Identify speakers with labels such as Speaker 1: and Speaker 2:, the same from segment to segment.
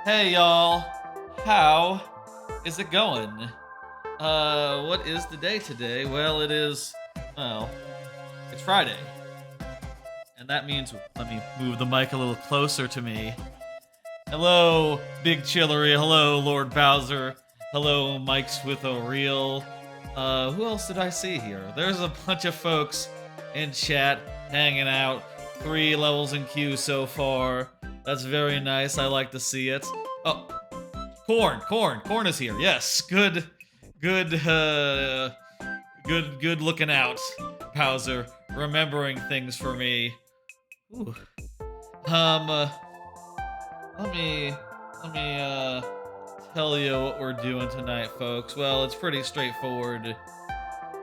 Speaker 1: Hey y'all, how is it going? What is the day today? Well, it's Friday. And that means, let me move the mic a little closer to me. Hello, Big Chillery. Hello, Lord Bowser. Hello, Mike's with a reel. Who else did I see here? There's a bunch of folks in chat hanging out. 3 levels in queue so far. That's very nice. I like to see it. Oh, Corn is here. Yes, good looking out, Bowser. Remembering things for me. Ooh. Let me tell you what we're doing tonight, folks. Well, it's pretty straightforward.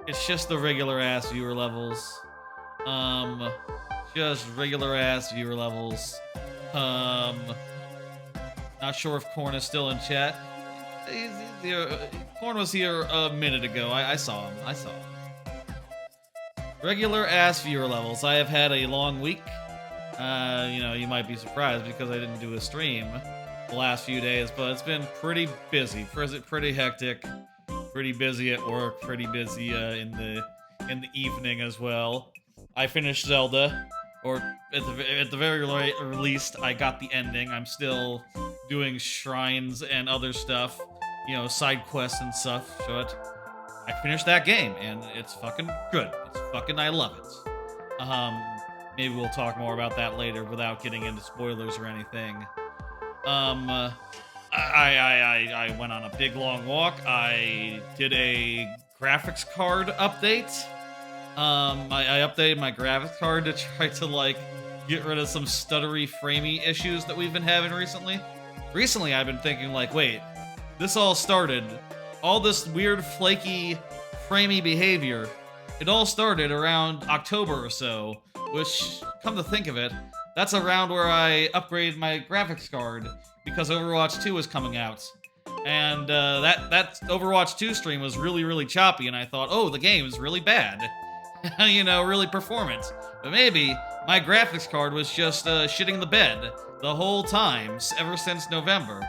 Speaker 1: It's just the regular ass viewer levels. Just regular ass viewer levels. Not sure if Corn is still in chat. Corn was here a minute ago. I saw him. Regular ass viewer levels. I have had a long week. You might be surprised because I didn't do a stream the last few days, but it's been pretty busy, pretty hectic, pretty busy at work, pretty busy in the evening as well. I finished Zelda, or at the very least, I got the ending. I'm still doing shrines and other stuff, side quests and stuff. So I finished that game, and it's fucking good. I love it. Maybe we'll talk more about that later without getting into spoilers or anything. I went on a big long walk. I did a graphics card update. I updated my graphics card to try to, get rid of some stuttery, framey issues that we've been having recently. Recently, I've been thinking, wait, this all started, all this weird, flaky, framey behavior, it all started around October or so, which, come to think of it, that's around where I upgraded my graphics card, because Overwatch 2 was coming out. And that Overwatch 2 stream was really, really choppy, and I thought, oh, the game is really bad. Really performant. But maybe my graphics card was just shitting the bed the whole time, ever since November.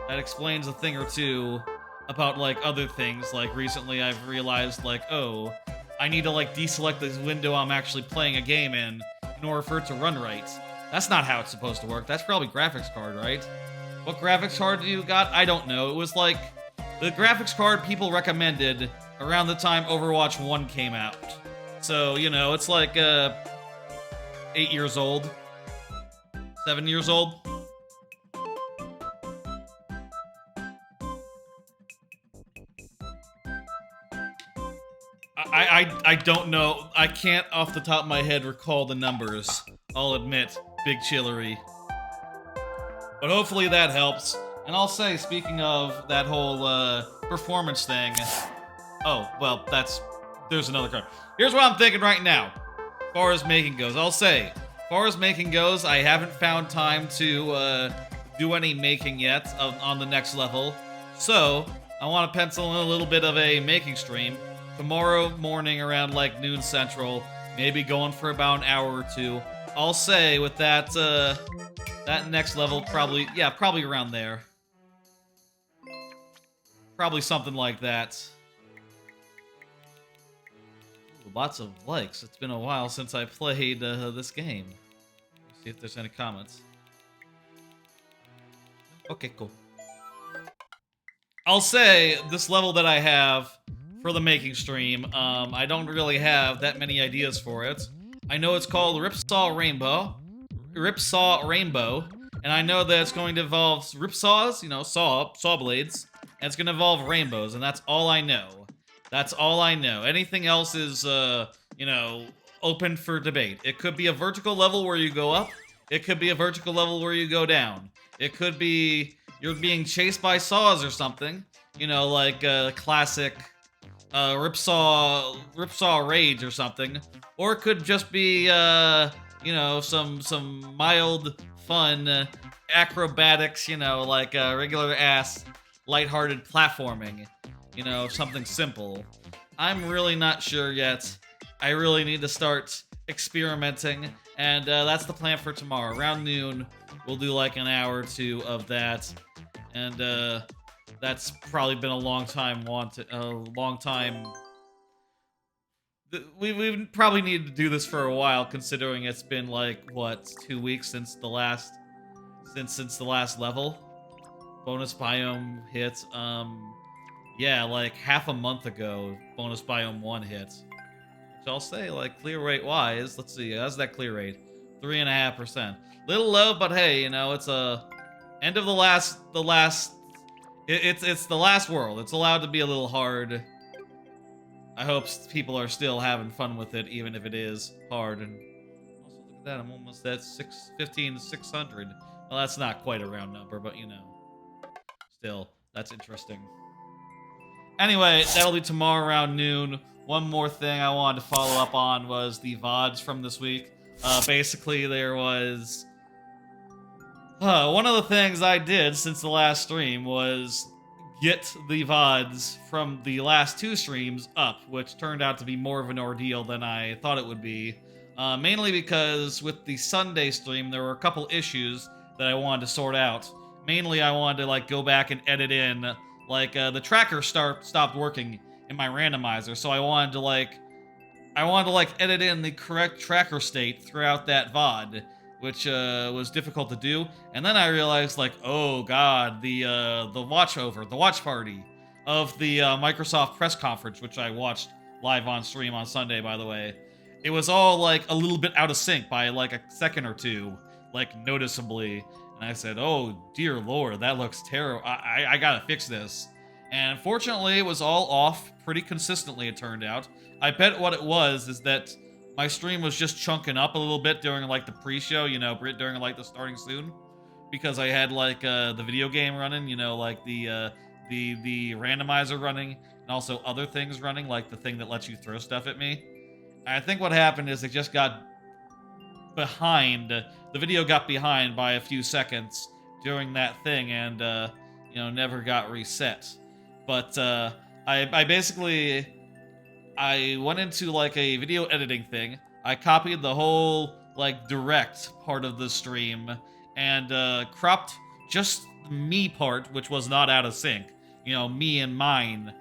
Speaker 1: That explains a thing or two about, other things. Recently I've realized, oh, I need to, deselect this window I'm actually playing a game in order for it to run right. That's not how it's supposed to work. That's probably graphics card, right? What graphics card do you got? I don't know. It was, the graphics card people recommended around the time Overwatch 1 came out. So, it's 8 years old. 7 years old. I don't know. I can't off the top of my head recall the numbers. I'll admit, Big Chillery. But hopefully that helps. And I'll say, speaking of that whole performance thing. Oh, well, there's another card. Here's what I'm thinking right now. As far as making goes, I'll say, as far as making goes, I haven't found time to do any making yet on the next level. So, I want to pencil in a little bit of a making stream tomorrow morning around noon central, maybe going for about an hour or two. I'll say with that next level, probably around there. Probably something like that. Ooh, lots of likes. It's been a while since I played this game. Let's see if there's any comments. Okay, cool. I'll say this level that I have for the making stream, I don't really have that many ideas for it. I know it's called Ripsaw Rainbow, and I know that it's going to involve ripsaws, saw blades, and it's going to involve rainbows, and that's all I know. That's all I know. Anything else is, open for debate. It could be a vertical level where you go up. It could be a vertical level where you go down. It could be you're being chased by saws or something, classic Ripsaw Rage or something. Or it could just be, some mild, fun acrobatics, regular ass, lighthearted platforming. Something simple. I'm really not sure yet. I really need to start experimenting And that's the plan for tomorrow. Around noon, we'll do like an hour or two of that. And that's probably been a long time we probably needed to do this for a while, considering it's been like what, 2 weeks since the last level. Bonus biome hit. Yeah, like half a month ago, bonus biome 1 hit. Which I'll say, like, clear rate wise, let's see, how's that clear rate? 3.5%. Little low, but hey, you know, it's a end of it's the last world. It's allowed to be a little hard. I hope people are still having fun with it, even if it is hard. And also, look at that, I'm almost at 615 to 600. Well, that's not quite a round number, but you know, still, that's interesting. Anyway, that'll be tomorrow around noon. One more thing I wanted to follow up on was the VODs from this week. Basically, there was... one of the things I did since the last stream was get the VODs from the last 2 streams up, which turned out to be more of an ordeal than I thought it would be. Mainly because with the Sunday stream, there were a couple issues that I wanted to sort out. Mainly, I wanted to like go back and edit in, like the tracker stopped working in my randomizer, so I wanted to edit in the correct tracker state throughout that VOD, which was difficult to do. And then I realized, like, oh god, the watch party of the Microsoft press conference, which I watched live on stream on Sunday, by the way. It was all like a little bit out of sync by like a second or two, like noticeably. And I said, oh dear lord, that looks terrible. I gotta fix this. And fortunately, it was all off pretty consistently, it turned out. I bet what it was is that my stream was just chunking up a little bit during like the pre-show, you know, during like the starting soon, because I had like the video game running, you know, like the randomizer running, and also other things running, like the thing that lets you throw stuff at me. And I think what happened is it just got behind. The video got behind by a few seconds during that thing, and you know, never got reset. But I basically went into like a video editing thing. I copied the whole like direct part of the stream and cropped just me part, which was not out of sync. You know, me and my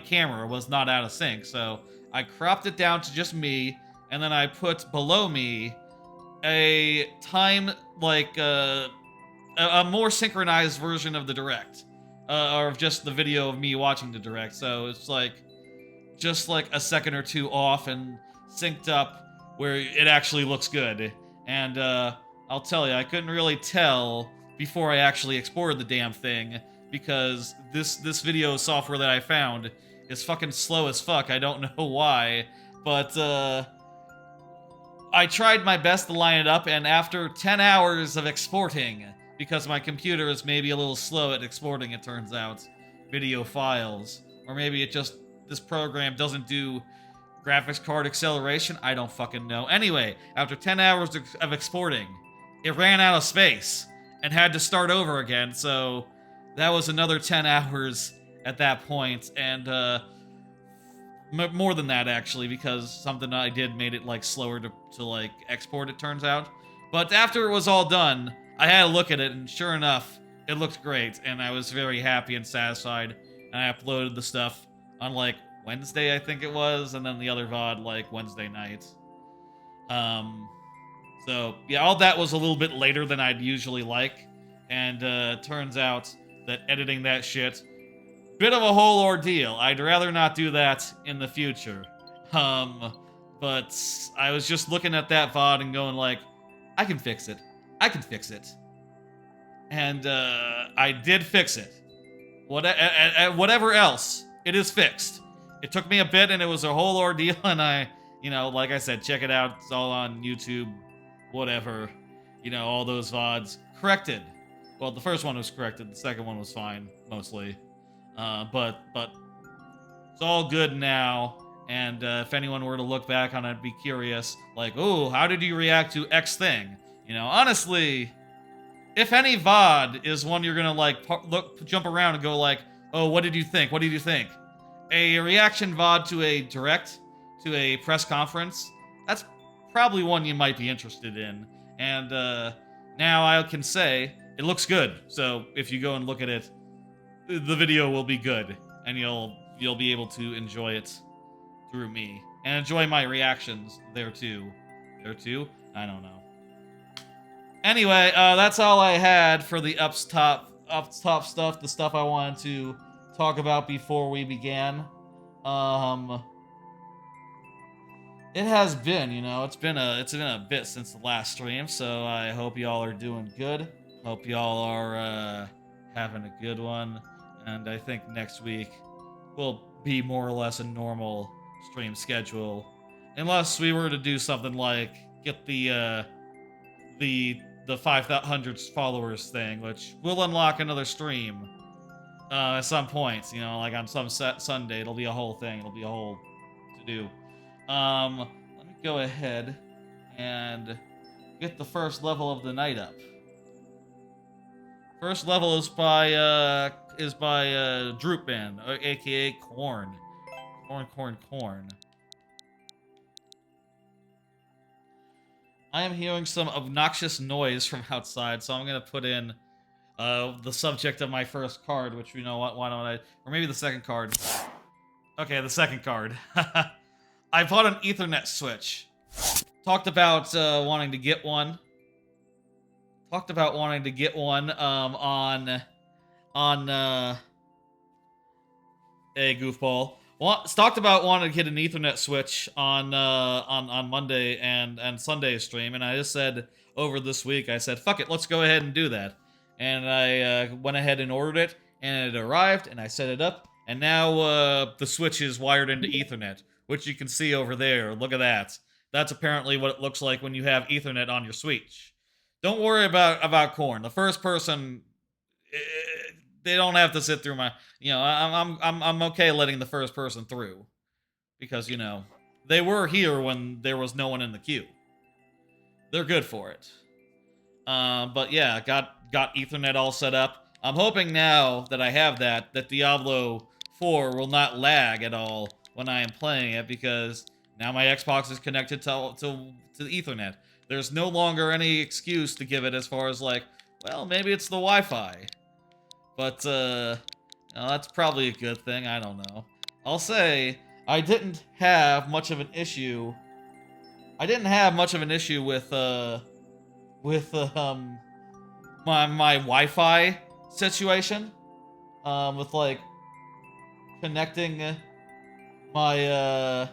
Speaker 1: camera was not out of sync. So I cropped it down to just me, and then I put below me a time like a more synchronized version of the direct, or of just the video of me watching the direct. So it's like just like a second or two off and synced up where it actually looks good. And I'll tell you, I couldn't really tell before I actually exported the damn thing, because this video software that I found is fucking slow as fuck. I don't know why, but I tried my best to line it up, and after 10 hours of exporting, because my computer is maybe a little slow at exporting, it turns out, video files, or maybe it just, this program doesn't do graphics card acceleration, I don't fucking know. Anyway, after 10 hours of exporting, it ran out of space and had to start over again, so that was another 10 hours at that point, and more than that, actually, because something I did made it like slower to like export, it turns out. But after it was all done, I had a look at it, and sure enough, it looked great, and I was very happy and satisfied, and I uploaded the stuff on like Wednesday, I think it was, and then the other VOD like Wednesday night. So yeah, all that was a little bit later than I'd usually like, and turns out that editing that shit, bit of a whole ordeal. I'd rather not do that in the future. But I was just looking at that VOD and going like, I can fix it. I can fix it. And I did fix it. Whatever else, it is fixed. It took me a bit, and it was a whole ordeal, and I, you know, like I said, check it out. It's all on YouTube, whatever. You know, all those VODs. Corrected. Well, the first one was corrected. The second one was fine, mostly. But it's all good now. And if anyone were to look back on it, I'd be curious, like, oh, how did you react to X thing? You know, honestly, if any VOD is one you're gonna like jump around and go like, oh, what did you think? What did you think? A reaction VOD to a direct, to a press conference, that's probably one you might be interested in. And now I can say it looks good. So if you go and look at it, the video will be good, and you'll be able to enjoy it through me and enjoy my reactions there too. I don't know. Anyway, that's all I had for the up top stuff, the stuff I wanted to talk about before we began. It has been, it's been a bit since the last stream, so I hope y'all are doing good. Hope y'all are having a good one, and I think next week will be more or less a normal stream schedule, unless we were to do something like get the 500 followers thing, which will unlock another stream at some point. Like on some Sunday, it'll be a whole thing. It'll be a whole to do. Let me go ahead and get the first level of the night up. First level is by Droopman, aka Corn. Corn. I am hearing some obnoxious noise from outside, so I'm gonna put in the subject of my first card, which, why don't I, or maybe the second card. Okay, the second card. I bought an Ethernet switch. Talked about wanting to get one. On a goofball. Talked about wanting to get an Ethernet switch on Monday and Sunday stream, and I just said over this week, I said, fuck it, let's go ahead and do that. And I went ahead and ordered it, and it arrived, and I set it up, and now the switch is wired into Ethernet, which you can see over there. Look at that. That's apparently what it looks like when you have Ethernet on your Switch. Don't worry about Corn. The first person, they don't have to sit through my. I'm okay letting the first person through, because they were here when there was no one in the queue. They're good for it. But yeah, got Ethernet all set up. I'm hoping now that I have that Diablo 4 will not lag at all when I am playing it, because now my Xbox is connected to Ethernet. There's no longer any excuse to give it as far as like, well, maybe it's the Wi-Fi. But, that's probably a good thing, I don't know. I'll say, I didn't have much of an issue with my Wi-Fi situation. With, like, connecting I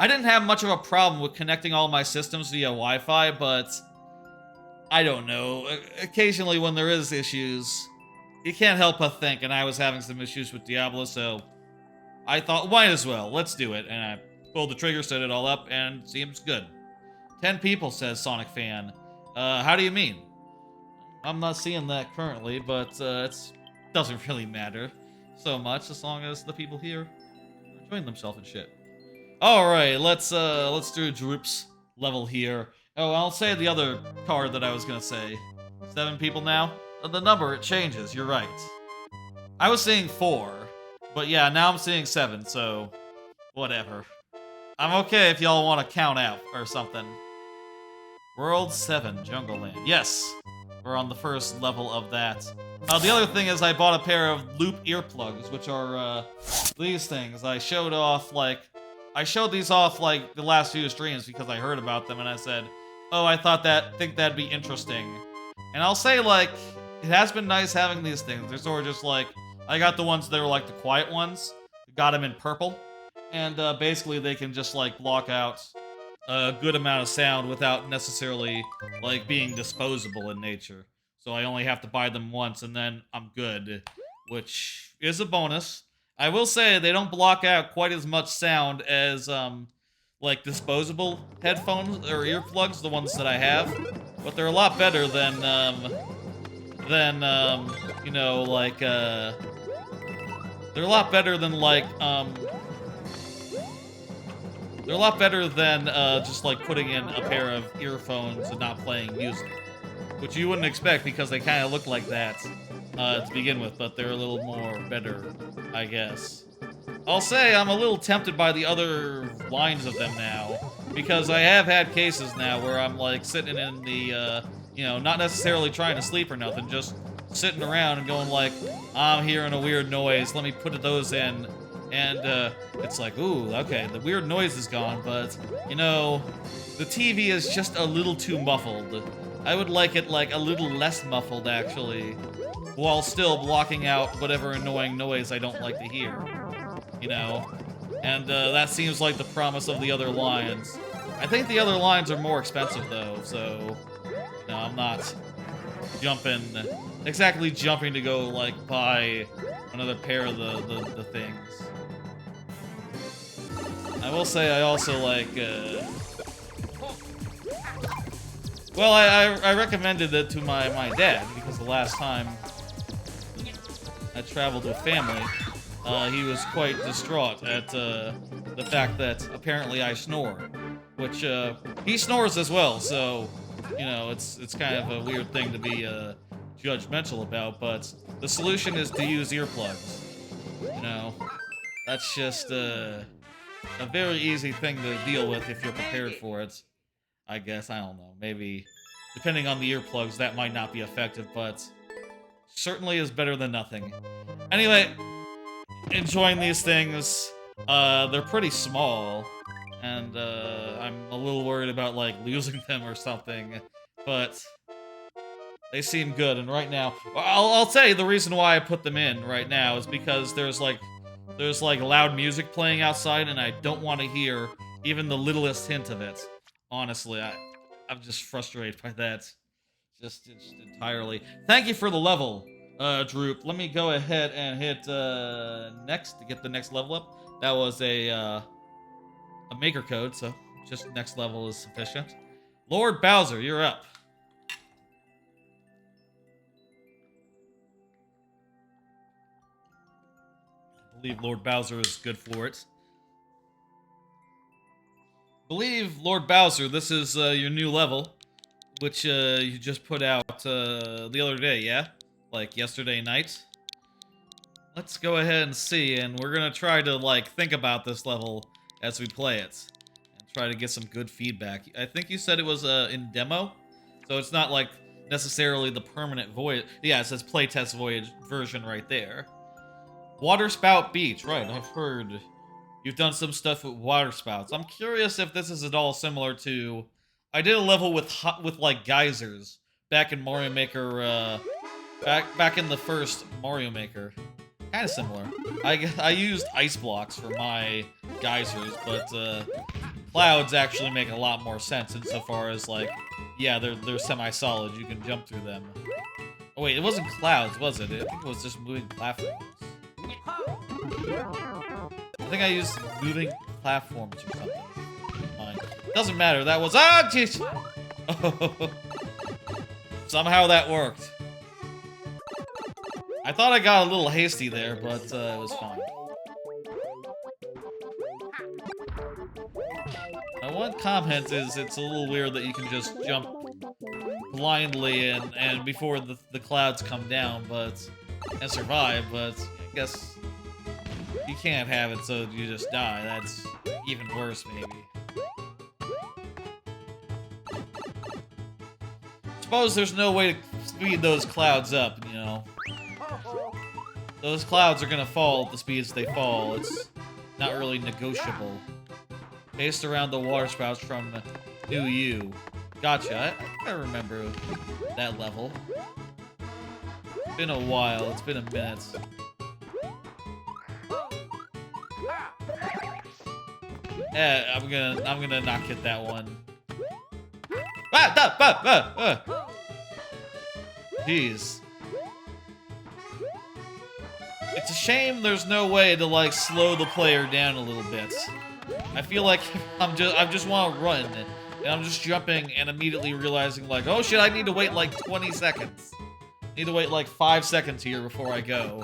Speaker 1: didn't have much of a problem with connecting all my systems via Wi-Fi, but I don't know. Occasionally when there is issues, you can't help but think, and I was having some issues with Diablo, so I thought, might as well, let's do it. And I pulled the trigger, set it all up, and it seems good. 10 people, says Sonic Fan. How do you mean? I'm not seeing that currently, but it doesn't really matter so much as long as the people here are enjoying themselves and shit. Alright, let's do Droop's level here. Oh, I'll say the other card that I was gonna say. 7 people now? The number, it changes, you're right. I was seeing 4, but yeah, now I'm seeing 7, so whatever. I'm okay if y'all want to count out or something. World 7, Jungle Land. Yes, we're on the first level of that. The other thing is I bought a pair of loop earplugs, which are these things. I showed these off like the last few streams because I heard about them and I said, oh, I think that'd be interesting. And I'll say, like, it has been nice having these things. They're sort of just like, I got the ones that were like the quiet ones, got them in purple, and basically they can just like block out a good amount of sound without necessarily like being disposable in nature. So I only have to buy them once and then I'm good, which is a bonus. I will say they don't block out quite as much sound as like disposable headphones or earplugs, the ones that I have, but they're a lot better than you know, like they're a lot better than like they're a lot better than just like putting in a pair of earphones and not playing music, which you wouldn't expect because they kind of look like that to begin with, but they're a little more better, I guess. I'll say I'm a little tempted by the other lines of them now, because I have had cases now where I'm like sitting in the, you know, not necessarily trying to sleep or nothing, just sitting around and going like, I'm hearing a weird noise, let me put those in, and it's like, ooh, okay, the weird noise is gone, but, you know, the TV is just a little too muffled. I would like it like a little less muffled, actually, while still blocking out whatever annoying noise I don't like to hear. You know? And that seems like the promise of the other lines. I think the other lines are more expensive, though, so... No, I'm not exactly jumping to go, like, buy another pair of the things. I will say I also, like, well, I recommended it to my dad, because the last time I traveled with family, he was quite distraught at the fact that apparently I snore, which he snores as well. So, you know, it's kind of a weird thing to be judgmental about. But the solution is to use earplugs. You know, that's just a very easy thing to deal with if you're prepared for it. I guess, I don't know. Maybe depending on the earplugs, that might not be effective, but certainly is better than nothing. Anyway. Enjoying these things. They're pretty small, and I'm a little worried about like losing them or something, but they seem good. And right now, I'll say the reason why I put them in right now is because there's like loud music playing outside, and I don't want to hear even the littlest hint of it. Honestly, I'm just frustrated by that, just entirely. Thank you for the level. Droop. Let me go ahead and hit next to get the next level up. That was a maker code, so just next level is sufficient. Lord Bowser, you're up. I believe Lord Bowser is good for it. I believe Lord Bowser, this is your new level, which you just put out the other day, yeah? Like yesterday night. Let's go ahead and see, and we're gonna try to like think about this level as we play it and try to get some good feedback. I think you said it was in demo, so it's not like necessarily the permanent voyage. Yeah, it says playtest voyage version right there. Waterspout Beach, right? I've heard you've done some stuff with water spouts. I'm curious if this is at all similar to. I did a level with like geysers back in Mario Maker. Back in the first Mario Maker. Kind of similar. I used ice blocks for my geysers, but clouds actually make a lot more sense insofar as like, yeah, they're semi-solid. You can jump through them. Oh wait, it wasn't clouds, was it? I think it was just moving platforms. I think I used moving platforms or something. Fine. Doesn't matter. That was jeez. Somehow that worked. I thought I got a little hasty there, but it was fine. My one comment is it's a little weird that you can just jump blindly and before the clouds come down, and survive, but I guess you can't have it so you just die. That's even worse, maybe. Suppose there's no way to speed those clouds up, you know. Those clouds are gonna fall at the speeds they fall. It's not really negotiable. Based around the water spouts from New U. Gotcha. I remember that level. It's been a while. It's been a minute. Yeah, I'm gonna not hit that one. Jeez. It's a shame there's no way to like slow the player down a little bit. I feel like I just want to run, and I'm just jumping and immediately realizing like, oh shit, I need to wait like 20 seconds. I need to wait like 5 seconds here before I go.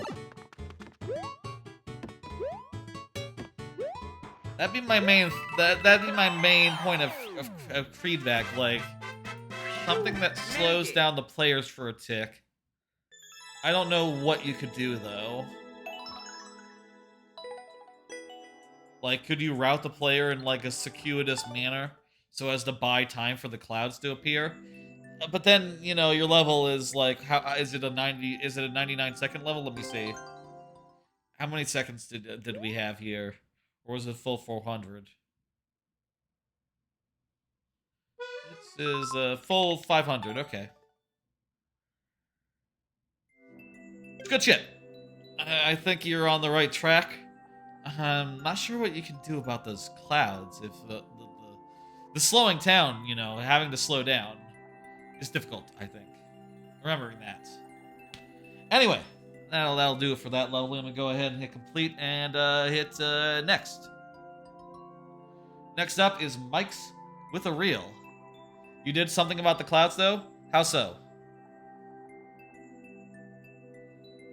Speaker 1: That'd be my main point of feedback, like something that slows down the players for a tick. I don't know what you could do though. Like, could you route the player in like a circuitous manner so as to buy time for the clouds to appear? But then, you know, your level is like, how is it a 90? Is it a 99-second level? Let me see. How many seconds did we have here, or was it full 400? This is a full 500. Okay, it's good shit. I think you're on the right track. I'm not sure what you can do about those clouds. If the slowing down, you know, having to slow down is difficult, I think. Remembering that. Anyway, that'll do it for that level. I'm gonna go ahead and hit complete and hit next. Next up is Mike's with a reel. You did something about the clouds though? How so?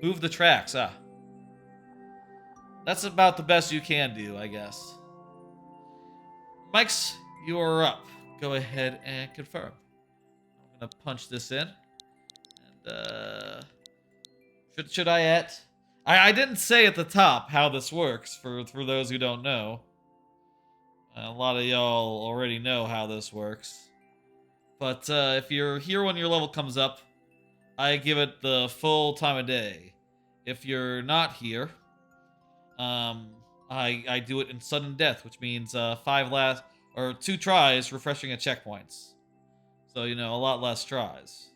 Speaker 1: Move the tracks, ah. That's about the best you can do, I guess. Mike's, you are up. Go ahead and confirm. I'm gonna punch this in. And should I at? I didn't say at the top how this works for those who don't know. A lot of y'all already know how this works. But if you're here when your level comes up, I give it the full time of day. If you're not here, I do it in sudden death, which means 2 tries refreshing at checkpoints. So, you know, a lot less tries.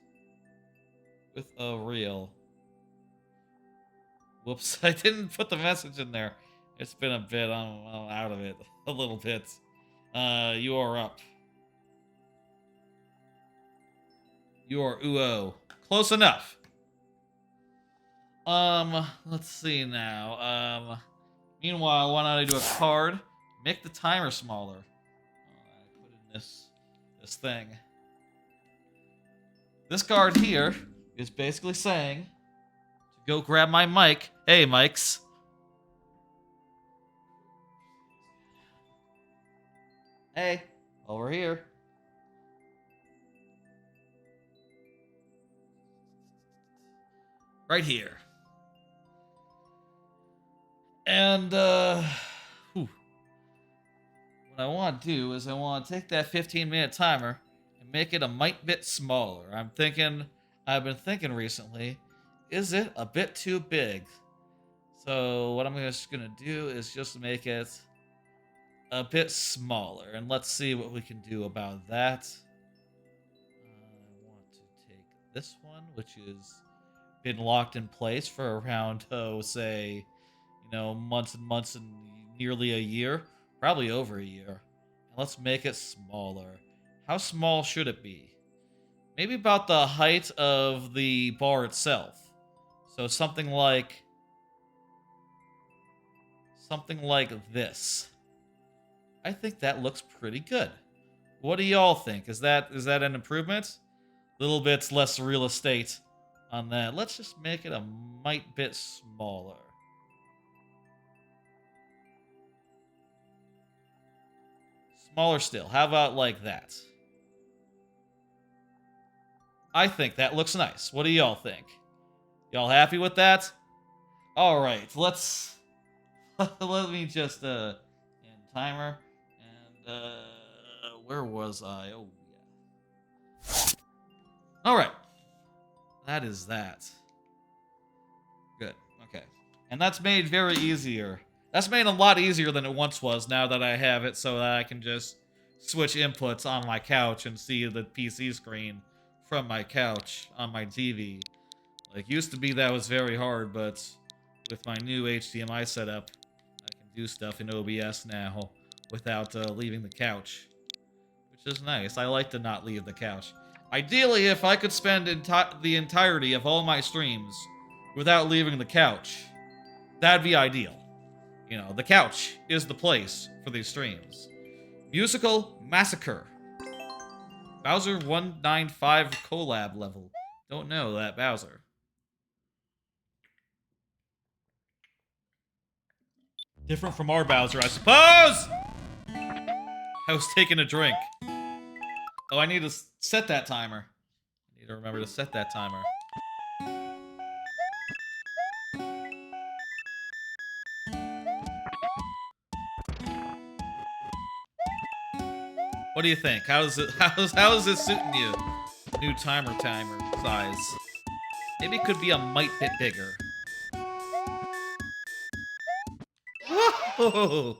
Speaker 1: With a reel. Whoops, I didn't put the message in there. It's been a bit, I'm out of it. A little bit. You are up. You are UO. Close enough. Let's see now. Meanwhile, why not I do a card? Make the timer smaller. I put in this thing. This card here is basically saying to go grab my mic. Hey, mics. Hey, over here. Right here. And, what I want to do is I want to take that 15-minute timer and make it a mite bit smaller. I've been thinking recently, is it a bit too big? So what I'm just going to do is just make it a bit smaller. And let's see what we can do about that. I want to take this one, which is been locked in place for around, say, you know, months and months and nearly a year, probably over a year. And let's make it smaller. How small should it be? Maybe about the height of the bar itself. So something like this. I think that looks pretty good. What do y'all think? Is that an improvement? Little bits less real estate on that. Let's just make it a mite bit smaller. Smaller still. How about like that? I think that looks nice. What do y'all think? Y'all happy with that? All right, let's let me just end timer and where was I? Oh yeah. All right. That is that. Good. Okay. And that's made very easier. That's made a lot easier than it once was now that I have it so that I can just switch inputs on my couch and see the PC screen from my couch on my TV. Like, used to be that was very hard, but with my new HDMI setup, I can do stuff in OBS now without leaving the couch, which is nice. I like to not leave the couch. Ideally, if I could spend the entirety of all my streams without leaving the couch, that'd be ideal. You know, the couch is the place for these streams. Musical Massacre. Bowser 195 collab level. Don't know that Bowser. Different from our Bowser, I suppose! I was taking a drink. Oh, I need to set that timer. I need to remember to set that timer. What do you think? How is it suiting you? New timer size. Maybe it could be a mite bit bigger. Whoa!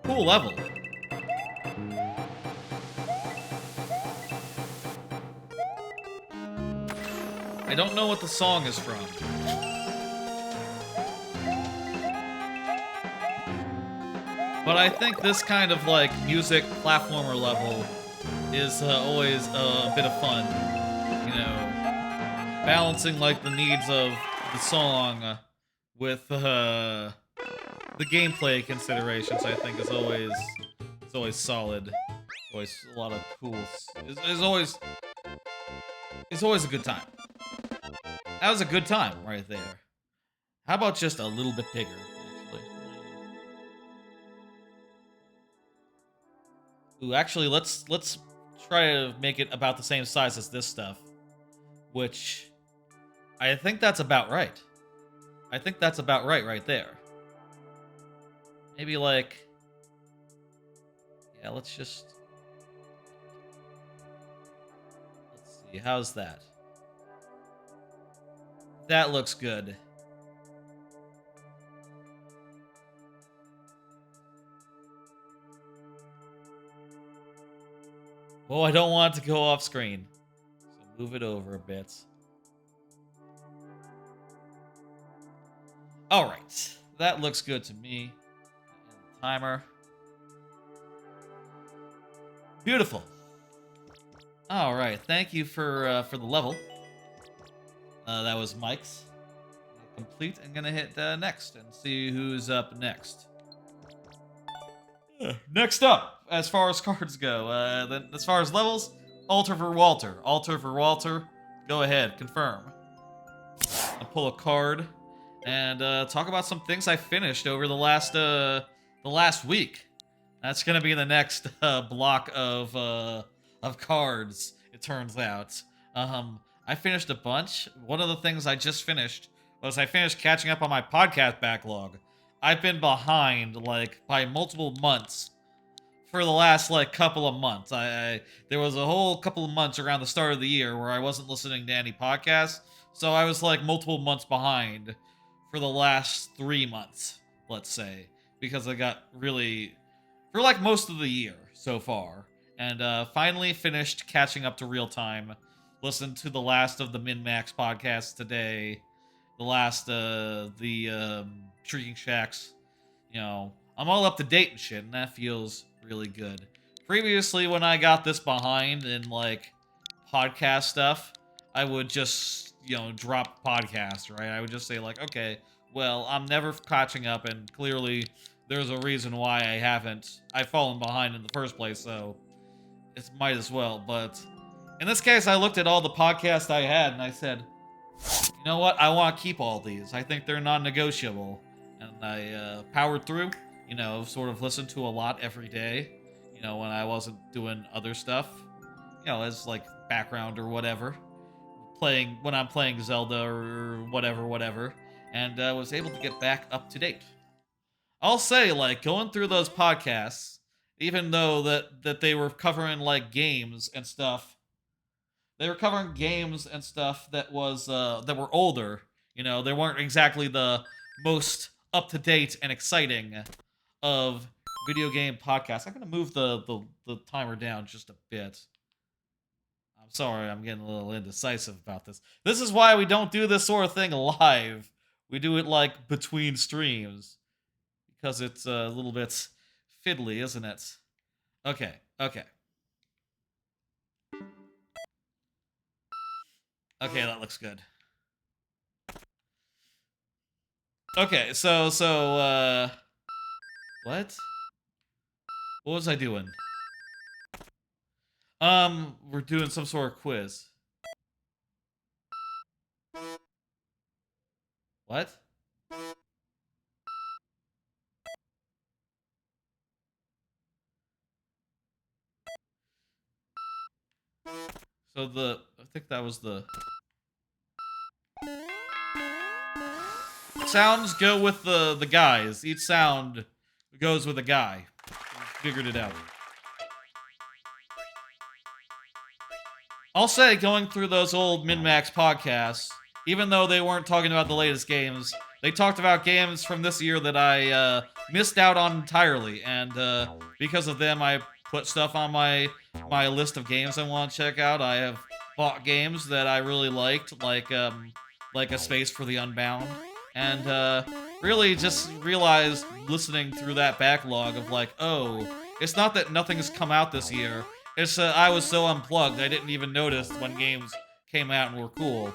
Speaker 1: Cool level. I don't know what the song is from. But I think this kind of like music platformer level is always a bit of fun. You know, balancing like the needs of the song with the gameplay considerations. I think is always solid. Always a lot of cool. It's always a good time. That was a good time right there. How about just a little bit bigger, actually? Ooh, actually, let's try to make it about the same size as this stuff, which I think that's about right. I think that's about right there. Maybe like, yeah, let's see, how's that? That looks good. Oh, I don't want it to go off screen. So move it over a bit. Alright. That looks good to me. Timer. Beautiful. Alright, thank you for the level. That was Mike's. Complete. I'm gonna hit next and see who's up next. Next up, as far as cards go, then as far as levels, Alter for Walter. Alter for Walter. Go ahead, confirm. I'll pull a card and talk about some things I finished over the last week. That's gonna be the next block of cards. It turns out. I finished a bunch. One of the things I just finished was I finished catching up on my podcast backlog. I've been behind like by multiple months for the last like couple of months. I there was a whole couple of months around the start of the year where I wasn't listening to any podcasts, so I was like multiple months behind for the last 3 months, let's say, because I got really for like most of the year so far, and finally finished catching up to real time. Listened to the last of the Min Max podcasts today, the last the Shrieking Shacks. You know, I'm all up to date and shit, and that feels really good. Previously, when I got this behind in like podcast stuff, I would just drop podcast, right? I would just say like, okay, well, I'm never catching up, and clearly there's a reason why I've fallen behind in the first place, so it might as well. But in this case, I looked at all the podcasts I had, and I said, you know what? I want to keep all these. I think they're non-negotiable. And I powered through, sort of listened to a lot every day, when I wasn't doing other stuff, as like background or whatever. When I'm playing Zelda or whatever. And was able to get back up to date. I'll say, like, going through those podcasts, even though that they were covering, like, games and stuff, they were covering games and stuff that were older. They weren't exactly the most up to date and exciting of video game podcasts. I'm gonna move the timer down just a bit. I'm sorry, I'm getting a little indecisive about this. This is why we don't do this sort of thing live. We do it like between streams because it's a little bit fiddly, isn't it? Okay, okay. Okay, that looks good. Okay, so what? What was I doing? We're doing some sort of quiz. What? So I think that was the Sounds go with the guys. Each sound goes with a guy. Figured it out. I'll say, going through those old Min-Max podcasts, even though they weren't talking about the latest games, they talked about games from this year that I missed out on entirely, and because of them, I put stuff on my list of games I want to check out. I have bought games that I really liked, like A Space for the Unbound, and really just realized listening through that backlog of like, oh, it's not that nothing's come out this year. It's I was so unplugged I didn't even notice when games came out and were cool.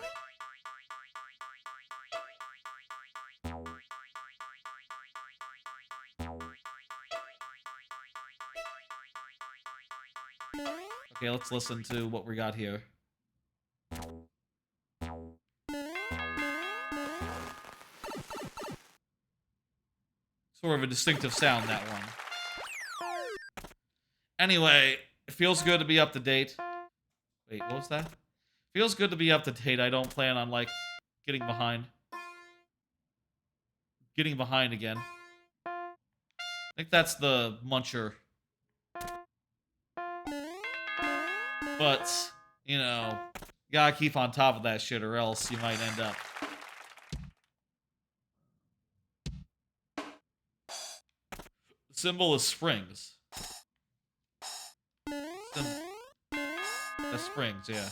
Speaker 1: Okay, let's listen to what we got here. Sort of a distinctive sound, that one. Anyway, it feels good to be up to date. Wait, what was that? Feels good to be up to date. I don't plan on, like, getting behind. Getting behind again. I think that's the muncher. But, you know, you gotta keep on top of that shit or else you might end up. The symbol is springs. The springs, yeah.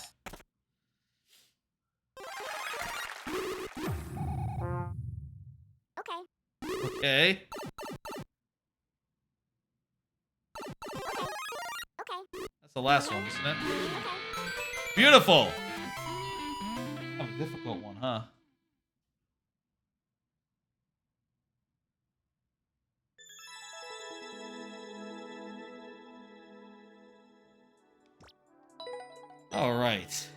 Speaker 1: Okay. That's the last one, isn't it? Beautiful! Kind of a difficult one, huh? Alright.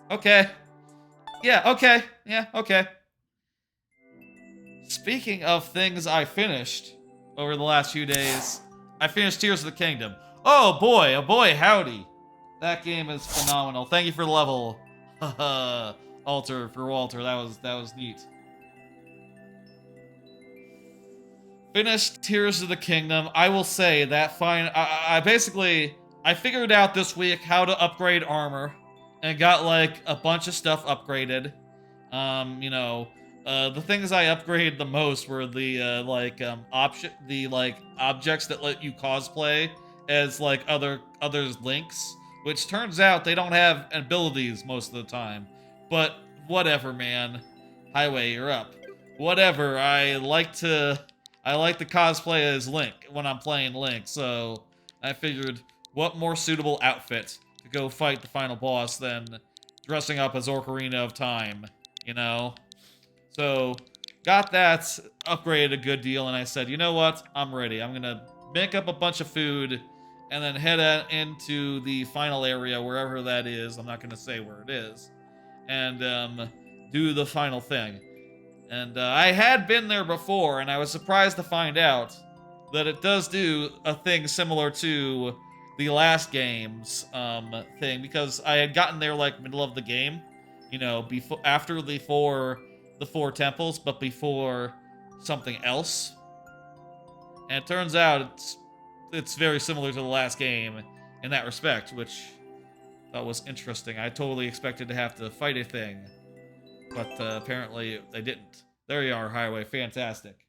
Speaker 1: Okay. Yeah, okay. Yeah, okay. Speaking of things I finished over the last few days, I finished Tears of the Kingdom. Oh boy, howdy. That game is phenomenal. Thank you for the level. Walter, that was neat. Finished Tears of the Kingdom. I will say that I basically figured out this week how to upgrade armor and got like a bunch of stuff upgraded. You know, the things I upgraded the most were the objects that let you cosplay as like others Links, which turns out they don't have abilities most of the time. But whatever, man. Highway, you're up. Whatever. I like to cosplay as Link when I'm playing Link, so I figured what more suitable outfit to go fight the final boss than dressing up as Ocarina of Time, you know? So, got that, upgraded a good deal, and I said, you know what? I'm ready. I'm gonna make up a bunch of food, and then head into the final area, wherever that is. I'm not gonna say where it is. And, do the final thing. And, I had been there before, and I was surprised to find out that it does do a thing similar to the last game's thing, because I had gotten there like middle of the game, you know, after the four temples, but before something else. And it turns out it's very similar to the last game in that respect, which I thought was interesting. I totally expected to have to fight a thing, but apparently I didn't. There you are, Highway. Fantastic.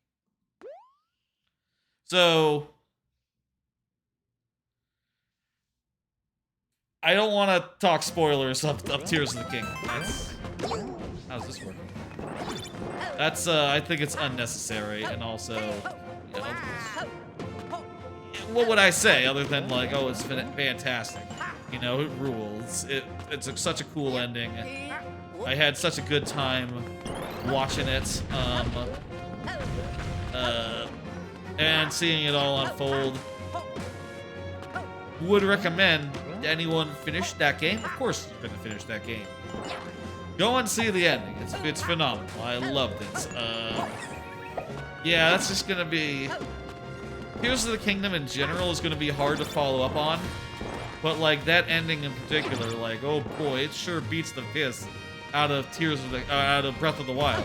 Speaker 1: So I don't want to talk spoilers of Tears of the Kingdom. How's this working? That's, I think it's unnecessary, and also, you know, what would I say other than, like, oh, it's fantastic. You know, it rules. It's such a cool ending. I had such a good time watching it, and seeing it all unfold. Would recommend anyone finish that game. Of course you're gonna finish that game. Go and see the ending. It's phenomenal. I loved it. Yeah, that's just gonna be... Tears of the Kingdom in general is gonna be hard to follow up on. But like that ending in particular, like, oh boy, it sure beats the piss out of out of Breath of the Wild.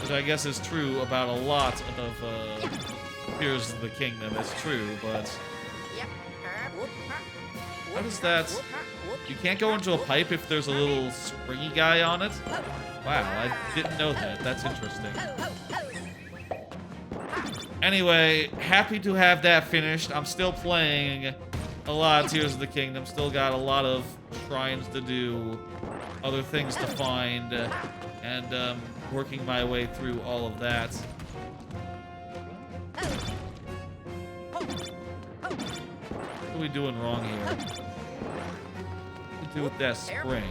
Speaker 1: which I guess is true about a lot of Tears of the Kingdom. It's true, but how does that? You can't go into a pipe if there's a little springy guy on it? Wow, I didn't know that. That's interesting. Anyway, happy to have that finished. I'm still playing a lot of Tears of the Kingdom. Still got a lot of shrines to do, other things to find, and working my way through all of that. What are we doing wrong here? What do we do with that spring?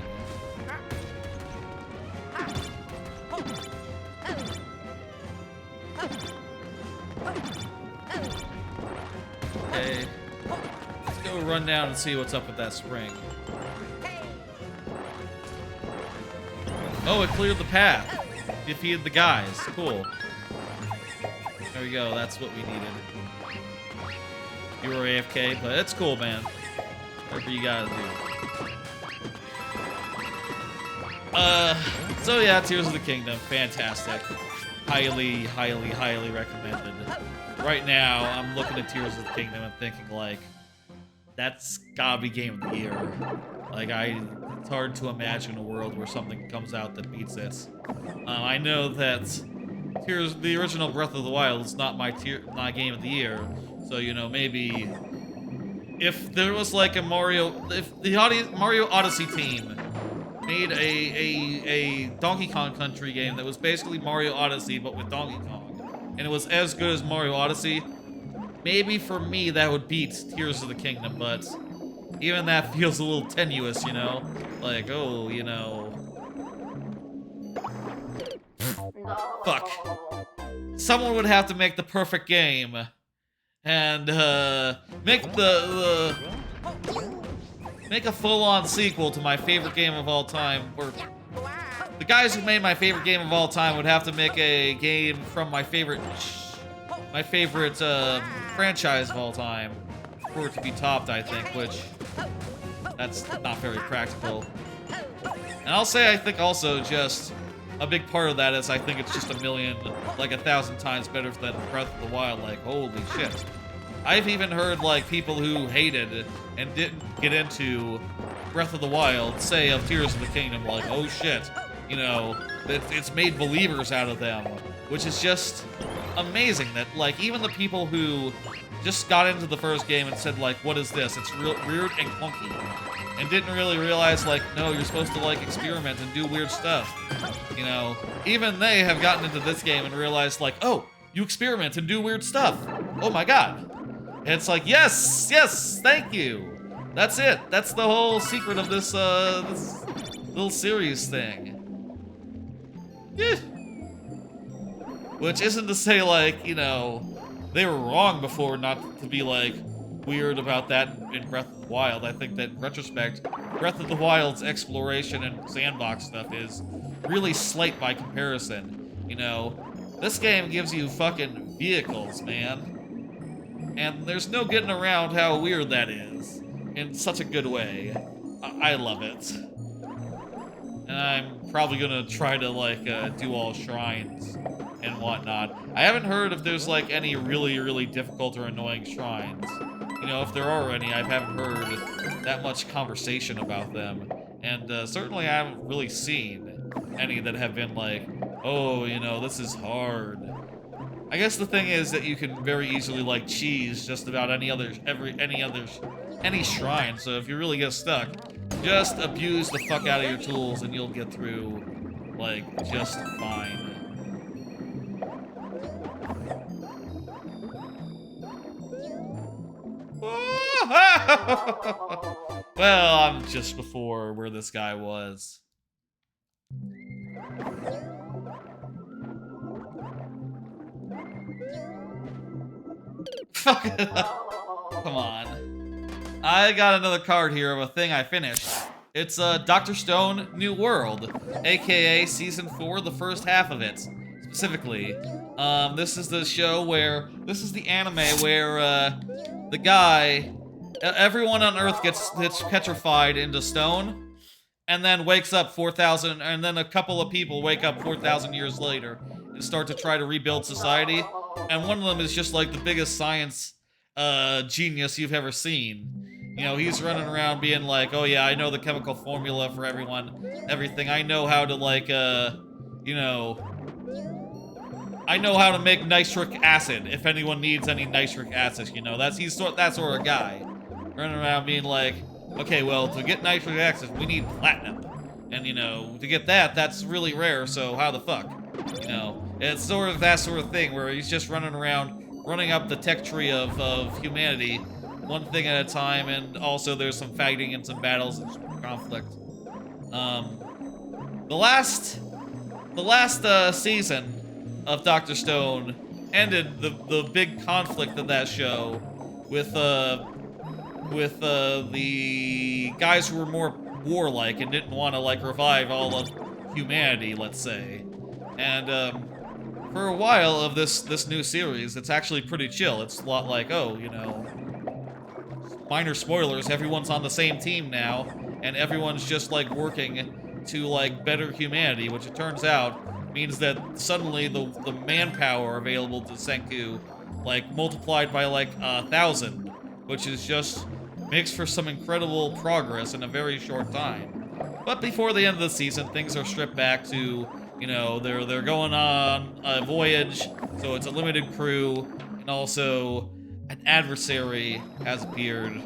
Speaker 1: Okay. Let's go run down and see what's up with that spring. Oh, it cleared the path. Defeated the guys. Cool. There we go. That's what we needed. You were AFK, but it's cool, man. Whatever you gotta do. So yeah, Tears of the Kingdom. Fantastic. Highly, highly, highly recommended. Right now, I'm looking at Tears of the Kingdom and thinking, like, that's gotta be Game of the Year. Like, it's hard to imagine a world where something comes out that beats it. I know that the original Breath of the Wild is not my Game of the Year, so, you know, maybe if there was like a if the Mario Odyssey team made a Donkey Kong Country game that was basically Mario Odyssey but with Donkey Kong, and it was as good as Mario Odyssey, maybe for me that would beat Tears of the Kingdom, but even that feels a little tenuous, you know? Like, oh, you know... Fuck. Someone would have to make the perfect game. And, make make a full-on sequel to my favorite game of all time, where the guys who made my favorite game of all time would have to make a game from my favorite franchise of all time for it to be topped, I think, which that's not very practical. And I'll say I think also just a big part of that is I think it's just a million, like 1,000 times better than Breath of the Wild. Like, holy shit. I've even heard, like, people who hated and didn't get into Breath of the Wild say of Tears of the Kingdom, like, oh shit, you know, it's made believers out of them, which is just amazing that, like, even the people who just got into the first game and said, like, what is this? It's real weird and clunky. And didn't really realize, like, no, you're supposed to, like, experiment and do weird stuff. You know, even they have gotten into this game and realized, like, oh, you experiment and do weird stuff. Oh my god. And it's like, yes, yes, thank you. That's it. That's the whole secret of this, this little series thing. Yeah. Which isn't to say, like, you know, they were wrong before not to be, like, weird about that in Breath of the Wild. I think that in retrospect, Breath of the Wild's exploration and sandbox stuff is really slight by comparison. You know, this game gives you fucking vehicles, man. And there's no getting around how weird that is in such a good way. I love it. And I'm probably gonna try to, like, do all shrines and whatnot. I haven't heard if there's, like, any really, really difficult or annoying shrines. You know, if there are any, I haven't heard that much conversation about them. And certainly I haven't really seen any that have been like, oh, you know, this is hard. I guess the thing is that you can very easily, like, cheese just about any shrine. So if you really get stuck, just abuse the fuck out of your tools and you'll get through, like, just fine. Well, I'm just before where this guy was. Fuck it up. Come on. I got another card here of a thing I finished. It's Dr. Stone New World, aka Season 4, the first half of it, specifically. This is the show where, this is the anime where, the guy, everyone on Earth gets petrified into stone, and then wakes up 4,000, and then a couple of people wake up 4,000 years later, start to try to rebuild society, and one of them is just like the biggest science genius you've ever seen. You know, he's running around being like, oh yeah, I know the chemical formula for everything. I know how to like, you know, I know how to make nitric acid if anyone needs any nitric acid, you know. He's that sort of guy. Running around being like, okay, well, to get nitric acid, we need platinum. And, you know, to get that, that's really rare, so how the fuck? You know, it's sort of that sort of thing where he's just running around, running up the tech tree of humanity, one thing at a time, and also there's some fighting and some battles and some conflict. The last season of Dr. Stone ended the big conflict of that show with the guys who were more warlike and didn't want to like revive all of humanity, let's say. And for a while of this new series, it's actually pretty chill. It's a lot like, oh, you know, minor spoilers, everyone's on the same team now, and everyone's just like working to like better humanity, which it turns out means that suddenly the manpower available to Senku like multiplied by like 1,000, which is just makes for some incredible progress in a very short time. But before the end of the season, things are stripped back to, you know, they're going on a voyage, so it's a limited crew, and also an adversary has appeared.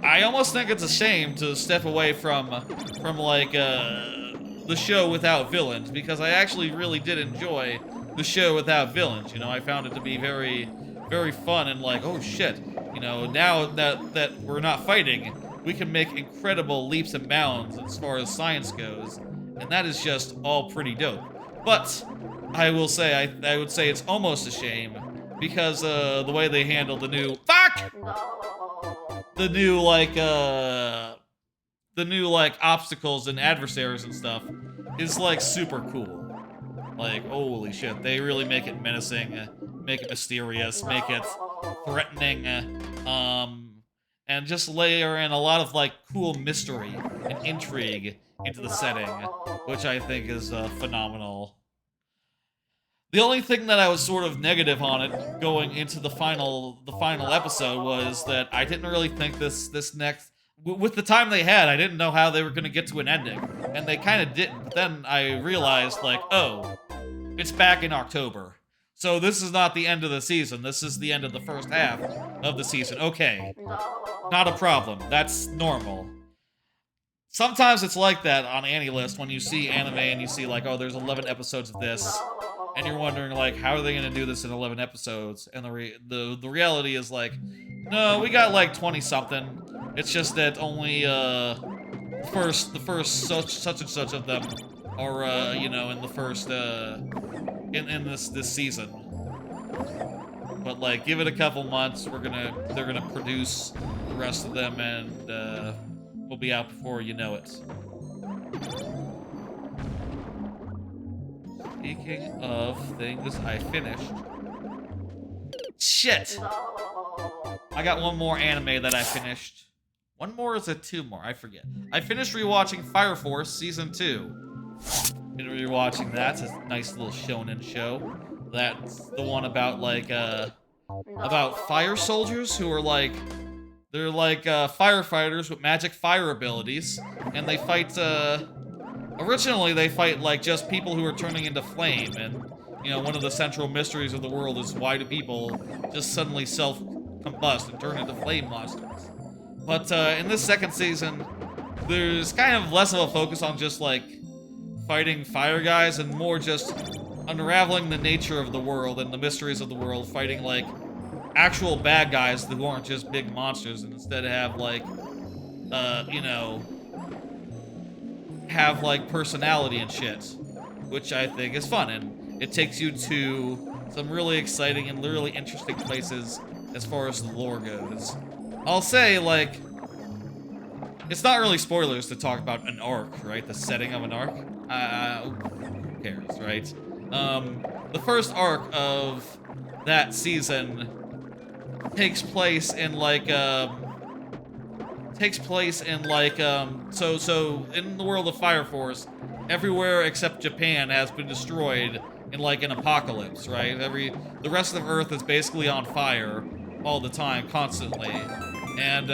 Speaker 1: I almost think it's a shame to step away from like the show without villains, because I actually really did enjoy the show without villains. You know, I found it to be very, very fun and like, oh shit, you know, now that we're not fighting, we can make incredible leaps and bounds as far as science goes, and that is just all pretty dope. But I will say, I would say it's almost a shame, because the way they handled the new obstacles and adversaries and stuff is like super cool. Like, holy shit, they really make it menacing, make it mysterious, make it threatening, and just layer in a lot of like cool mystery and intrigue into the setting, which I think is phenomenal. The only thing that I was sort of negative on it going into the final episode was that I didn't really think this next, with the time they had, I didn't know how they were going to get to an ending, and they kind of didn't. But then I realized, like, oh, it's back in October, so this is not the end of the season. This is the end of the first half of the season. Okay, not a problem. That's normal. Sometimes it's like that on AniList when you see anime and you see like, oh, there's 11 episodes of this, and you're wondering like, how are they going to do this in 11 episodes? And the reality is like, no, we got like 20 something. It's just that only the first such and such of them are you know, in the first in this season. But like, give it a couple months, they're gonna produce the rest of them, and we'll be out before you know it. Speaking of things I finished, shit, I got one more anime that I finished. One more, or is it two more? I forget. I finished rewatching Fire Force Season 2. Been rewatching that. It's a nice little shonen show. That's the one about like about fire soldiers who are like, they're like firefighters with magic fire abilities, and they fight originally they fight like just people who are turning into flame, and you know, one of the central mysteries of the world is why do people just suddenly self-combust and turn into flame monsters. But in this second season, there's kind of less of a focus on just like fighting fire guys and more just unraveling the nature of the world and the mysteries of the world, fighting like actual bad guys who aren't just big monsters, and instead have like, you know, have like personality and shit, which I think is fun, and it takes you to some really exciting and really interesting places as far as the lore goes. I'll say, like, it's not really spoilers to talk about an arc, right? The setting of an arc. Who cares, right? The first arc of that season takes place in like so in the world of Fire Force, everywhere except Japan has been destroyed in like an apocalypse, right? The rest of Earth is basically on fire all the time, constantly. And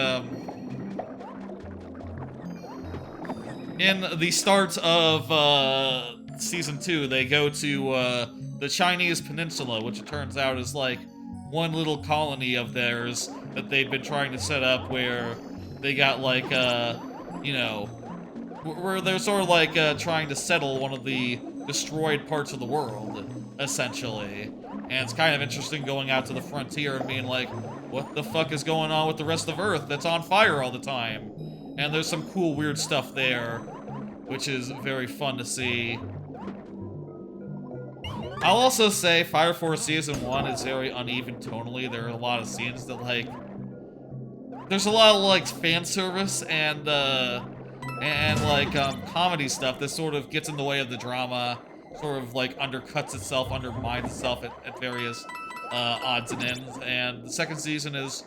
Speaker 1: in the start of season 2, they go to the Chinese peninsula, which it turns out is like one little colony of theirs that they've been trying to set up, where they got like you know, where they're sort of like trying to settle one of the destroyed parts of the world, essentially. And it's kind of interesting going out to the frontier and being like, what the fuck is going on with the rest of Earth that's on fire all the time? And there's some cool, weird stuff there, which is very fun to see. I'll also say Fire Force Season 1 is very uneven tonally. There are a lot of scenes that, like... There's a lot of, like, fan service and comedy stuff that sort of gets in the way of the drama, sort of, like, undercuts itself, undermines itself at various odds and ends. And the second season is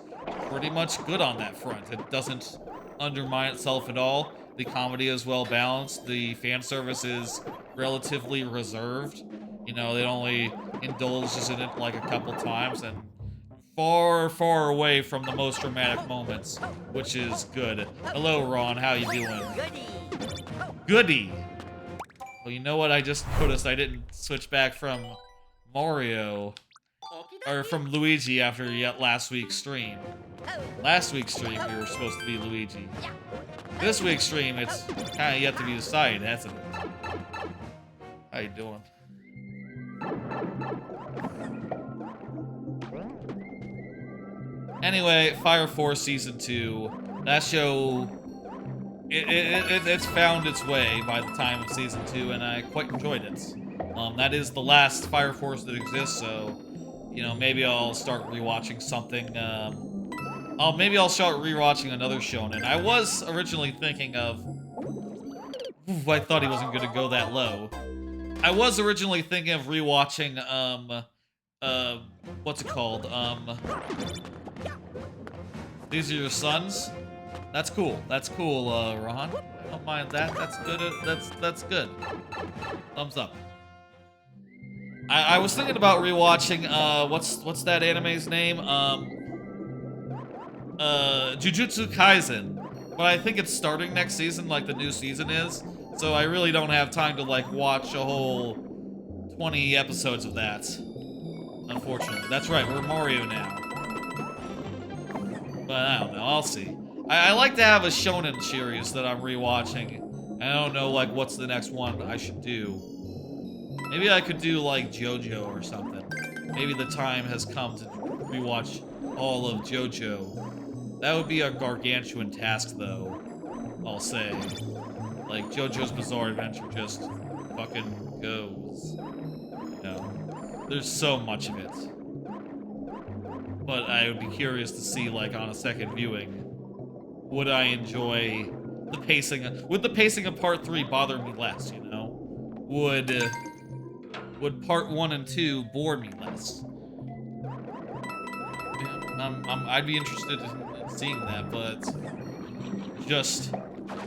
Speaker 1: pretty much good on that front. It doesn't undermine itself at all. The comedy is well balanced. The fan service is relatively reserved. You know, it only indulges in it like a couple times and far, far away from the most dramatic moments, which is good. Hello, Ron. How you doing? Goody. Well, you know what I just noticed? I didn't switch back from Mario, or from Luigi after last week's stream. Last week's stream, we were supposed to be Luigi. This week's stream, it's kind of yet to be decided, hasn't it? How you doing? Anyway, Fire Force Season 2. That show, it's found its way by the time of Season 2, and I quite enjoyed it. That is the last Fire Force that exists, so, you know, maybe I'll start rewatching something, maybe I'll start rewatching another shonen. I was originally thinking of... Ooh, I thought he wasn't gonna go that low. I was originally thinking of rewatching, what's it called? These Are Your Sons? That's cool. That's cool, Rohan. I don't mind that. That's good. That's good. Thumbs up. I was thinking about rewatching, what's that anime's name? Jujutsu Kaisen. But I think it's starting next season, like the new season is. So I really don't have time to, like, watch a whole 20 episodes of that. Unfortunately. That's right, we're Mario now. But I don't know, I'll see. I like to have a shonen series that I'm rewatching. I don't know, like, what's the next one I should do. Maybe I could do, like, JoJo or something. Maybe the time has come to rewatch all of JoJo. That would be a gargantuan task, though, I'll say. Like, JoJo's Bizarre Adventure just fucking goes. You know, there's so much of it. But I would be curious to see, like, on a second viewing, would I enjoy the pacing? Would the pacing of Part 3 bother me less, you know? Would Part 1 and 2 bore me less? Yeah, I'd be interested in seeing that, but just,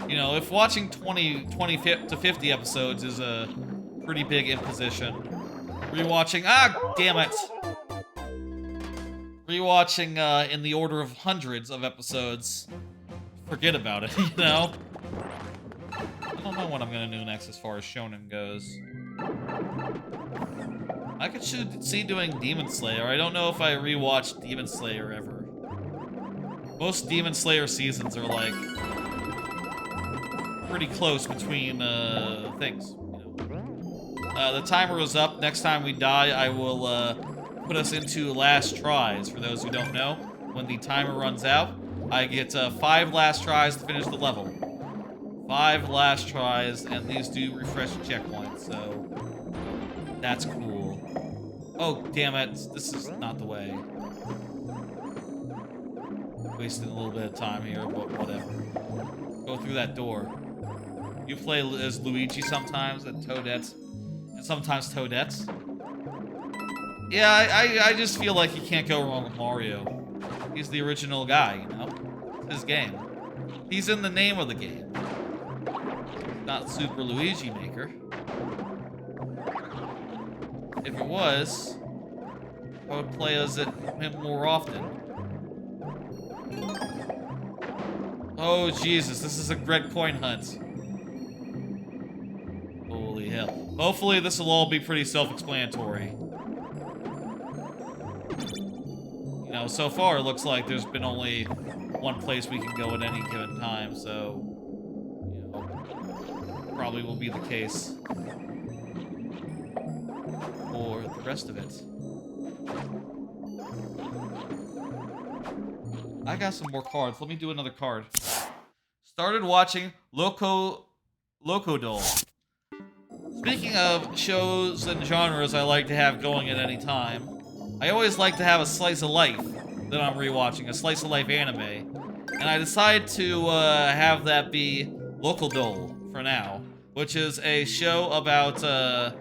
Speaker 1: you know, if watching 20 to 50 episodes is a pretty big imposition, rewatching, damn it! Rewatching in the order of hundreds of episodes, forget about it, you know? I don't know what I'm gonna do next as far as shonen goes. I could see doing Demon Slayer. I don't know if I rewatched Demon Slayer ever. Most Demon Slayer seasons are, like, pretty close between things. You know? The timer is up. Next time we die, I will put us into last tries. For those who don't know, when the timer runs out, I get 5 last tries to finish the level. 5 last tries, and these do refresh checkpoints, so that's cool. Oh, damn it. This is not the way. Wasting a little bit of time here, but whatever. Go through that door. You play as Luigi sometimes, and Toadette, and sometimes Toadette. Yeah, I just feel like you can't go wrong with Mario. He's the original guy, you know? It's his game. He's in the name of the game. Not Super Luigi Maker. If it was, I would play as him more often. Oh, Jesus, this is a red coin hunt. Holy hell. Hopefully this will all be pretty self-explanatory. You know, so far it looks like there's been only one place we can go at any given time, so, you know, probably will be the case for the rest of it. I got some more cards. Let me do another card. Started watching Loco-Doll. Speaking of shows and genres I like to have going at any time, I always like to have a slice of life that I'm rewatching, a slice of life anime. And I decided to have that be Loco-Doll for now, which is a show about some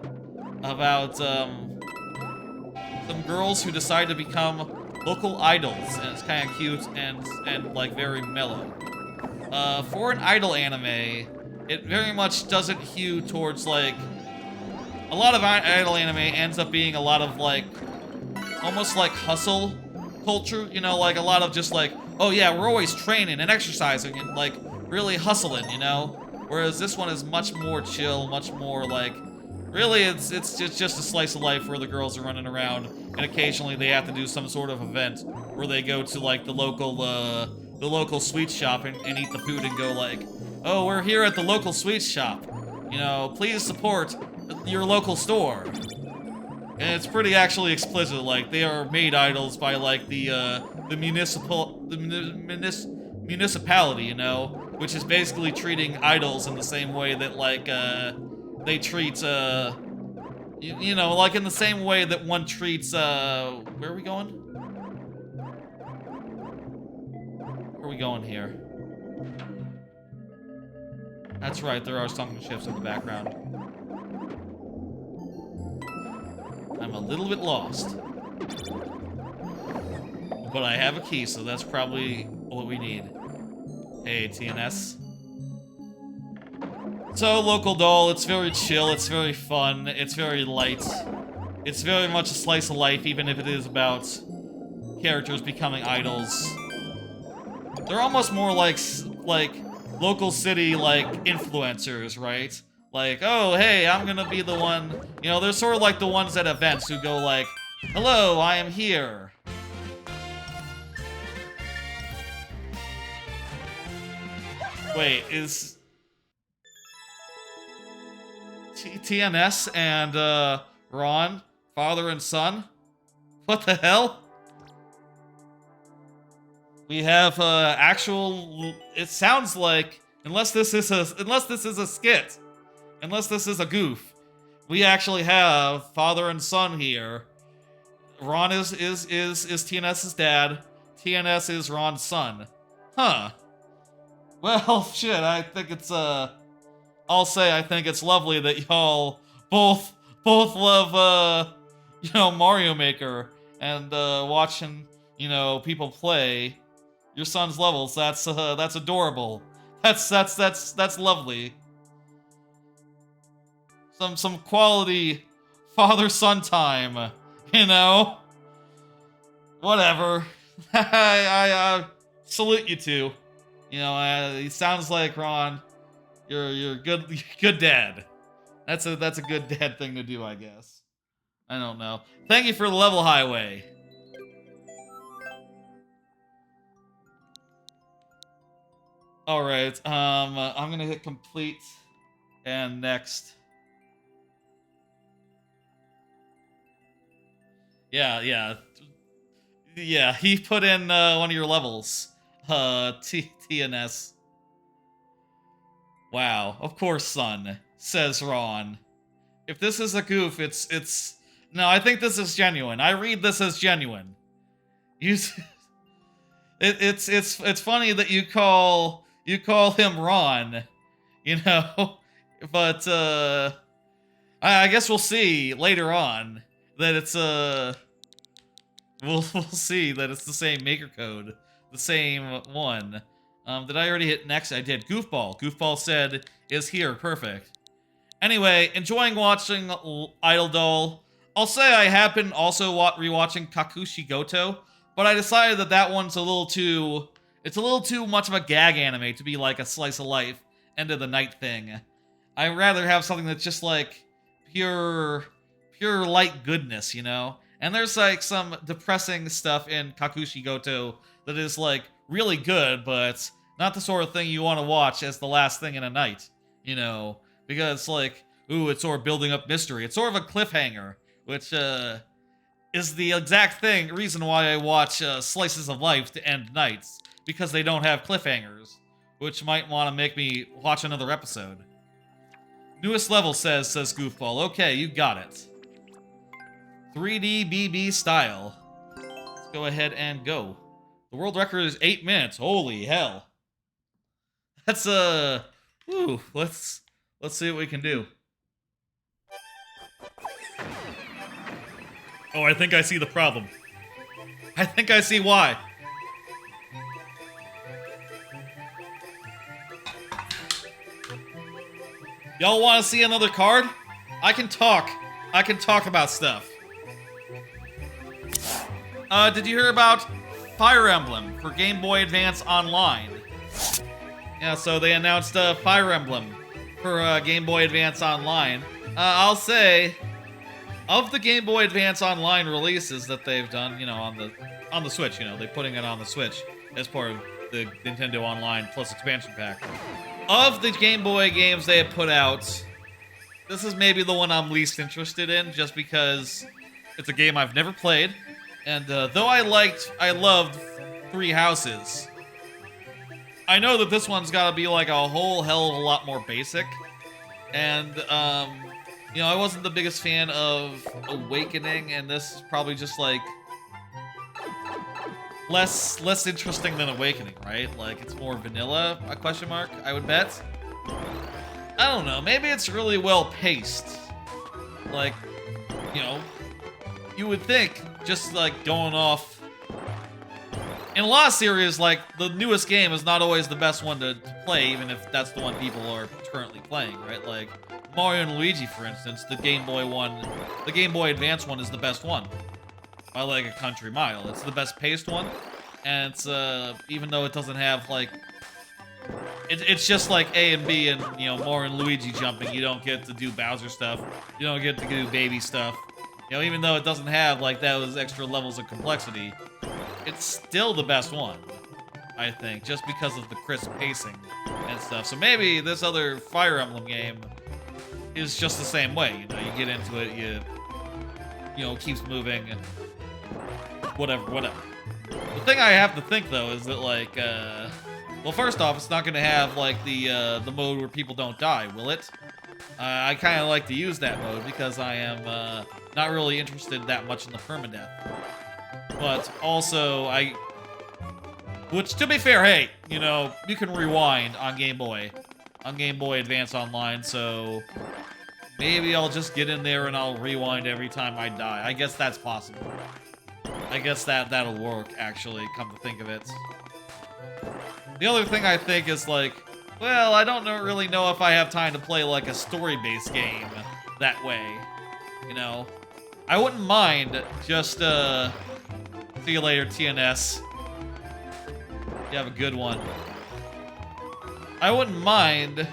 Speaker 1: girls who decide to become local idols, and it's kind of cute and like very mellow. For an idol anime, it very much doesn't hew towards like a lot of idol anime ends up being a lot of like almost like hustle culture, you know, like a lot of just like, oh yeah, we're always training and exercising and like really hustling, you know. Whereas this one is much more chill, much more like really, it's just a slice of life where the girls are running around, and occasionally they have to do some sort of event where they go to like the local sweet shop and eat the food and go like, oh, we're here at the local sweet shop. You know, please support your local store. And it's pretty actually explicit. Like they are made idols by like the municipality, you know, which is basically treating idols in the same way that like they treat, you know, like in the same way that one treats, where are we going? Where are we going here? That's right, there are sunken ships in the background. I'm a little bit lost. But I have a key, so that's probably what we need. Hey, TNS. So, Loco-Doll, it's very chill, it's very fun, it's very light. It's very much a slice of life, even if it is about characters becoming idols. They're almost more like local city, like, influencers, right? Like, oh, hey, I'm gonna be the one... You know, they're sort of like the ones at events who go like, hello, I am here. Wait, is... TNS and Ron, father and son? What the hell? We have actual. It sounds like unless this is a skit, unless this is a goof, we actually have father and son here. Ron is TNS's dad. TNS is Ron's son. Huh. Well, shit. I think it's I'll say I think it's lovely that y'all both love you know, Mario Maker and watching, you know, people play your son's levels. That's adorable. That's lovely. Some quality father-son time, you know. Whatever. I salute you two. You know, he sounds like Ron. You're good dad. That's a good dad thing to do, I guess. I don't know. Thank you for the level highway. All right. I'm gonna hit complete and next. Yeah. He put in one of your levels. TNS. Wow, of course, son, says Ron. If this is a goof, it's... No, I think this is genuine. I read this as genuine. It's funny that you call him Ron, you know? But, I guess we'll see later on that it's, we'll see that it's the same maker code. The same one. Did I already hit next? I did. Goofball. Goofball said, is here. Perfect. Anyway, enjoying watching Idol Doll. I'll say I have been also rewatching Kakushi Goto, but I decided that that one's a little too... It's a little too much of a gag anime to be like a slice of life, end of the night thing. I'd rather have something that's just like pure light goodness, you know? And there's like some depressing stuff in Kakushi Goto that is like really good, but not the sort of thing you want to watch as the last thing in a night, you know? Because it's like, ooh, it's sort of building up mystery. It's sort of a cliffhanger, which is the exact reason why I watch slices of life to end nights. Because they don't have cliffhangers, which might want to make me watch another episode. Newest level says Goofball. Okay, you got it. 3D BB style. Let's go ahead and go. The world record is 8 minutes. Holy hell. That's woo, let's see what we can do. Oh, I think I see the problem. I think I see why. Y'all want to see another card? I can talk. I can talk about stuff. Did you hear about Fire Emblem for Game Boy Advance Online? Yeah, so they announced Fire Emblem for Game Boy Advance Online. I'll say, of the Game Boy Advance Online releases that they've done, you know, on the Switch, you know, they're putting it on the Switch as part of the Nintendo Online Plus expansion pack. Of the Game Boy games they have put out, this is maybe the one I'm least interested in, just because it's a game I've never played. And though I loved Three Houses, I know that this one's got to be like a whole hell of a lot more basic. And, you know, I wasn't the biggest fan of Awakening, and this is probably just like less interesting than Awakening, right? Like, it's more vanilla, a question mark, I would bet. I don't know, maybe it's really well paced. Like, you know, you would think, just like going off. In a lot of series, like, the newest game is not always the best one to play, even if that's the one people are currently playing, right? Like, Mario and Luigi, for instance, the Game Boy Advance one is the best one. By like a country mile. It's the best paced one, and it's even though it doesn't have like it's just like A and B and, you know, Mario and Luigi jumping. You don't get to do Bowser stuff. You don't get to do baby stuff. You know, even though it doesn't have like those extra levels of complexity, it's still the best one, I think, just because of the crisp pacing and stuff. So maybe this other Fire Emblem game is just the same way. You know, you get into it, you know, keeps moving and whatever. The thing I have to think, though, is that, like, well, first off, it's not going to have, like, the mode where people don't die, will it? I kind of like to use that mode because I am not really interested that much in the permadeath. But also, which, to be fair, hey, you know, you can rewind on Game Boy Advance Online, so maybe I'll just get in there and I'll rewind every time I die. I guess that's possible. I guess that'll work, actually, come to think of it. The other thing I think is, like, well, I don't really know if I have time to play, like, a story-based game that way, you know? I wouldn't mind just, see you later, TNS. You have a good one. I wouldn't mind.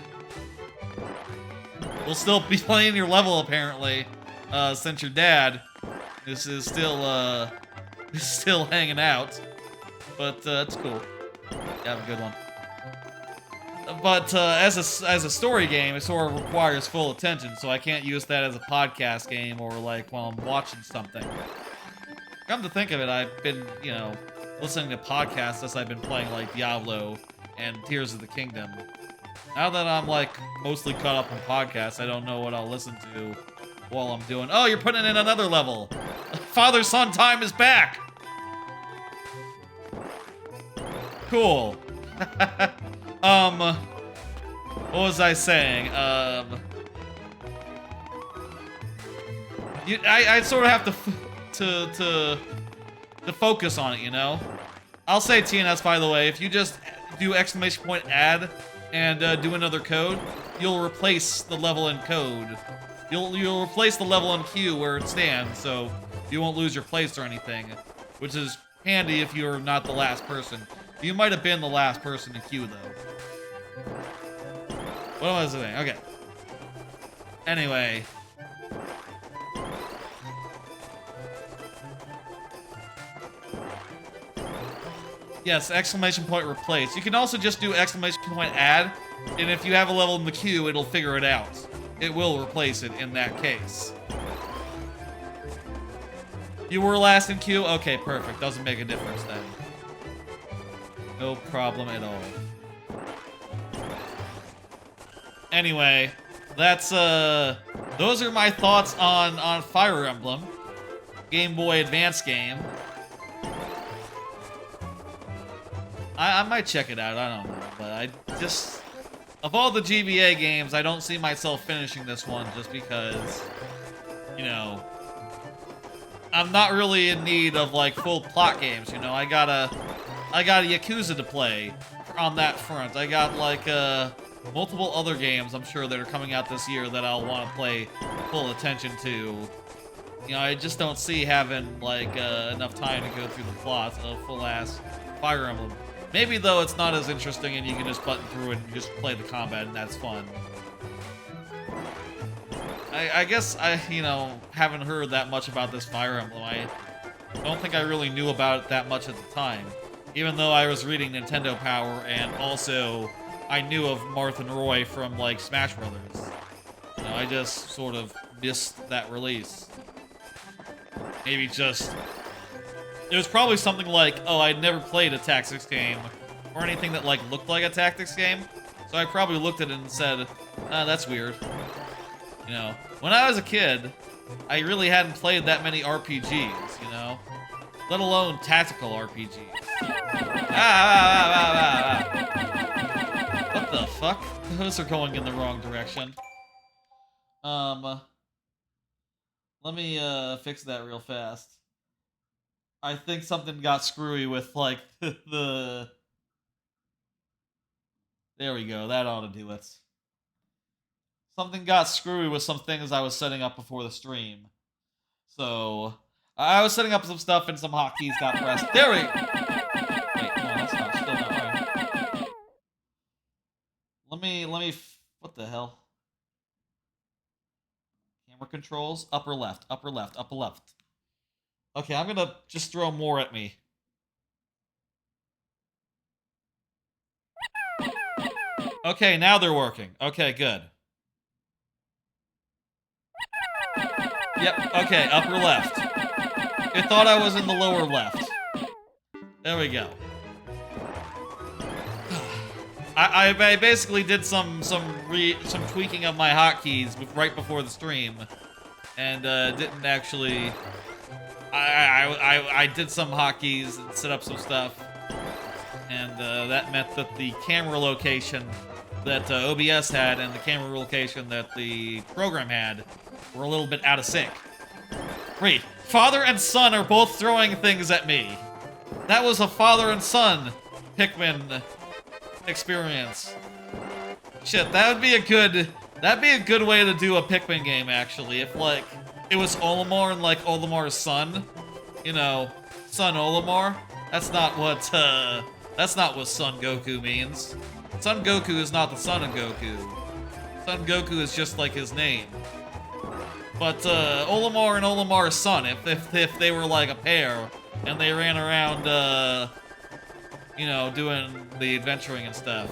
Speaker 1: We'll still be playing your level, apparently, since your dad is still hanging out. But it's cool. You have a good one. But as a story game, it sort of requires full attention, so I can't use that as a podcast game or like while I'm watching something. Come to think of it, I've been, you know, listening to podcasts as I've been playing like Diablo and Tears of the Kingdom. Now that I'm like mostly caught up on podcasts, I don't know what I'll listen to while I'm doing. Oh, you're putting in another level. Father-son time is back. Cool. What was I saying? I sort of have to focus on it, you know? I'll say TNS, by the way, if you just do exclamation point add and do another code, you'll replace the level and code You'll replace the level in queue where it stands, so you won't lose your place or anything, which is handy if you're not the last person. You might have been the last person in queue, though. What was I saying? Okay. Anyway. Yes, exclamation point replace. You can also just do exclamation point add, and if you have a level in the queue, it'll figure it out. It will replace it in that case. You were last in queue? Okay, perfect. Doesn't make a difference then. No problem at all. Anyway, that's, those are my thoughts on Fire Emblem. Game Boy Advance game. I might check it out, I don't know, but I just... Of all the GBA games, I don't see myself finishing this one just because, you know, I'm not really in need of, like, full plot games, you know? I got a Yakuza to play on that front. I got, like, multiple other games, I'm sure, that are coming out this year that I'll want to play full attention to. You know, I just don't see having, like, enough time to go through the plot of full-ass Fire Emblem. Maybe, though, it's not as interesting and you can just button through it and just play the combat and that's fun. I guess you know, haven't heard that much about this Fire Emblem. I don't think I really knew about it that much at the time. Even though I was reading Nintendo Power and also I knew of Marth and Roy from, like, Smash Brothers. You know, I just sort of missed that release. Maybe just... It was probably something like, oh, I'd never played a tactics game, or anything that, like, looked like a tactics game, so I probably looked at it and said, ah, that's weird. You know, when I was a kid, I really hadn't played that many RPGs, you know? Let alone tactical RPGs. What the fuck? Those are going in the wrong direction. Let me, fix that real fast. I think something got screwy with, like, the... There we go, that ought to do it. Something got screwy with some things I was setting up before the stream. So, I was setting up some stuff and some hotkeys got pressed. There we go! Wait, no, that's not, still not right. Let me, what the hell? Camera controls, upper left, upper left, upper left. Okay, I'm gonna just throw more at me. Okay, now they're working. Okay, good. Yep, okay, upper left. It thought I was in the lower left. There we go. I basically did some tweaking of my hotkeys right before the stream, and didn't actually... I did some hotkeys and set up some stuff, and that meant that the camera location that OBS had and the camera location that the program had were a little bit out of sync. Wait, father and son are both throwing things at me. That was a father and son Pikmin experience. Shit, that'd be a good way to do a Pikmin game, actually, if, like, it was Olimar and, like, Olimar's son. You know, Son Olimar. That's not what Son Goku means. Son Goku is not the son of Goku. Son Goku is just like his name. But, Olimar and Olimar's son, if they were, like, a pair, and they ran around, you know, doing the adventuring and stuff.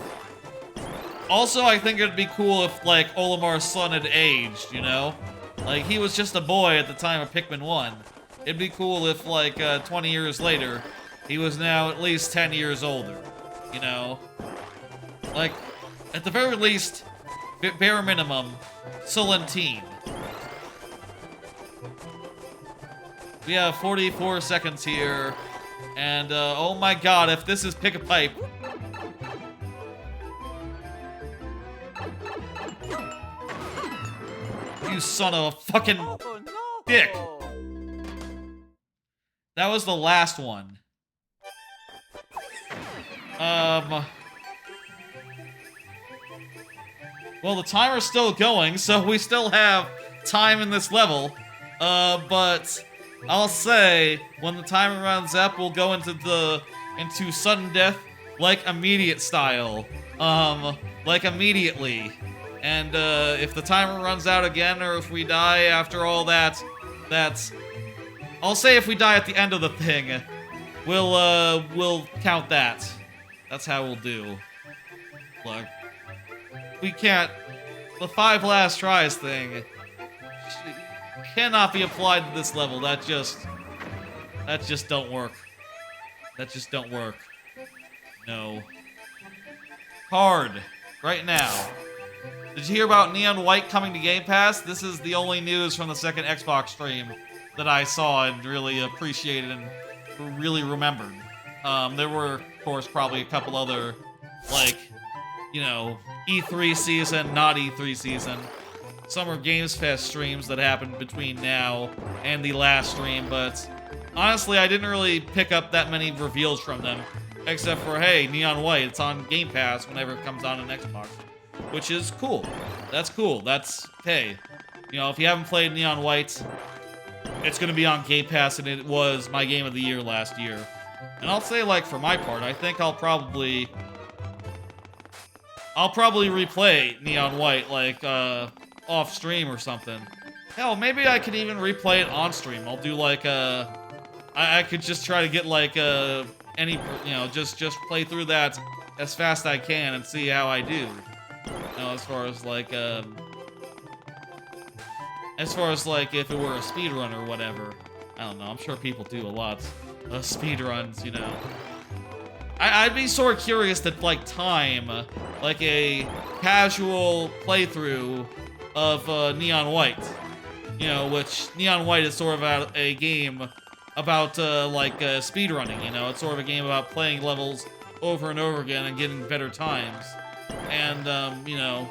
Speaker 1: Also, I think it'd be cool if, like, Olimar's son had aged, you know? Like, he was just a boy at the time of Pikmin 1. It'd be cool if, like, 20 years later, he was now at least 10 years older, you know? Like, at the very least, bare minimum, Solentine. We have 44 seconds here, and, oh my god, if this is Pick a Pipe... You son of a fucking dick. That was the last one. Well, the timer's still going, so we still have time in this level, but I'll say when the timer runs up, we'll go into sudden death, like immediate style, like immediately. And if the timer runs out again, or if we die after all that, I'll say if we die at the end of the thing, we'll count that. That's how we'll do. Look, we can't. The 5 last tries thing cannot be applied to this level. That just don't work. That just don't work. No. Hard. Right now. Did you hear about Neon White coming to Game Pass? This is the only news from the second Xbox stream that I saw and really appreciated and really remembered. There were, of course, probably a couple other, like, you know, E3 season, not E3 season, Summer Games Fest streams that happened between now and the last stream, but honestly, I didn't really pick up that many reveals from them, except for, hey, Neon White, it's on Game Pass whenever it comes on an Xbox, which is cool. That's cool. That's, hey, you know, if you haven't played Neon White, it's going to be on Game Pass, and it was my game of the year last year. And I'll say, like, for my part, I think I'll probably replay Neon White, like, off stream or something. Hell, maybe I could even replay it on stream. I'll do, like, I could just try to get, like, any, you know, just play through that as fast as I can and see how I do. You know, as far as, like, if it were a speedrun or whatever. I don't know, I'm sure people do a lot of speedruns, you know. I'd be sort of curious to, like, time, like, a casual playthrough of Neon White. You know, which Neon White is sort of a game about, speedrunning, you know? It's sort of a game about playing levels over and over again and getting better times. And, you know,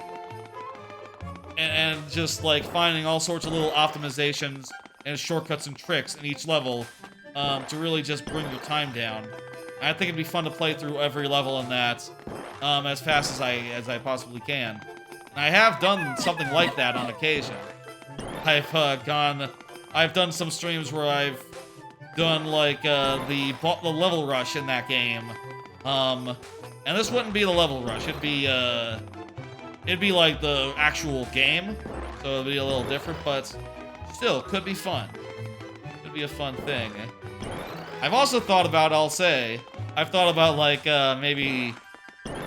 Speaker 1: and just, like, finding all sorts of little optimizations and shortcuts and tricks in each level to really just bring your time down. I think it'd be fun to play through every level in that as fast as I possibly can. And I have done something like that on occasion. I've done some streams where I've done, like, the level rush in that game. And this wouldn't be the level rush, it'd be like the actual game, so it'd be a little different, but still, could be fun. Could be a fun thing. I've also thought about, like, maybe,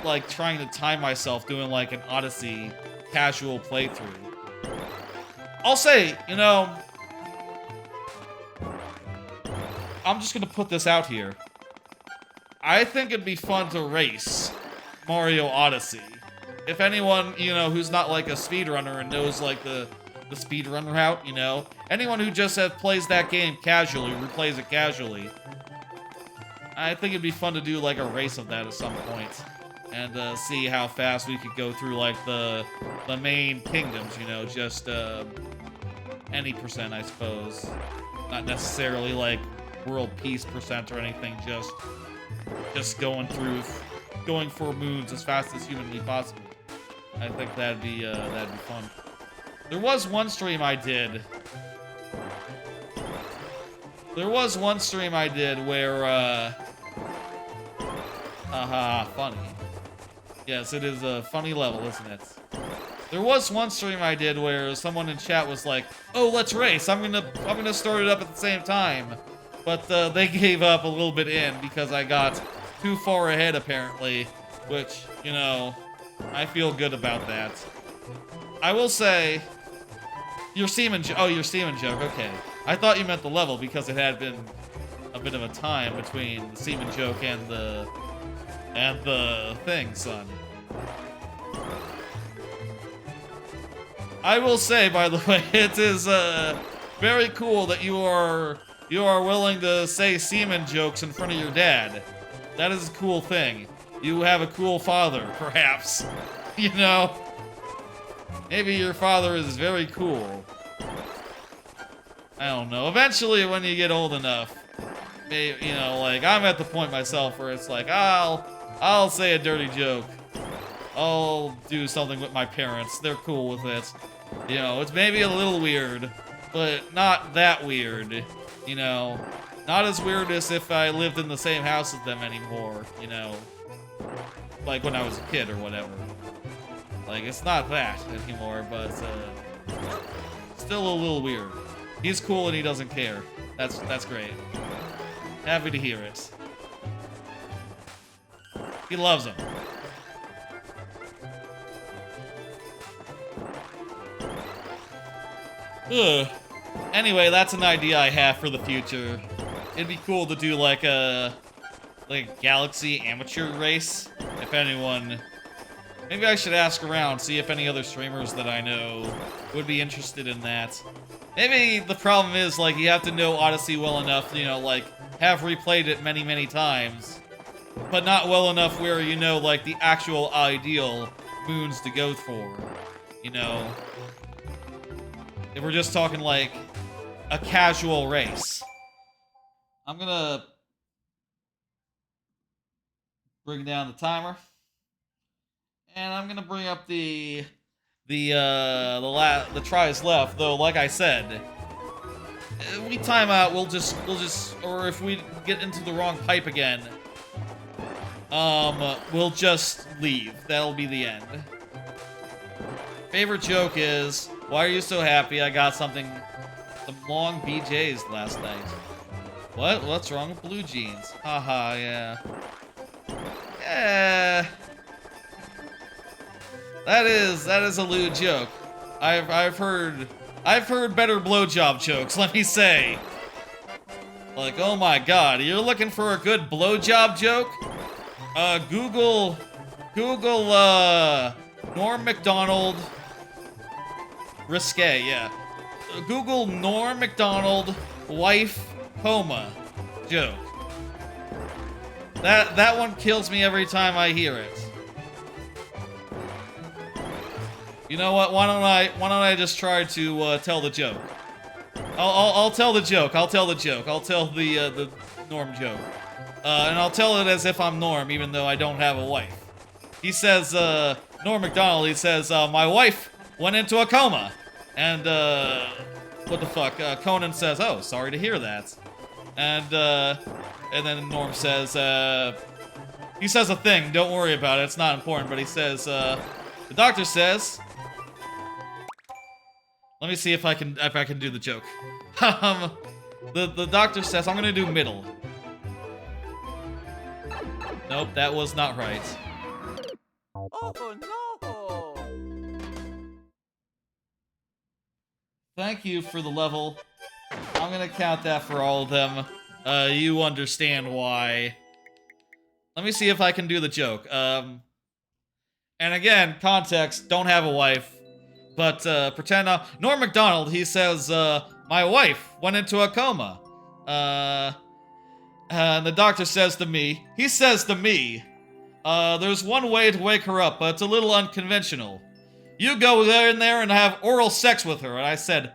Speaker 1: like, trying to time myself doing, like, an Odyssey casual playthrough. I'll say, you know, I'm just gonna put this out here. I think it'd be fun to race Mario Odyssey. If anyone, you know, who's not, like, a speedrunner and knows, like, the speedrun route, you know, anyone who just plays that game casually, replays it casually, I think it'd be fun to do, like, a race of that at some point. And see how fast we could go through, like, the main kingdoms, you know, just any percent, I suppose. Not necessarily, like, world peace percent or anything, just going for moons as fast as humanly possible. I think that'd be fun. There was one stream I did where, funny. Yes, it is a funny level, isn't it? There was one stream I did where someone in chat was like, "Oh, let's race. I'm gonna start it up at the same time." But they gave up a little bit in because I got too far ahead, apparently, which, you know, I feel good about that. I will say, your semen joke, okay. I thought you meant the level because it had been a bit of a time between the semen joke and the thing, son. I will say, by the way, it is very cool that you are willing to say semen jokes in front of your dad. That is a cool thing. You have a cool father, perhaps. You know? Maybe your father is very cool. I don't know. Eventually, when you get old enough, maybe, you know, like, I'm at the point myself where it's like, I'll say a dirty joke. I'll do something with my parents. They're cool with it. You know, it's maybe a little weird, but not that weird. You know, not as weird as if I lived in the same house as them anymore, you know. Like when I was a kid or whatever. Like, it's not that anymore, but still a little weird. He's cool and he doesn't care. That's great. Happy to hear it. He loves him. Ugh. Anyway, that's an idea I have for the future. It'd be cool to do like a galaxy amateur race. If anyone, maybe I should ask around, see if any other streamers that I know would be interested in that. Maybe the problem is, like, you have to know Odyssey well enough, you know, like, have replayed it many, many times, but not well enough where you know, like, the actual ideal moons to go for, you know? If we're just talking, like, a casual race. I'm gonna bring down the timer. And I'm gonna bring up the tries left, though, like I said, we time out, we'll just, or if we get into the wrong pipe again, we'll just leave. That'll be the end. Favorite joke is, why are you so happy? I got some long BJs last night. What? What's wrong with blue jeans? Haha, yeah. Yeah. That is a lewd joke. I've heard better blowjob jokes, let me say. Like, oh my god, you're looking for a good blowjob joke? Google Norm MacDonald risque, yeah. Google Norm MacDonald wife coma joke. That one kills me every time I hear it. You know what? Why don't I just try to tell the joke? I'll tell the joke. I'll tell the Norm joke. And I'll tell it as if I'm Norm, even though I don't have a wife. He says, Norm MacDonald, he says, my wife went into a coma. And, what the fuck? Conan says, oh, sorry to hear that. And then Norm says, he says a thing, don't worry about it, it's not important, but he says, the doctor says, let me see if I can do the joke. The doctor says, I'm gonna do middle. Nope, that was not right.
Speaker 2: Oh no!
Speaker 1: Thank you for the level. I'm gonna count that for all of them. You understand why. Let me see if I can do the joke. And again, context, don't have a wife. But, pretend, Norm MacDonald, he says, my wife went into a coma. And the doctor says to me, there's one way to wake her up, but it's a little unconventional. You go in there and have oral sex with her. And I said,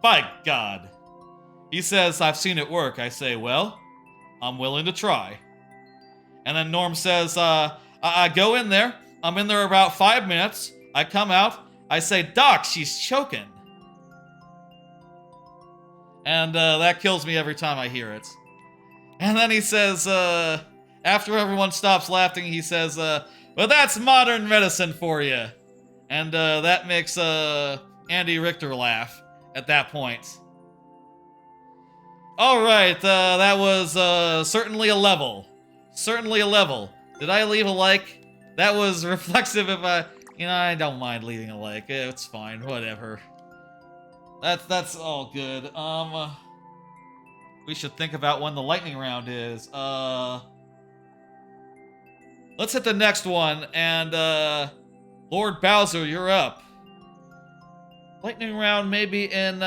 Speaker 1: by God. He says, I've seen it work. I say, well, I'm willing to try. And then Norm says, I go in there. I'm in there about 5 minutes. I come out. I say, Doc, she's choking. And that kills me every time I hear it. And then he says, after everyone stops laughing, he says, well, that's modern medicine for you. And that makes Andy Richter laugh at that point. All right, that was certainly a level. Certainly a level. Did I leave a like? That was reflexive if I don't mind leaving a like. It's fine, whatever. That's all good. We should think about when the lightning round is. Let's hit the next one, and Lord Bowser, you're up. Lightning round maybe in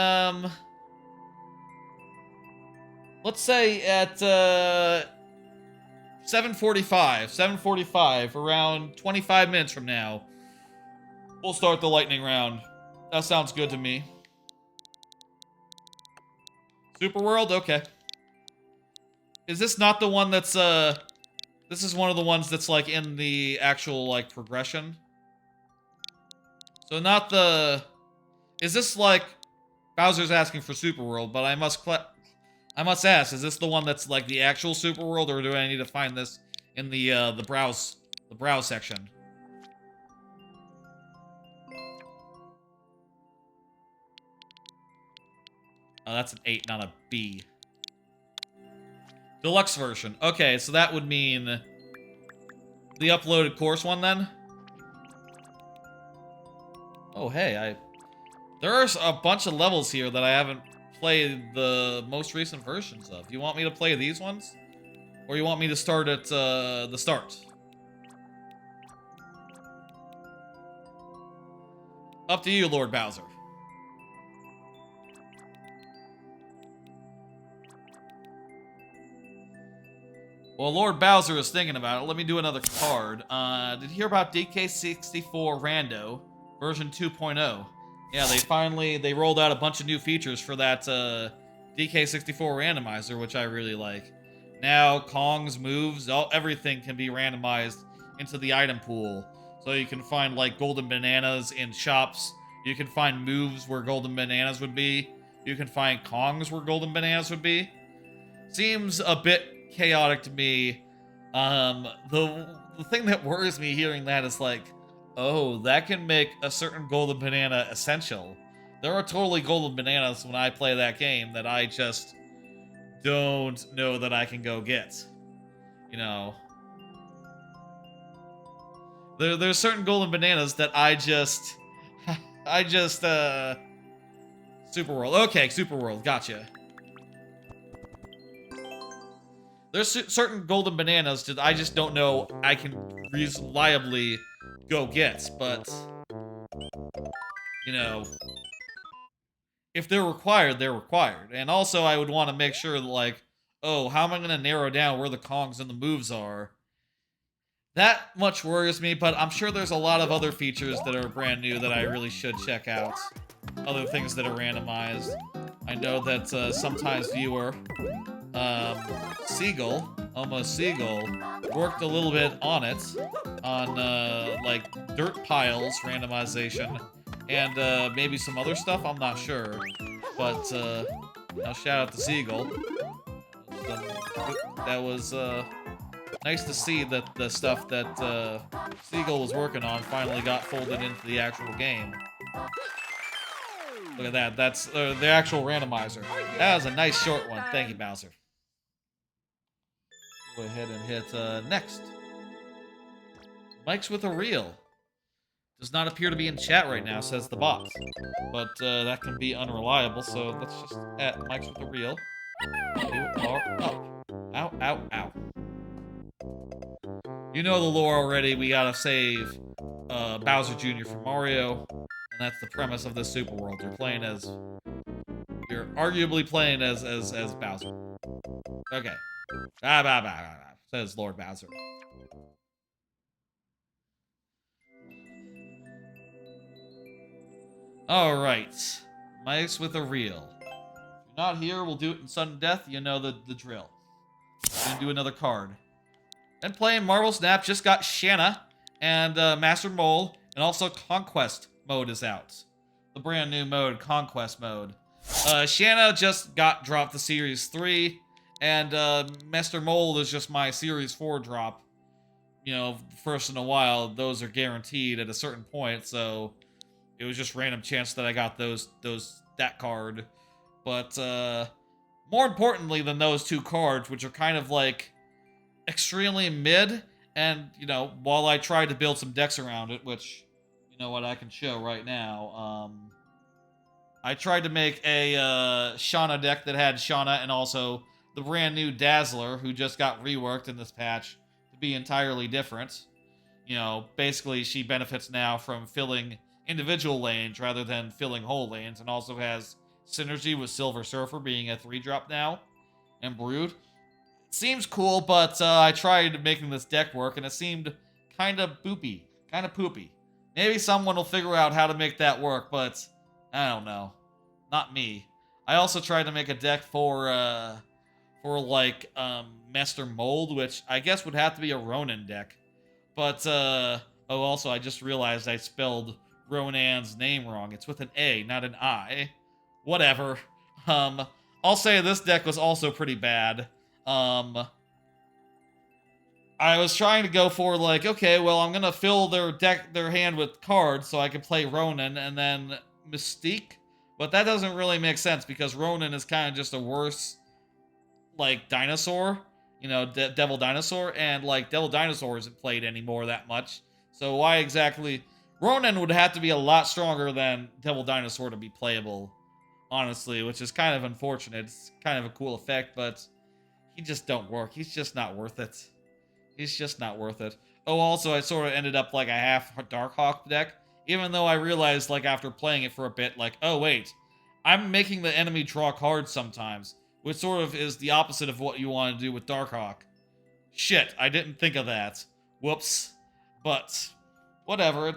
Speaker 1: let's say at 7:45, around 25 minutes from now. We'll start the lightning round. That sounds good to me. Super World? Okay. Is this not the one that's, this is one of the ones that's, like, in the actual, like, progression? So not the Is this like Bowser's asking for Super World? But I must ask, is this the one that's like the actual Super World, or do I need to find this in the browse section? Oh, that's an 8, not a B. Deluxe version. Okay, so that would mean the uploaded course one then? Oh, hey, there are a bunch of levels here that I haven't played the most recent versions of. You want me to play these ones? Or you want me to start at the start? Up to you, Lord Bowser. Well, Lord Bowser is thinking about it. Let me do another card. Did you hear about DK64 Rando version 2.0? Yeah, they rolled out a bunch of new features for that DK64 randomizer, which I really like. Now, Kong's moves, everything can be randomized into the item pool. So you can find, like, golden bananas in shops. You can find moves where golden bananas would be. You can find Kongs where golden bananas would be. Seems a bit chaotic to me. The thing that worries me hearing that is like, oh, that can make a certain golden banana essential. There are totally golden bananas when I play that game that I just don't know that I can go get. You know. There's certain golden bananas that I just Super World. Okay, Super World, gotcha. There's certain golden bananas that I just don't know I can reliably go get, but, you know, if they're required, they're required. And also, I would want to make sure that, like, oh, how am I going to narrow down where the Kongs and the moves are? That much worries me, but I'm sure there's a lot of other features that are brand new that I really should check out. Other things that are randomized. I know that sometimes viewer, Seagull, almost Seagull, worked a little bit on it, on, like, dirt piles randomization, and, maybe some other stuff, I'm not sure, but, now shout out to Seagull. That was, nice to see that the stuff that, Seagull was working on finally got folded into the actual game. Look at that, that's, the actual randomizer. That was a nice short one, thank you, Bowser. Go ahead and hit next. Mike's with a reel. Does not appear to be in chat right now, says the bot. But that can be unreliable, so let's just at Mike's with a reel. You are up. Ow, ow, ow. You know the lore already. We gotta save Bowser Jr. from Mario. And that's the premise of this Super World. You're arguably playing as Bowser. Okay. Says Lord Bowser. Alright. Mice with a reel. If you're not here, we'll do it in sudden death. You know the drill. Gonna do another card. Then playing Marble Snap, just got Shanna and Master Mole, and also Conquest mode is out. The brand new mode, Conquest mode. Shanna just got dropped to Series 3. And Master Mole is just my Series 4 drop. You know, first in a while, those are guaranteed at a certain point, so it was just random chance that I got that card. But more importantly than those two cards, which are kind of like extremely mid, and you know, while I tried to build some decks around it, which you know what I can show right now, I tried to make a Shauna deck that had Shauna and also the brand new Dazzler, who just got reworked in this patch to be entirely different. You know, basically she benefits now from filling individual lanes rather than filling whole lanes, and also has synergy with Silver Surfer being a 3-drop now, and Brood. Seems cool, but I tried making this deck work, and it seemed kind of boopy, kind of poopy. Maybe someone will figure out how to make that work, but I don't know. Not me. I also tried to make a deck for like, Master Mold, which I guess would have to be a Ronin deck. But, oh, also, I just realized I spelled Ronan's name wrong. It's with an A, not an I. Whatever. I'll say this deck was also pretty bad. I was trying to go for like, okay, well, I'm gonna fill their hand with cards so I can play Ronan and then Mystique, but that doesn't really make sense because Ronan is kind of just a worse like dinosaur, Devil Dinosaur, and like Devil Dinosaur isn't played anymore that much. So why exactly Ronan would have to be a lot stronger than Devil Dinosaur to be playable, honestly, which is kind of unfortunate. It's kind of a cool effect, but he just don't work. He's just not worth it. He's just not worth it. Oh, also, I sort of ended up like a half Darkhawk deck, even though I realized, like, after playing it for a bit, like, oh, wait, I'm making the enemy draw cards sometimes, which sort of is the opposite of what you want to do with Darkhawk. Shit, I didn't think of that. Whoops. But, whatever,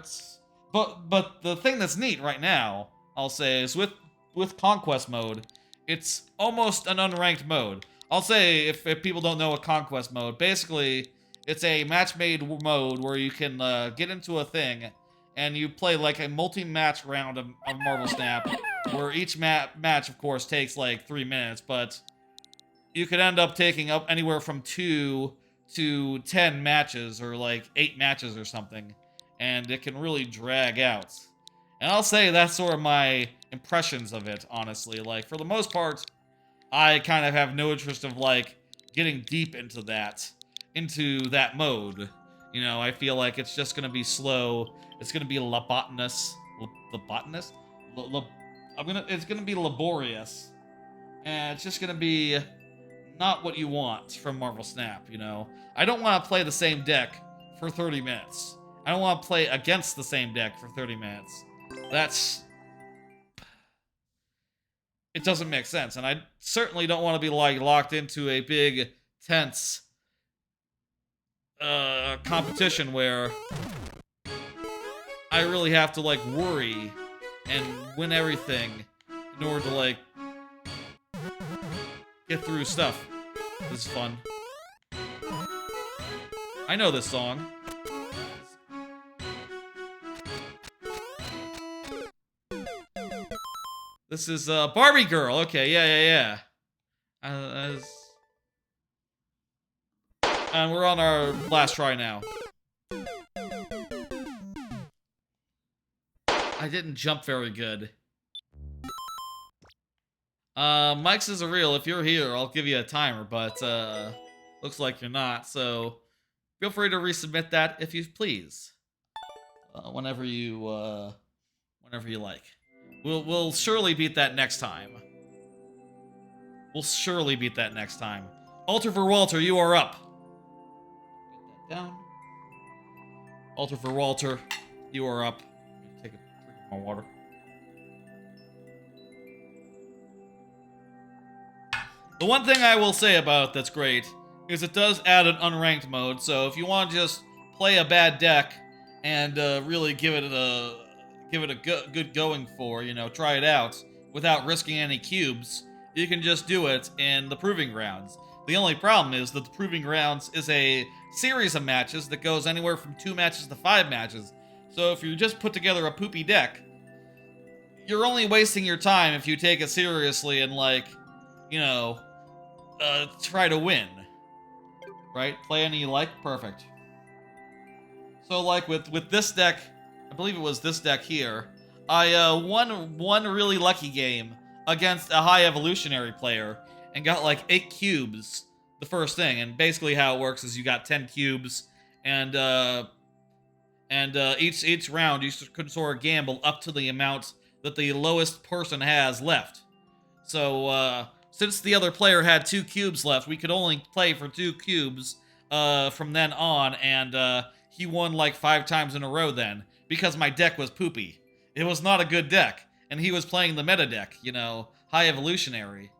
Speaker 1: But the thing that's neat right now, I'll say, is with Conquest mode, it's almost an unranked mode. I'll say, if people don't know a Conquest mode, basically, it's a match-made mode where you can get into a thing, and you play like a multi-match round of Marvel Snap, where each match, of course, takes like 3 minutes, but you could end up taking up anywhere from 2 to 10 matches, or like 8 matches or something, and it can really drag out. And I'll say that's sort of my impressions of it, honestly. Like, for the most part, I kind of have no interest of, like, getting deep into that mode. I feel like it's just gonna be slow. It's gonna be lobotomous. It's gonna be laborious. And it's just gonna be not what you want from Marvel Snap, I don't want to play the same deck for 30 minutes. I don't want to play against the same deck for 30 minutes. It doesn't make sense, and I certainly don't want to be like locked into a big, tense competition where I really have to like worry and win everything in order to like get through stuff. This is fun. I know this song. This is Barbie Girl. Okay, yeah. And we're on our last try now. I didn't jump very good. Mike's is a real. If you're here, I'll give you a timer, but looks like you're not, so feel free to resubmit that if you please. Whenever you like. We'll surely beat that next time. We'll surely beat that next time. Alter for Walter, you are up. Get that down. Alter for Walter, you are up. Take a drink of my water. The one thing I will say about it that's great is it does add an unranked mode, so if you want to just play a bad deck and really give it a good going for, try it out without risking any cubes, you can just do it in the Proving Grounds. The only problem is that the Proving Grounds is a series of matches that goes anywhere from 2 matches to 5 matches. So if you just put together a poopy deck, you're only wasting your time if you take it seriously and, like, try to win. Right? Play any you like? Perfect. So, like, with this deck, I believe it was this deck here, I won one really lucky game against a high evolutionary player and got like 8 cubes the first thing. And basically how it works is you got 10 cubes, and each round you could sort of gamble up to the amount that the lowest person has left. So since the other player had 2 cubes left, we could only play for 2 cubes from then on, and he won like 5 times in a row then, because my deck was poopy. It was not a good deck, and he was playing the meta deck, high evolutionary.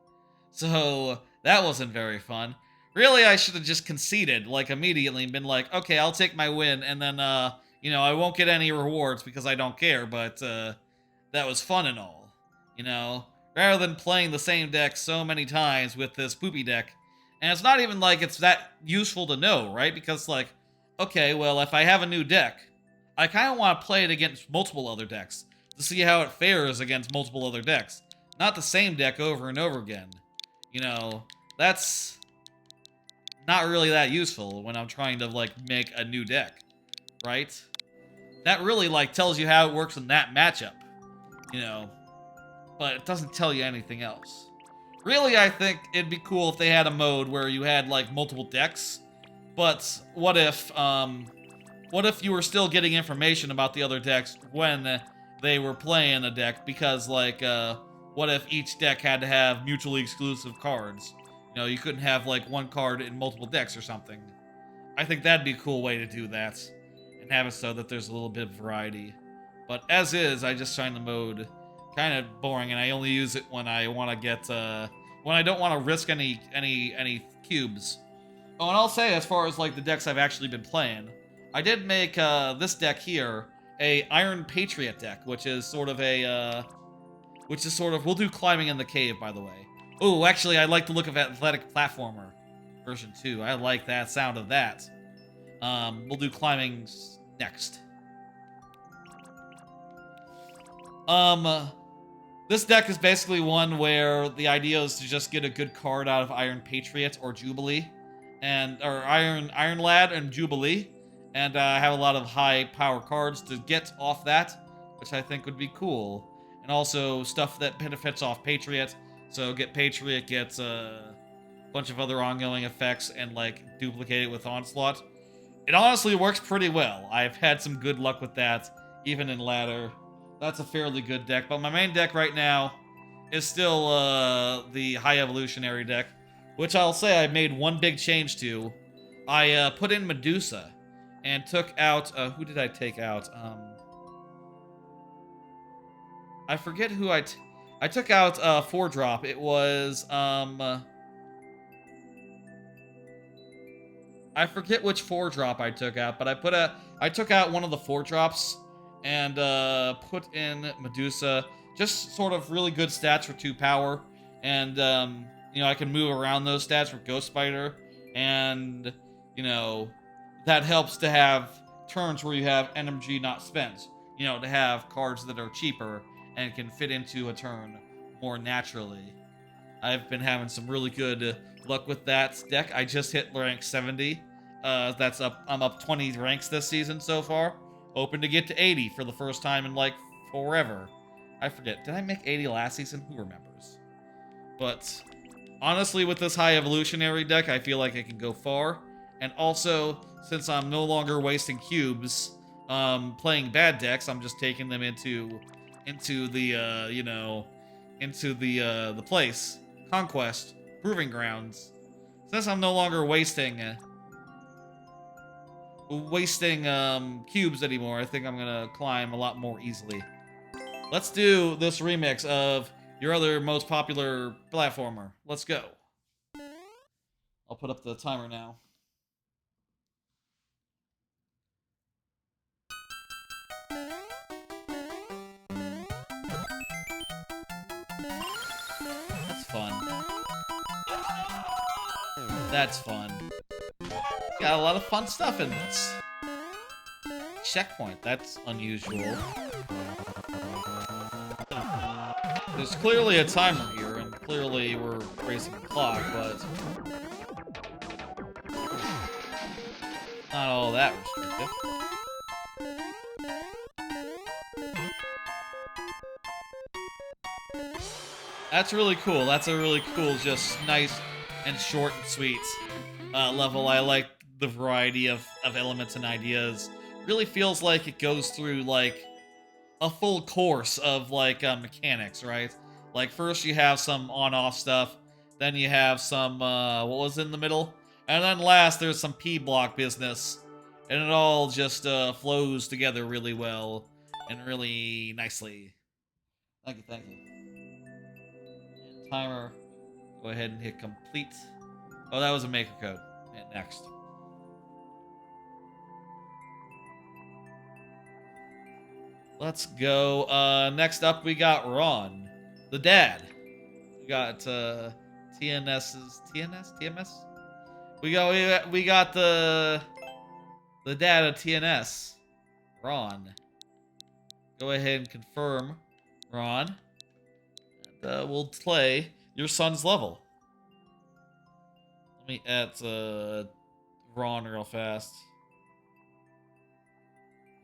Speaker 1: So that wasn't very fun. Really, I should have just conceded, like, immediately and been like, okay, I'll take my win, and then, I won't get any rewards because I don't care, but that was fun and all, rather than playing the same deck so many times with this poopy deck. And it's not even like it's that useful to know, right? Because, like, okay, well, if I have a new deck, I kind of want to play it against multiple other decks to see how it fares against multiple other decks. Not the same deck over and over again. You know, that's not really that useful when I'm trying to, like, make a new deck, right? That really, like, tells you how it works in that matchup, you know, but it doesn't tell you anything else. Really, I think it'd be cool if they had a mode where you had, like, multiple decks, but what if you were still getting information about the other decks when they were playing a deck? Because, like, what if each deck had to have mutually exclusive cards? You know, you couldn't have, like, one card in multiple decks or something. I think that'd be a cool way to do that, and have it so that there's a little bit of variety. But as is, I just find the mode kind of boring, and I only use it when I want to get, when I don't want to risk any cubes. Oh, and I'll say, as far as, like, the decks I've actually been playing, I did make, this deck here a Iron Patriot deck, which is sort of a, we'll do Climbing in the Cave, by the way. Oh, actually, I like the look of Athletic Platformer version 2. I like that sound of that. We'll do Climbing next. This deck is basically one where the idea is to just get a good card out of Iron Patriot or Jubilee, or Iron Lad and Jubilee, and have a lot of high power cards to get off that, which I think would be cool. And also stuff that benefits off Patriot, so get Patriot, gets a bunch of other ongoing effects, and, like, duplicate it with Onslaught. It honestly works pretty well. I've had some good luck with that, even in ladder. That's a fairly good deck, but my main deck right now is still the High Evolutionary deck, which I'll say I made one big change to. I put in Medusa and took out, who did I take out? I forget who I took out 4-drop. It was, I forget which 4-drop I took out, but I took out one of the 4-drops and put in Medusa. Just sort of really good stats for 2 power, and you know, I can move around those stats with Ghost Spider, and you know, that helps to have turns where you have energy not spent. You know, to have cards that are cheaper and can fit into a turn more naturally. I've been having some really good luck with that deck. I just hit rank 70. That's up. I'm up 20 ranks this season so far. Hoping to get to 80 for the first time in, like, forever. I forget. Did I make 80 last season? Who remembers? But honestly, with this High Evolutionary deck, I feel like I can go far. And also, since I'm no longer wasting cubes playing bad decks, I'm just taking them into the you know, into the place. Conquest, Proving Grounds. Since I'm no longer wasting cubes anymore, I think I'm gonna climb a lot more easily. Let's do this remix of your other most popular platformer. Let's go. I'll put up the timer now. That's fun. That's fun. Got a lot of fun stuff in this. Checkpoint, that's unusual. There's clearly a timer here, and clearly we're racing the clock, but not all that restrictive. That's really cool. That's a really cool, just nice and short and sweet level. I like the variety of elements and ideas. Really feels like it goes through, like, a full course of, like, mechanics, right? Like, first you have some on-off stuff, then you have some, what was in the middle? And then last, there's some P-block business, and it all just flows together really well and really nicely. Thank you, thank you. And timer, go ahead and hit complete. Oh, that was a maker code. And next. Let's go. Next up, we got Ron, the dad. We got TNS. We got the dad of TNS, Ron. Go ahead and confirm, Ron. And we'll play your son's level. Let me add Ron real fast.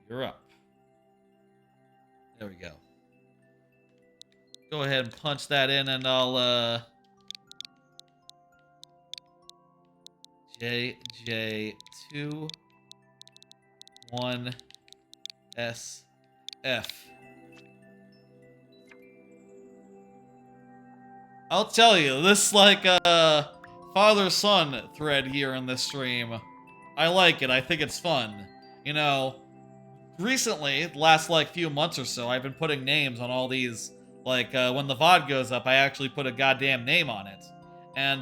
Speaker 1: You're up. There we go. Go ahead and punch that in, and I'll JJ2 1 SF. I'll tell you, this like father-son thread here in this stream. I like it. I think it's fun. You know, recently, the last like few months or so, I've been putting names on all these. Like when the VOD goes up, I actually put a goddamn name on it. And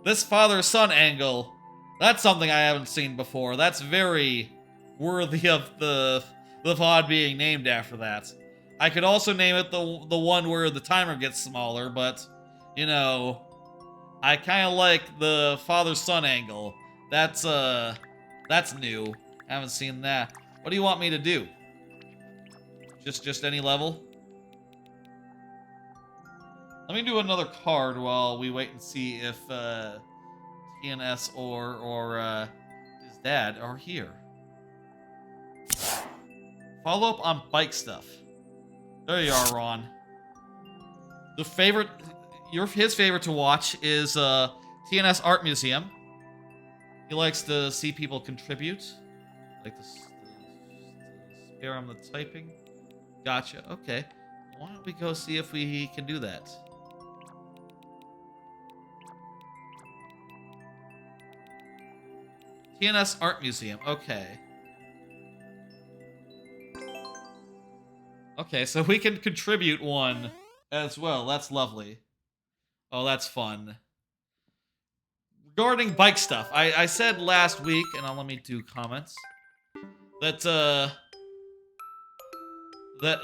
Speaker 1: this father-son angle, that's something I haven't seen before. That's very worthy of the VOD being named after that. I could also name it the one where the timer gets smaller, but you know, I kind of like the father-son angle. That's new. Haven't seen that. What do you want me to do? Just any level? Let me do another card while we wait and see if TNS or his dad are here. Follow up on bike stuff. There you are, Ron. His favorite to watch is TNS Art Museum. He likes to see people contribute. Like to spare him the typing. Gotcha. Okay. Why don't we go see if we can do that? TNS Art Museum. Okay. Okay, so we can contribute one as well. That's lovely. Oh, that's fun. Regarding bike stuff, I said last week, and I'll let me do comments, that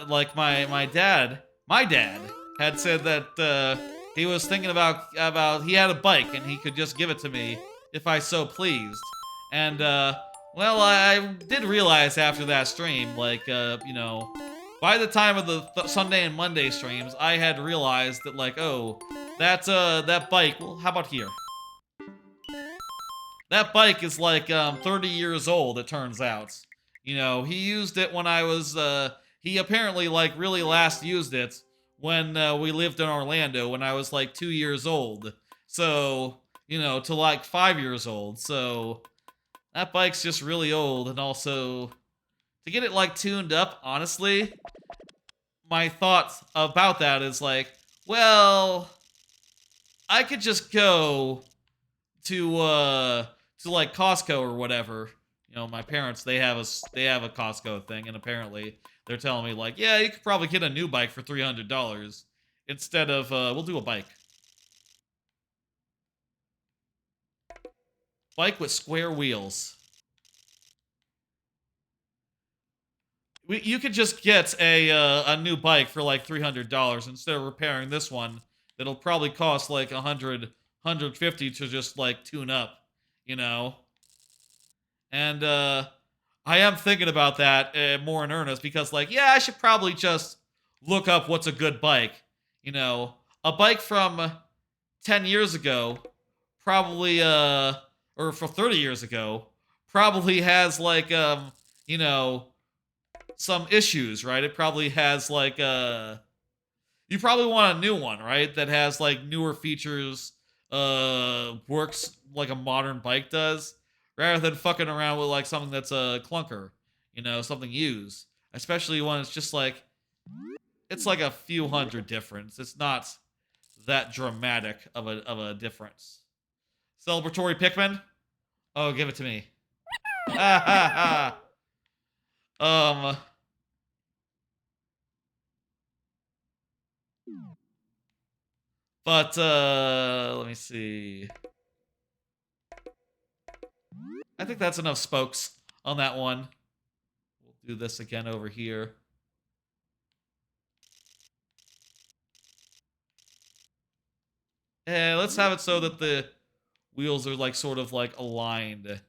Speaker 1: like my dad had said that he was thinking about he had a bike and he could just give it to me if I so pleased. And well, I did realize after that stream, like you know, by the time of the Sunday and Monday streams, I had realized that like, oh, that bike. Well, how about here? That bike is like 30 years old. It turns out. You know, he used it when I was. He apparently like really last used it when we lived in Orlando when I was like 2 years old. So you know, to like 5 years old. So that bike's just really old, and also to get it like tuned up, honestly, my thoughts about that is like, well, I could just go to like Costco or whatever. You know, my parents, they have a Costco thing, and apparently they're telling me like, yeah, you could probably get a new bike for $300 instead of we'll do a bike. Bike with square wheels. You could just get a new bike for like $300 instead of repairing this one. That'll probably cost like $150 to just like tune up, you know. And I am thinking about that more in earnest because like, yeah, I should probably just look up what's a good bike. You know, a bike from 10 years ago probably or for 30 years ago probably has like you know, some issues, right? It probably has like you probably want a new one, right? That has like newer features, works like a modern bike does, rather than fucking around with like something that's a clunker, you know, something used. Especially when it's just like it's like a few hundred difference. It's not that dramatic of a difference. Celebratory Pikmin? Oh, give it to me. Ha ha ha. But let me see. I think that's enough spokes on that one. We'll do this again over here. And let's have it so that the wheels are like sort of like aligned.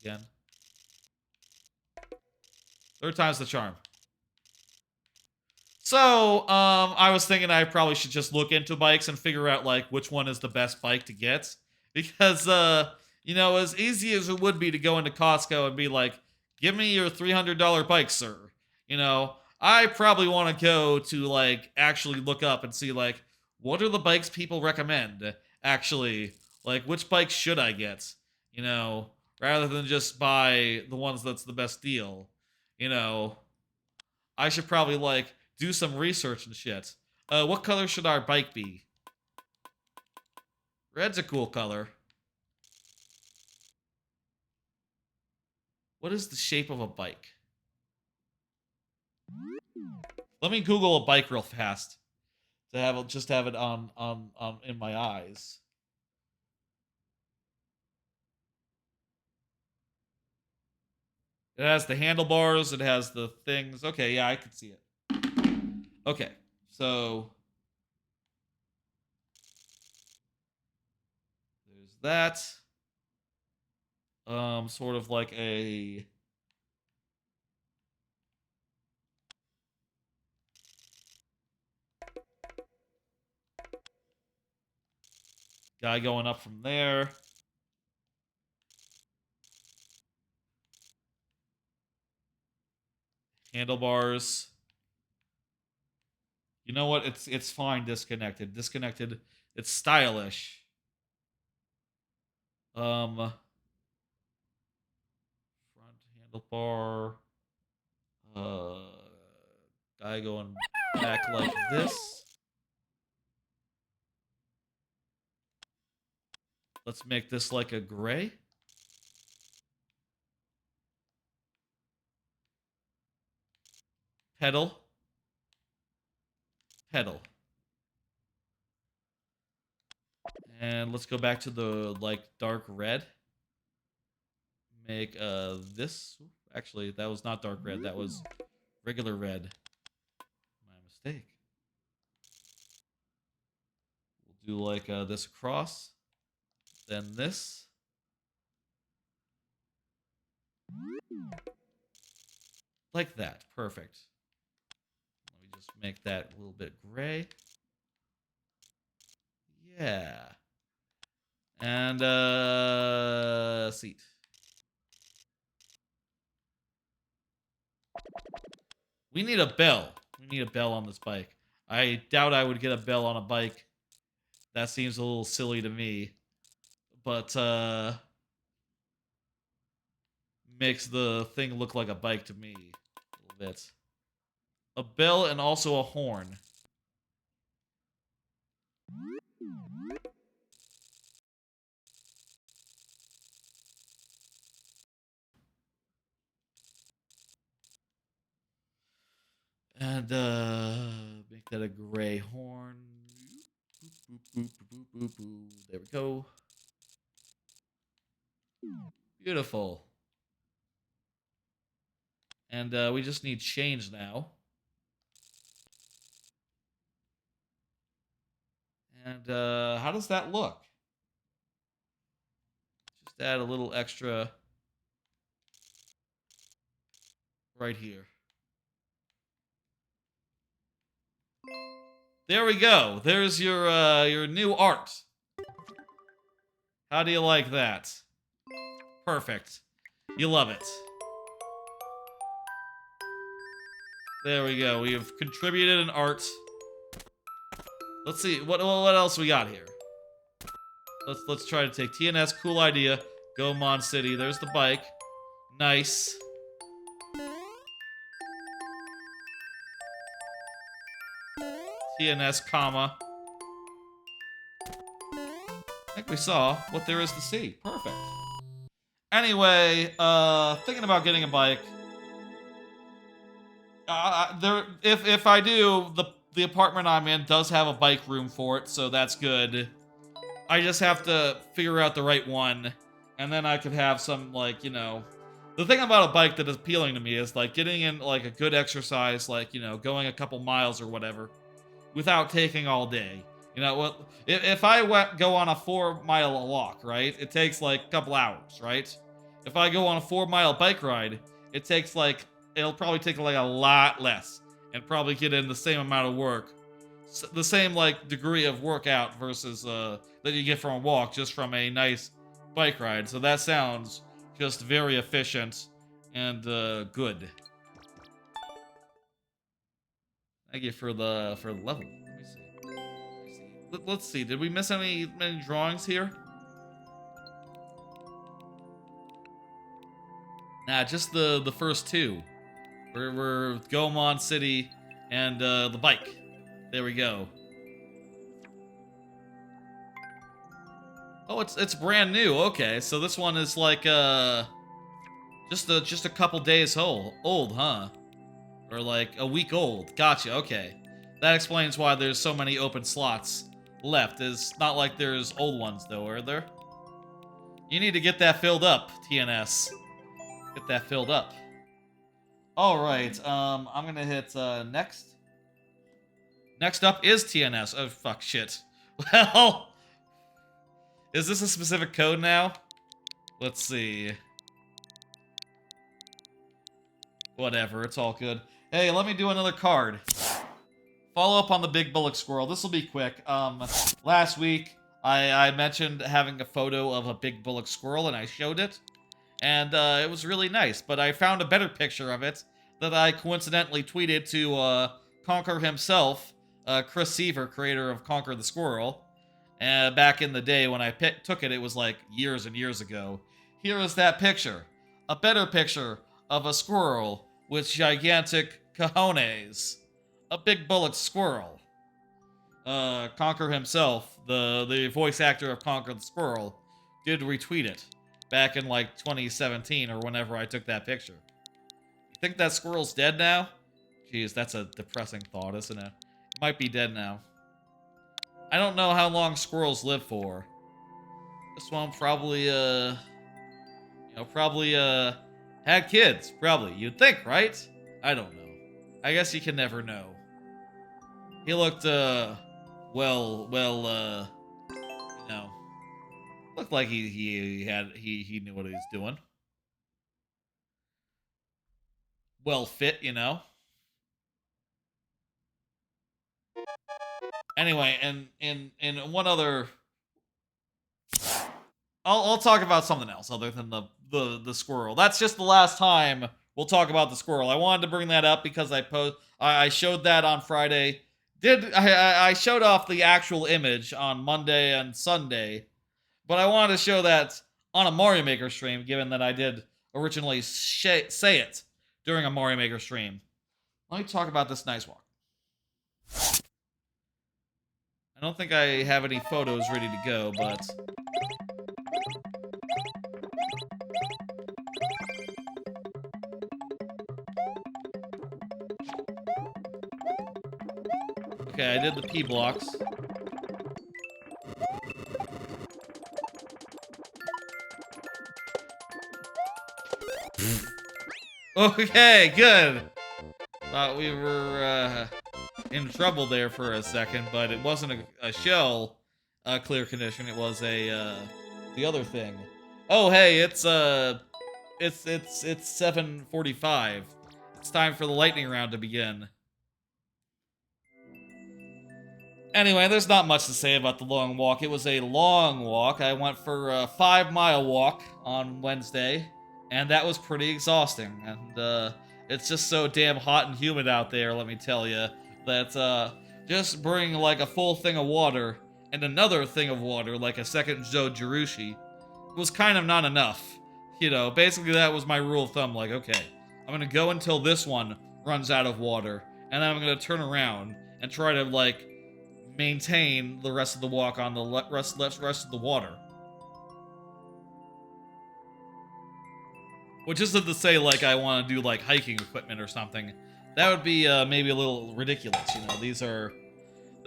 Speaker 1: again. Third time's the charm. So, I was thinking I probably should just look into bikes and figure out, like, which one is the best bike to get. Because, you know, as easy as it would be to go into Costco and be like, give me your $300 bike, sir. You know, I probably want to go to, like, actually look up and see, like, what are the bikes people recommend? Actually, like, which bike should I get? You know, rather than just buy the ones that's the best deal. You know, I should probably, like, do some research and shit. What color should our bike be? Red's a cool color. What is the shape of a bike? Let me Google a bike real fast to have it on in my eyes. It has the handlebars. It has the things. Okay, yeah, I can see it. Okay, so there's that. Sort of like a guy going up from there. Handlebars. You know what? It's fine. Disconnected. Disconnected. It's stylish. Front handlebar. Guy going back like this. Let's make this like a gray. Pedal. Pedal. And let's go back to the, like, dark red. Make this. Actually, that was not dark red. That was regular red. My mistake. We'll do, like, this across. Then this. Like that. Perfect. Let me just make that a little bit gray. Yeah. And, seat. We need a bell. We need a bell on this bike. I doubt I would get a bell on a bike. That seems a little silly to me. But, makes the thing look like a bike to me. A little bit. A bell and also a horn. And, make that a gray horn. There we go. Beautiful. And, we just need change now. And, how does that look? Just add a little extra right here. There we go. There's your new art. How do you like that? Perfect. You love it. There we go. We have contributed an art. Let's see what else we got here. Let's try to take TNS. Cool idea. Go Mon City. There's the bike. Nice. TNS, comma. I think we saw what there is to see. Perfect. Anyway, thinking about getting a bike. If I do, the apartment I'm in does have a bike room for it, so that's good. I just have to figure out the right one, and then I could have some, like, you know. The thing about a bike that is appealing to me is, like, getting in, like, a good exercise, like, you know, going a couple miles or whatever, without taking all day. You know, what? If I go on a 4-mile walk, right, it takes, like, a couple hours, right? If I go on a 4-mile bike ride, it'll probably take like a lot less and probably get in the same amount of work. The same like degree of workout versus that you get from a walk just from a nice bike ride. So that sounds just very efficient and good. Thank you for the level. Let me see. Let's see. Did we miss many drawings here? Nah, just the first two. We're Gomon City and the bike. There we go. Oh, it's brand new. Okay, so this one is like just a couple days old, huh? Or like a week old. Gotcha. Okay, that explains why there's so many open slots left. It's not like there's old ones though, are there? You need to get that filled up, TNS. Get that filled up. All right. I'm gonna hit next. Next up is TNS. Oh fuck, shit. Well, is this a specific code now? Let's see. Whatever, it's all good. Hey, let me do another card. Follow up on the big bullock squirrel. This will be quick. Last week I mentioned having a photo of a big bullock squirrel and I showed it. And it was really nice, but I found a better picture of it that I coincidentally tweeted to Conquer himself, Chris Seaver, creator of Conquer the Squirrel. Back in the day when I took it, it was like years and years ago. Here is that picture. A better picture of a squirrel with gigantic cojones. A big bullock squirrel. Conquer himself, the voice actor of Conquer the Squirrel, did retweet it back in like 2017 or whenever I took that picture. You think that squirrel's dead now? Jeez, that's a depressing thought, isn't it? It might be dead now. I don't know how long squirrels live for. This one probably, had kids. Probably. You'd think, right? I don't know. I guess you can never know. He looked, looked like he knew what he was doing. Well fit, you know. Anyway, and one other, I'll talk about something else other than the squirrel. That's just the last time we'll talk about the squirrel. I wanted to bring that up because I showed that on Friday. I showed off the actual image on Monday and Sunday, but I wanted to show that on a Mario Maker stream, given that I did originally say it during a Mario Maker stream. Let me talk about this nice walk. I don't think I have any photos ready to go, but okay, I did the P blocks. Okay, good. Thought we were in trouble there for a second, but it wasn't a shell clear condition. It was the other thing. Oh, hey, it's 7:45. It's time for the lightning round to begin. Anyway, there's not much to say about the long walk. It was a long walk. I went for a 5-mile walk on Wednesday, and that was pretty exhausting. And it's just so damn hot and humid out there, let me tell you, that just bring like a full thing of water and another thing of water, like a second Jirushi, was kind of not enough. You know, basically that was my rule of thumb, like, okay, I'm gonna go until this one runs out of water, and then I'm gonna turn around and try to, like, maintain the rest of the walk on the rest of the water. Which isn't to say, like, I want to do, like, hiking equipment or something. That would be, maybe a little ridiculous, you know? These are...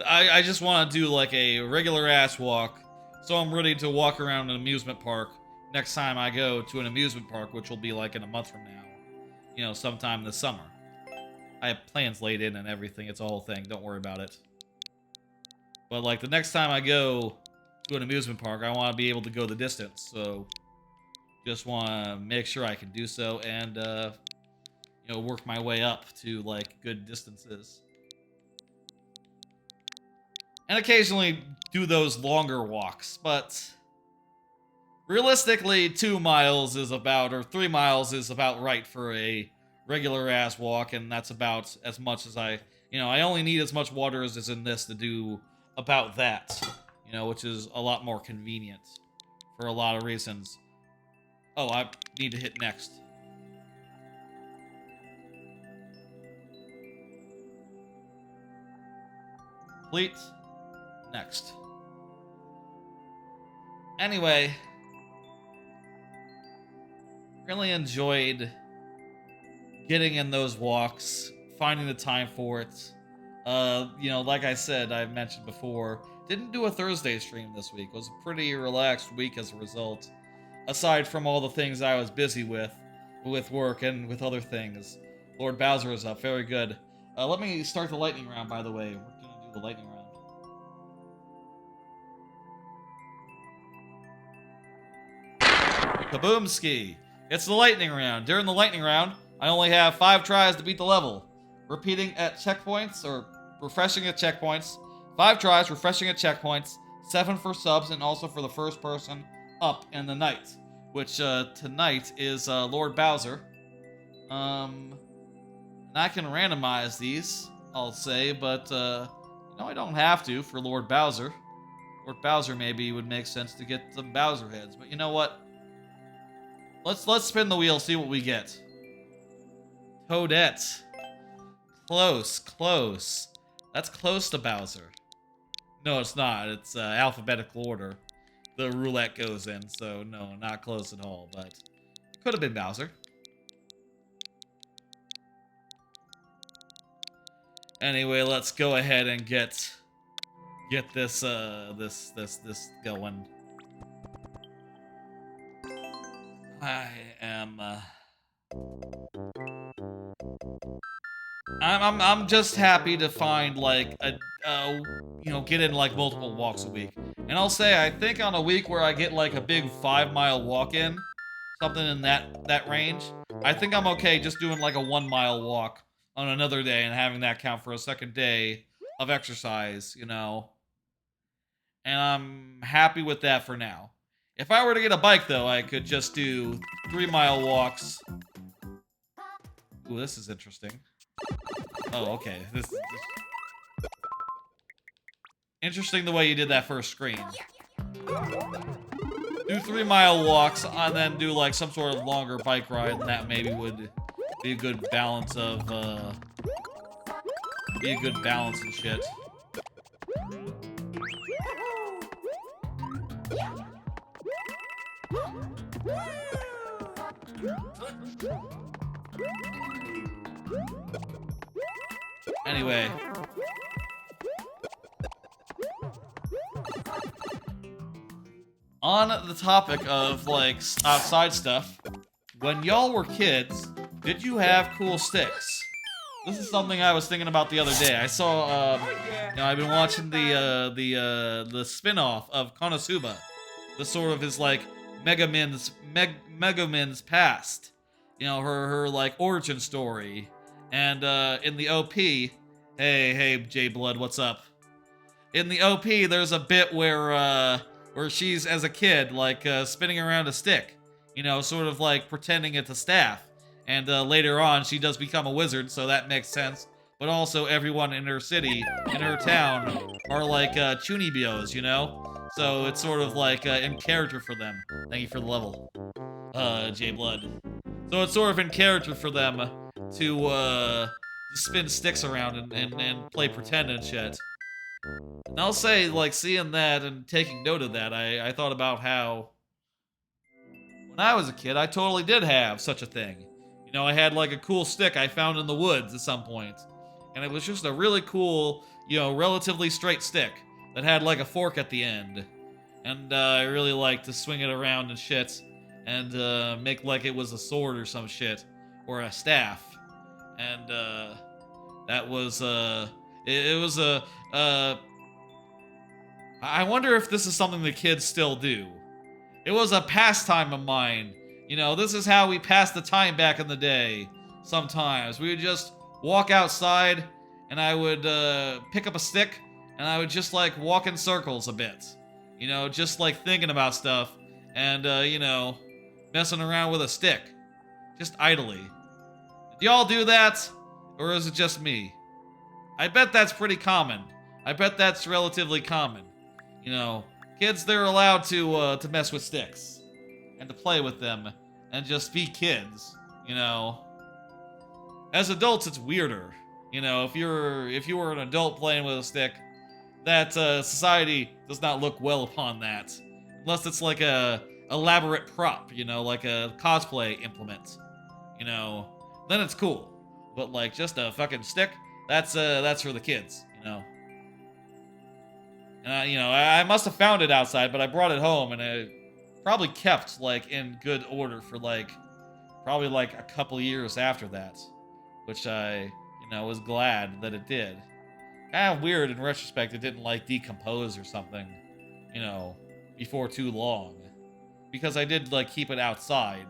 Speaker 1: I just want to do, like, a regular-ass walk, so I'm ready to walk around an amusement park next time I go to an amusement park, which will be, like, in a month from now. You know, sometime this summer. I have plans laid in and everything. It's a whole thing. Don't worry about it. But, like, the next time I go to an amusement park, I want to be able to go the distance, so Just want to make sure I can do so and, work my way up to, like, good distances. And occasionally do those longer walks, but realistically, 2 miles is about, or 3 miles is about right for a regular ass walk, and that's about as much as I only need as much water as is in this to do about that, which is a lot more convenient for a lot of reasons. Oh, I need to hit next. Complete. Next. Anyway, really enjoyed getting in those walks, finding the time for it. Like I said, I've mentioned before, didn't do a Thursday stream this week. It was a pretty relaxed week as a result, aside from all the things I was busy with work and with other things. Lord Bowser is up, very good. Let me start the lightning round, by the way. We're gonna do the lightning round. Kaboomski! It's the lightning round. During the lightning round, I only have 5 tries to beat the level. Repeating at checkpoints, or refreshing at checkpoints. 5 tries, refreshing at checkpoints. 7 for subs, and also for the first person up in the night. Which, tonight is, Lord Bowser. And I can randomize these, I'll say, but, I don't have to for Lord Bowser. Lord Bowser maybe would make sense to get some Bowser heads, but you know what? Let's spin the wheel, see what we get. Toadette. Close. That's close to Bowser. No, it's not. It's alphabetical order. The roulette goes in, so no, not close at all, but could have been Bowser. Anyway, let's go ahead and get this this going. I am I'm just happy to find like get in like multiple walks a week. And I'll say I think on a week where I get like a big 5-mile walk in, something in that range, I think I'm okay just doing like a 1-mile walk on another day and having that count for a second day of exercise, And I'm happy with that for now. If I were to get a bike, though, I could just do 3-mile walks. Ooh, this is interesting. Oh, okay. This interesting the way you did that first screen. Do 3-mile walks and then do like some sort of longer bike ride, and that maybe would be a good balance of and shit. Anyway. On the topic of, like, outside stuff, when y'all were kids, did you have cool sticks? This is something I was thinking about the other day. I saw, I've been watching the spin-off of Konosuba. The sort of his, like, Megamin's past. Her like, origin story. And, in the OP, hey, J-Blood, what's up? In the OP, there's a bit where she's, as a kid, like, spinning around a stick. Sort of like pretending it's a staff. And, later on, she does become a wizard, so that makes sense. But also, everyone in her city, in her town, are like, chunibyos, So it's sort of like, in character for them. Thank you for the level, J-Blood. So it's sort of in character for them to spin sticks around and play pretend and shit. And I'll say, like, seeing that and taking note of that, I thought about how when I was a kid, I totally did have such a thing. I had, like, a cool stick I found in the woods at some point. And it was just a really cool, relatively straight stick that had, like, a fork at the end. And I really liked to swing it around and shit and make like it was a sword or some shit. Or a staff. And that was, it was a, I wonder if this is something the kids still do. It was a pastime of mine You know, this is how we passed the time back in the day. Sometimes we would just walk outside, and I would pick up a stick, and I would just like walk in circles a bit. You know, just like thinking about stuff, and you know, messing around with a stick, just idly. Do y'all do that, or is it just me? I bet that's pretty common. I bet that's relatively common. You know, kids, they're allowed to mess with sticks and to play with them and just be kids, you know. As adults, it's weirder. You know, if you were an adult playing with a stick, that society does not look well upon that. Unless it's like a elaborate prop, you know, like a cosplay implement. You know, then it's cool. But like just a fucking stick, that's for the kids, you know. And you know, I must have found it outside, but I brought it home and it probably kept like in good order for like probably like a couple years after that, which I, you know, was glad that it did. Kind of weird in retrospect it didn't like decompose or something, you know, before too long, because I did like keep it outside,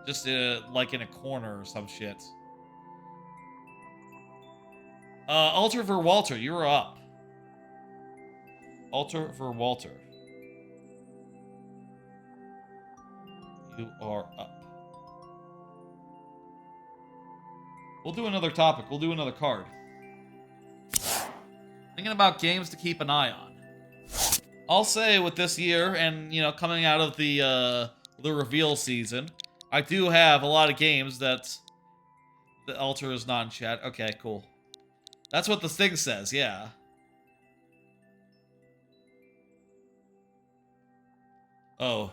Speaker 1: just like in a corner or some shit. Alter for Walter, you're up. Alter for Walter. You are up. We'll do another topic. We'll do another card. Thinking about games to keep an eye on. I'll say with this year and, you know, coming out of the reveal season, I do have a lot of games that the Alter is not in chat. Okay, cool. That's what the thing says, yeah. Oh.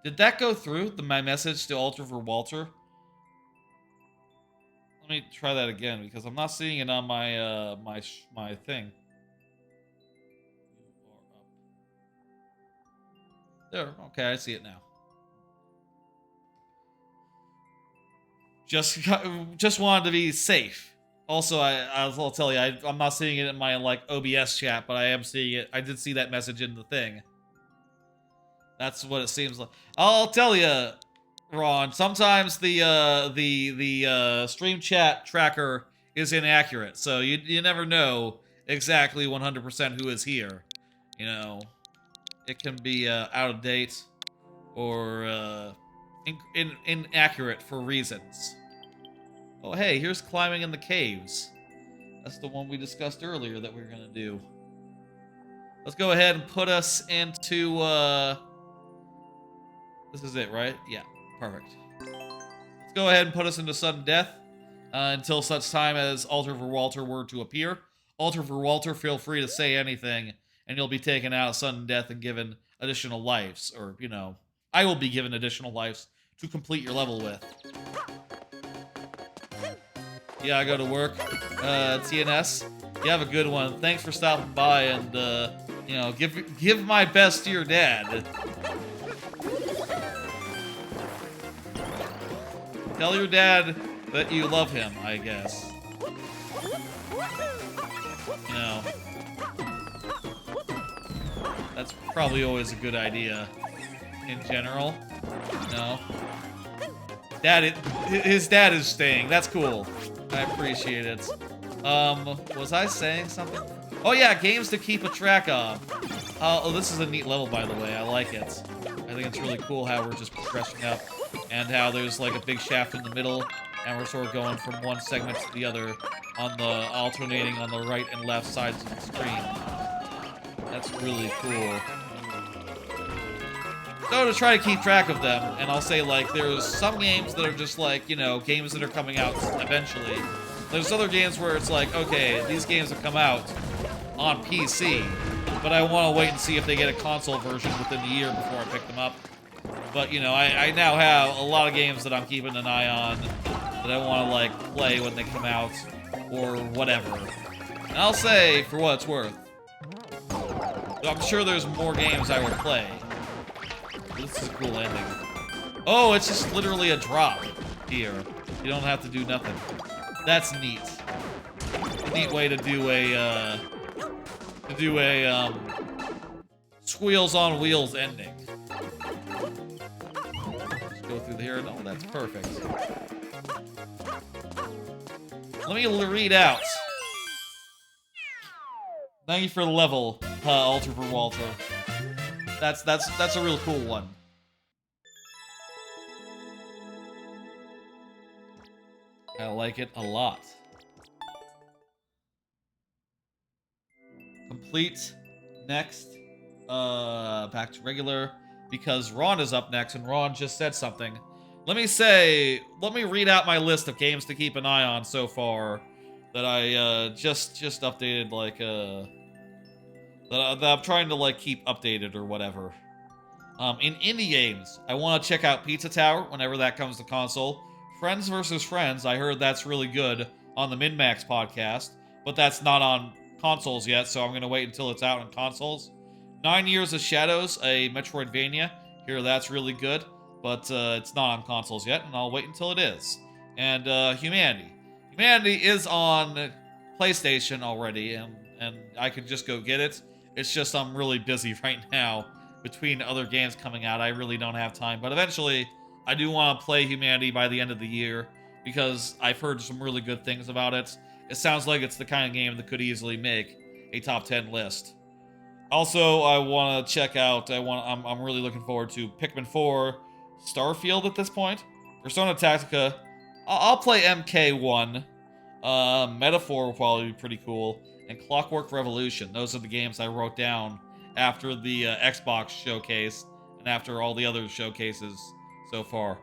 Speaker 1: Did that go through, my message to Alter for Walter? Let me try that again, because I'm not seeing it on my, my thing. There, okay, I see it now. Just wanted to be safe. Also, I'll tell you, I'm not seeing it in my, like, OBS chat, but I am seeing it. I did see that message in the thing. That's what it seems like. I'll tell you, Ron, sometimes the stream chat tracker is inaccurate, so you never know exactly 100% who is here. You know, it can be out of date or inaccurate for reasons. Oh, hey, here's climbing in the caves. That's the one we discussed earlier that we were gonna do. Let's go ahead and put us into, this is it, right? Yeah, perfect. Let's go ahead and put us into sudden death until such time as Alter for Walter were to appear. Alter for Walter, feel free to say anything, and you'll be taken out of sudden death and given additional lives, or, you know, I will be given additional lives to complete your level with. Yeah, I go to work. TNS, you have a good one. Thanks for stopping by and, you know, give my best to your dad. Tell your dad that you love him, I guess. You know, that's probably always a good idea in general. You know, his dad is staying. That's cool. I appreciate it. Was I saying something? Oh yeah, games to keep a track of. Oh, this is a neat level, by the way. I like it. I think it's really cool how we're just progressing up, and how there's like a big shaft in the middle, and we're sort of going from one segment to the other, on the alternating on the right and left sides of the screen. That's really cool. So to try to keep track of them, and I'll say like there's some games that are just like, you know, games that are coming out eventually. There's other games where it's like, okay, these games have come out on PC, but I want to wait and see if they get a console version within the year before I pick them up. But, you know, I now have a lot of games that I'm keeping an eye on that I want to, like, play when they come out, or whatever. And I'll say, for what it's worth, I'm sure there's more games I will play. This is a cool ending. Oh, it's just literally a drop here. You don't have to do nothing. That's neat. A neat way to do a, Squeals on Wheels ending. Go through here. No, that's perfect. Let me read out. Thank you for the level, Alter for Walter. That's a real cool one. I like it a lot. Complete. Next. Back to regular. Because Ron is up next, and Ron just said something. Let me read out my list of games to keep an eye on so far. That I just updated, like, that I'm trying to, like, keep updated or whatever. In indie games, I want to check out Pizza Tower whenever that comes to console. Friends vs. Friends, I heard that's really good on the MinMax podcast, but that's not on consoles yet, so I'm going to wait until it's out on consoles. 9 Years of Shadows, a Metroidvania, hear that's really good, but it's not on consoles yet, and I'll wait until it is. And Humanity. Humanity is on PlayStation already, and I could just go get it. It's just I'm really busy right now. Between other games coming out, I really don't have time, but eventually I do want to play Humanity by the end of the year because I've heard some really good things about it. It sounds like it's the kind of game that could easily make a top 10 list. Also, I want to check out, I'm really looking forward to Pikmin 4, Starfield at this point, Persona Tactica. I'll play MK1, Metaphor will probably be pretty cool, and Clockwork Revolution. Those are the games I wrote down after the Xbox showcase and after all the other showcases so far.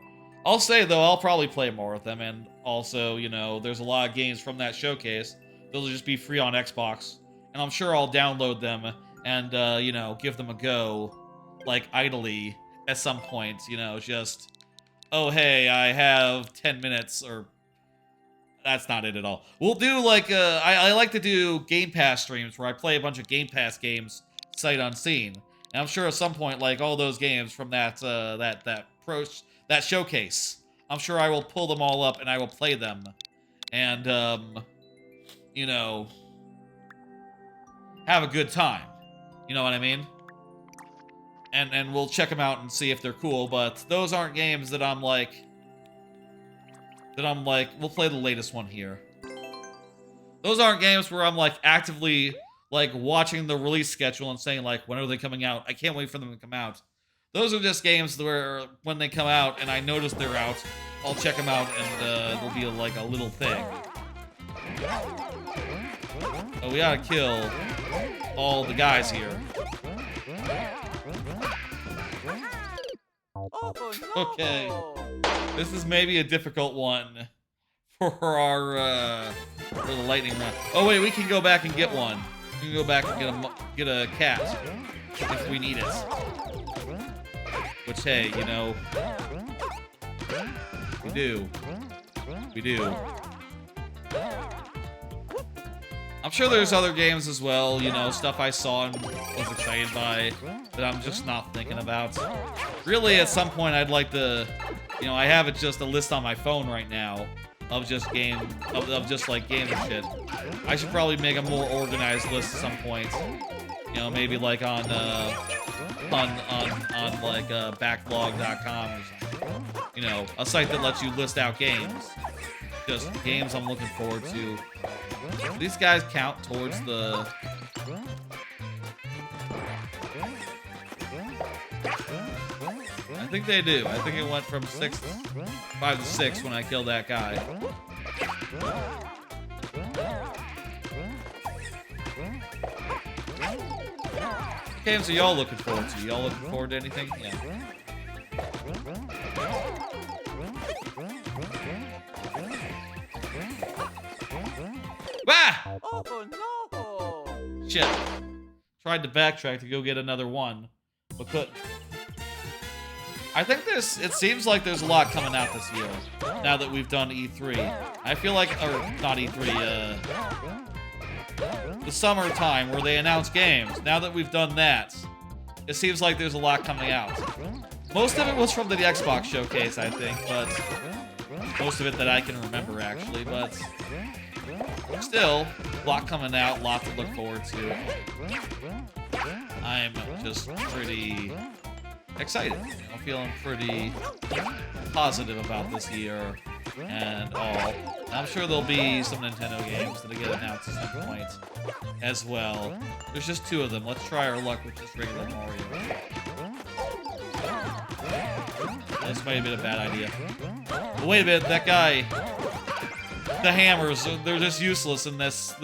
Speaker 1: I'll say, though, I'll probably play more of them, and also, you know, there's a lot of games from that showcase. They'll just be free on Xbox, and I'm sure I'll download them and, you know, give them a go, like, idly at some point, you know, just, oh, hey, I have 10 minutes, or, that's not it at all. We'll do, like, I like to do Game Pass streams where I play a bunch of Game Pass games sight unseen, and I'm sure at some point, like, all those games from that showcase, I'm sure I will pull them all up and I will play them, and, you know, have a good time. You know what I mean? And we'll check them out and see if they're cool, but those aren't games that I'm like, we'll play the latest one here. Those aren't games where I'm, like, actively, like, watching the release schedule and saying, like, when are they coming out? I can't wait for them to come out. Those are just games where, when they come out and I notice they're out, I'll check them out and it'll be, like, a little thing. Oh, we gotta kill all the guys here. Okay. This is maybe a difficult one for our, for the lightning round. Oh, wait, we can go back and get one. We can go back and get a cat if we need it. Which, hey, you know, we do. We do. I'm sure there's other games as well, you know, stuff I saw and was excited by that I'm just not thinking about. Really, at some point, I'd like to, you know, I have it just a list on my phone right now of just of just like games and shit. I should probably make a more organized list at some point. You know, maybe like on like backlog.com or something. You know, a site that lets you list out games. Just games I'm looking forward to. Do these guys count towards the... I think they do. I think it went from 5 to 6 when I killed that guy. What games are y'all looking forward to? Y'all looking forward to anything? Yeah. Ah!
Speaker 2: Oh no!
Speaker 1: Shit. Tried to backtrack to go get another one, but couldn't. I think it seems like there's a lot coming out this year, now that we've done E3. I feel like, or not E3, the summertime where they announce games. Now that we've done that, it seems like there's a lot coming out. Most of it was from the Xbox showcase, I think, but most of it that I can remember, actually, but still, a lot coming out, a lot to look forward to. I'm just pretty excited. I'm feeling pretty positive about this year and all. I'm sure there'll be some Nintendo games that'll get announced at some point as well. There's just 2 of them. Let's try our luck with just regular Mario. This might have been a bad idea. But wait a minute, that guy, the hammers, they're just useless in this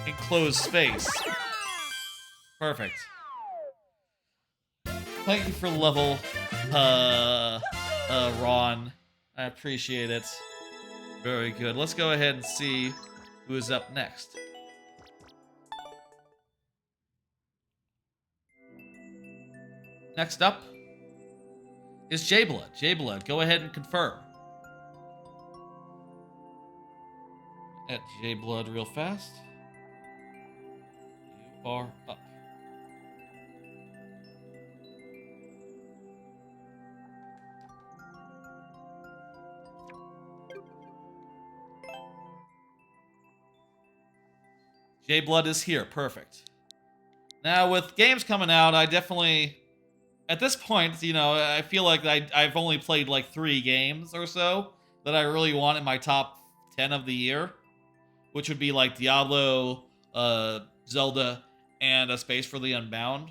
Speaker 1: enclosed space. Perfect. Thank you for the level, Ron. I appreciate it. Very good. Let's go ahead and see who is up next. Next up is J-Blood. J-Blood, go ahead and confirm. At J-Blood real fast. You are up. J-Blood is here. Perfect. Now, with games coming out, I definitely... At this point, you know, I feel like I've only played like 3 games or so that I really want in my top 10 of the year, which would be like Diablo, Zelda, and A Space for the Unbound.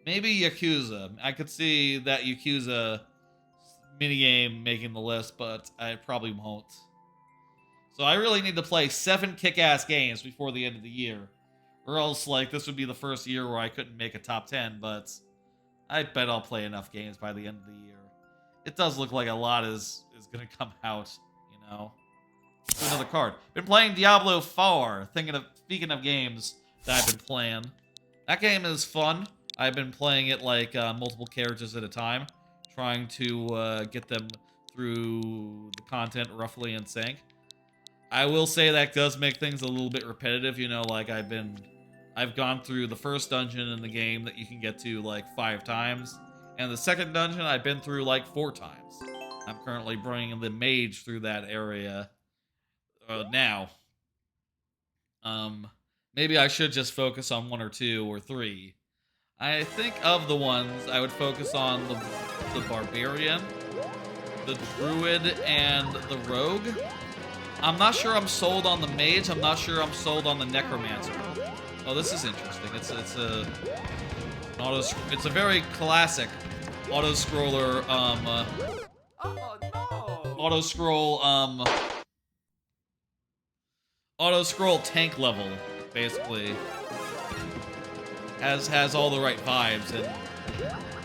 Speaker 1: Maybe Yakuza. I could see that Yakuza minigame making the list, but I probably won't. So I really need to play 7 kick-ass games before the end of the year, or else like this would be the first year where I couldn't make a top 10, but I bet I'll play enough games by the end of the year. It does look like a lot is going to come out, you know. Another card. Been playing Diablo 4. Speaking of games that I've been playing. That game is fun. I've been playing it like multiple characters at a time, trying to get them through the content roughly in sync. I will say that does make things a little bit repetitive, you know, like I've gone through the first dungeon in the game that you can get to like 5 times, and the second dungeon I've been through like 4 times. I'm currently bringing the mage through that area now. Maybe I should just focus on 1 or 2 or 3. I think of the ones I would focus on the barbarian, the druid, and the rogue. I'm not sure I'm sold on the mage. I'm not sure I'm sold on the necromancer. Oh, this is interesting. It's a very classic auto-scroller auto-scroll tank level, basically. Has all the right vibes and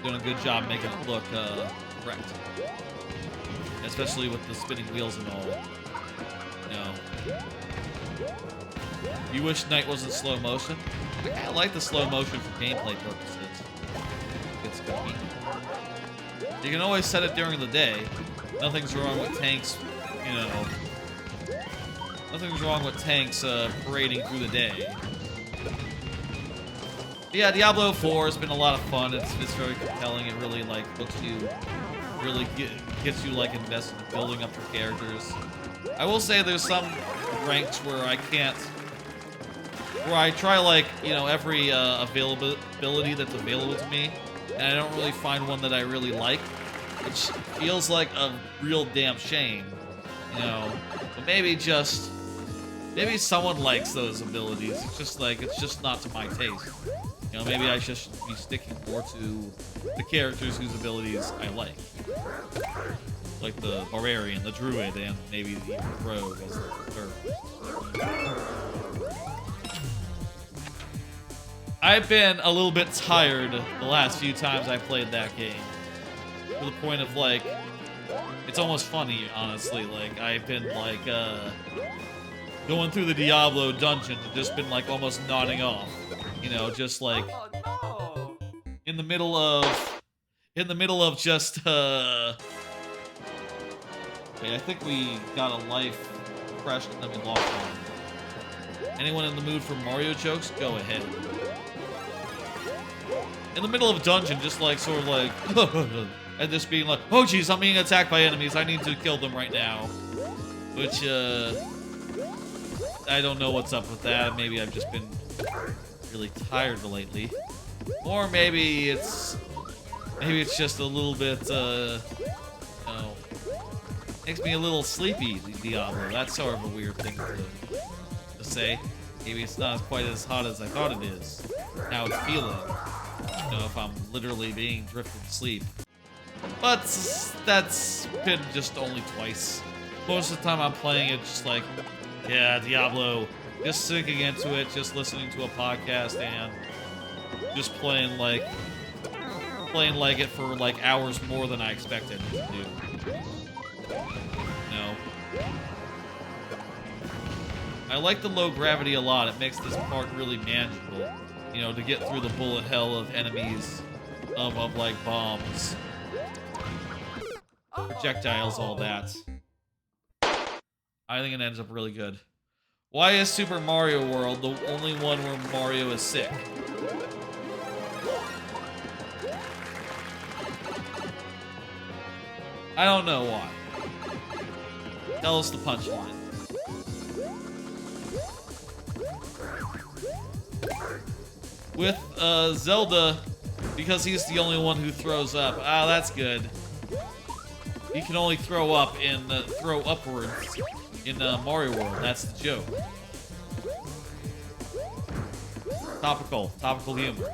Speaker 1: doing a good job making it look correct. Especially with the spinning wheels and all. No. You wish Night wasn't slow motion? I kinda like the slow motion for gameplay purposes. It's convenient. You can always set it during the day. Nothing's wrong with tanks, you know. Nothing's wrong with tanks parading through the day. But yeah, Diablo 4 has been a lot of fun. It's very compelling. It really like gets you like invested in building up your characters. I will say there's some ranks where I try like, you know, every availability that's available to me, and I don't really find one that I really like, which feels like a real damn shame, you know. But maybe someone likes those abilities. It's just not to my taste. You know, maybe I should be sticking more to the characters whose abilities I like. Like the barbarian, the druid, and maybe the rogue as the third. I've been a little bit tired the last few times I played that game. To the point of like, it's almost funny, honestly. Like, I've been like, going through the Diablo dungeon and just been like almost nodding off. You know, just like in the middle of just wait, I think we got a life crashed and then we lost one. Anyone in the mood for Mario jokes? Go ahead. In the middle of a dungeon, just like sort of like and just being like, oh geez, I'm being attacked by enemies, I need to kill them right now. Which I don't know what's up with that. Maybe I've just been really tired lately. Or maybe it's Maybe it's just a little bit, you know, makes me a little sleepy, Diablo. That's sort of a weird thing to say. Maybe it's not quite as hot as I thought it is. How it's feeling. You know, if I'm literally being drifted to sleep. But that's been just only twice. Most of the time I'm playing it just like, yeah, Diablo. Just sinking into it, just listening to a podcast and just playing like it for like hours more than I expected to do. No. I like the low gravity a lot. It makes this part really manageable. You know, to get through the bullet hell of enemies, of like bombs, projectiles, all that. I think it ends up really good. Why is Super Mario World the only one where Mario is sick? I don't know why. Tell us the punchline. With Zelda, because he's the only one who throws up. Ah, that's good. He can only throw upwards in Mario World. That's the joke. Topical humor.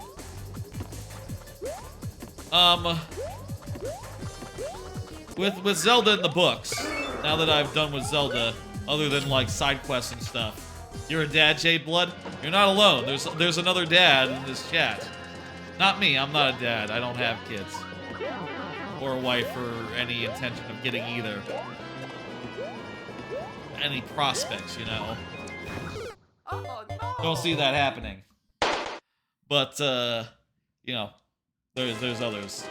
Speaker 1: With Zelda in the books, now that I've done with Zelda, other than like side quests and stuff, you're a dad, Jade Blood? You're not alone. There's another dad in this chat. Not me. I'm not a dad. I don't have kids. Or a wife or any intention of getting either. Any prospects, you know.
Speaker 2: Oh, no.
Speaker 1: Don't see that happening. But, you know, there's others.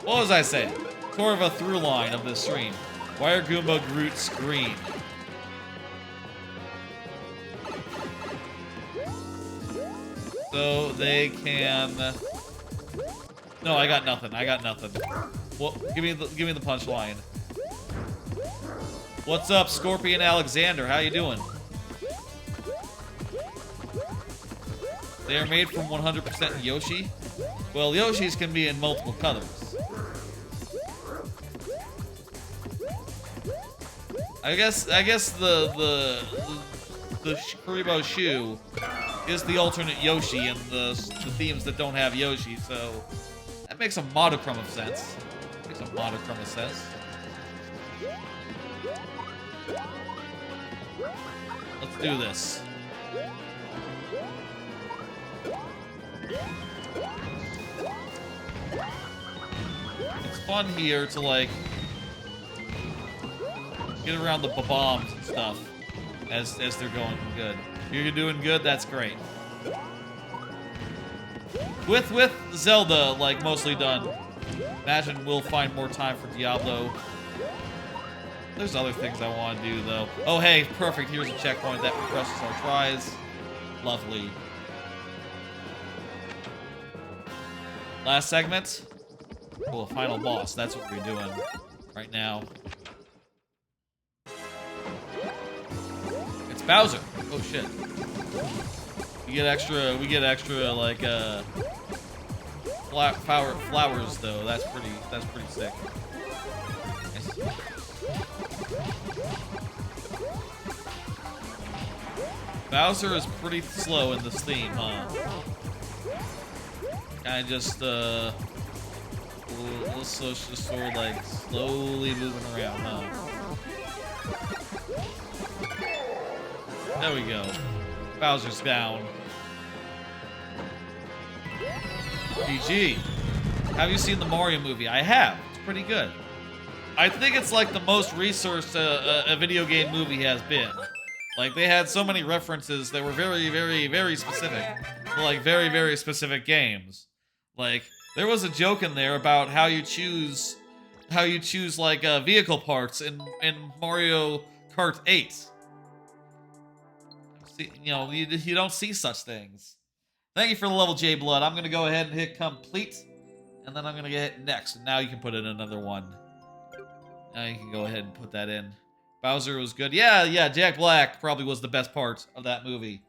Speaker 1: What was I saying? Sort of a through line of this stream. Why are Goomba Groots green? So they can... No, I got nothing. Well, give me the punchline. What's up, Scorpion Alexander? How you doing? They are made from 100% Yoshi. Well, Yoshis can be in multiple colors. I guess the Kuribo shoe is the alternate Yoshi in the themes that don't have Yoshi, so that makes a modicum of sense. Let's do this. It's fun here to like get around the bombs and stuff as they're going good. You're doing good, that's great. With Zelda like mostly done, imagine we'll find more time for Diablo. There's other things I want to do though. Oh hey, perfect. Here's a checkpoint that refreshes our tries. Lovely. Last segment. Cool, final boss. That's what we're doing right now. It's Bowser. Oh shit. We get extra like flowers though. That's pretty sick. Bowser is pretty slow in this theme, huh? Kinda just let's just sort of like slowly moving around, huh? There we go. Bowser's down. GG. Have you seen the Mario movie? I have. It's pretty good. I think it's like the most researched a video game movie has been. Like, they had so many references that were very, very, very specific. To, like, very, very specific games. Like, there was a joke in there about how you choose like, vehicle parts in Mario Kart 8. See, you know, you don't see such things. Thank you for the level, J Blood. I'm gonna go ahead and hit complete, and then I'm gonna hit next. And now you can put in another one. Now you can go ahead and put that in. Bowser was good. Yeah, Jack Black probably was the best part of that movie.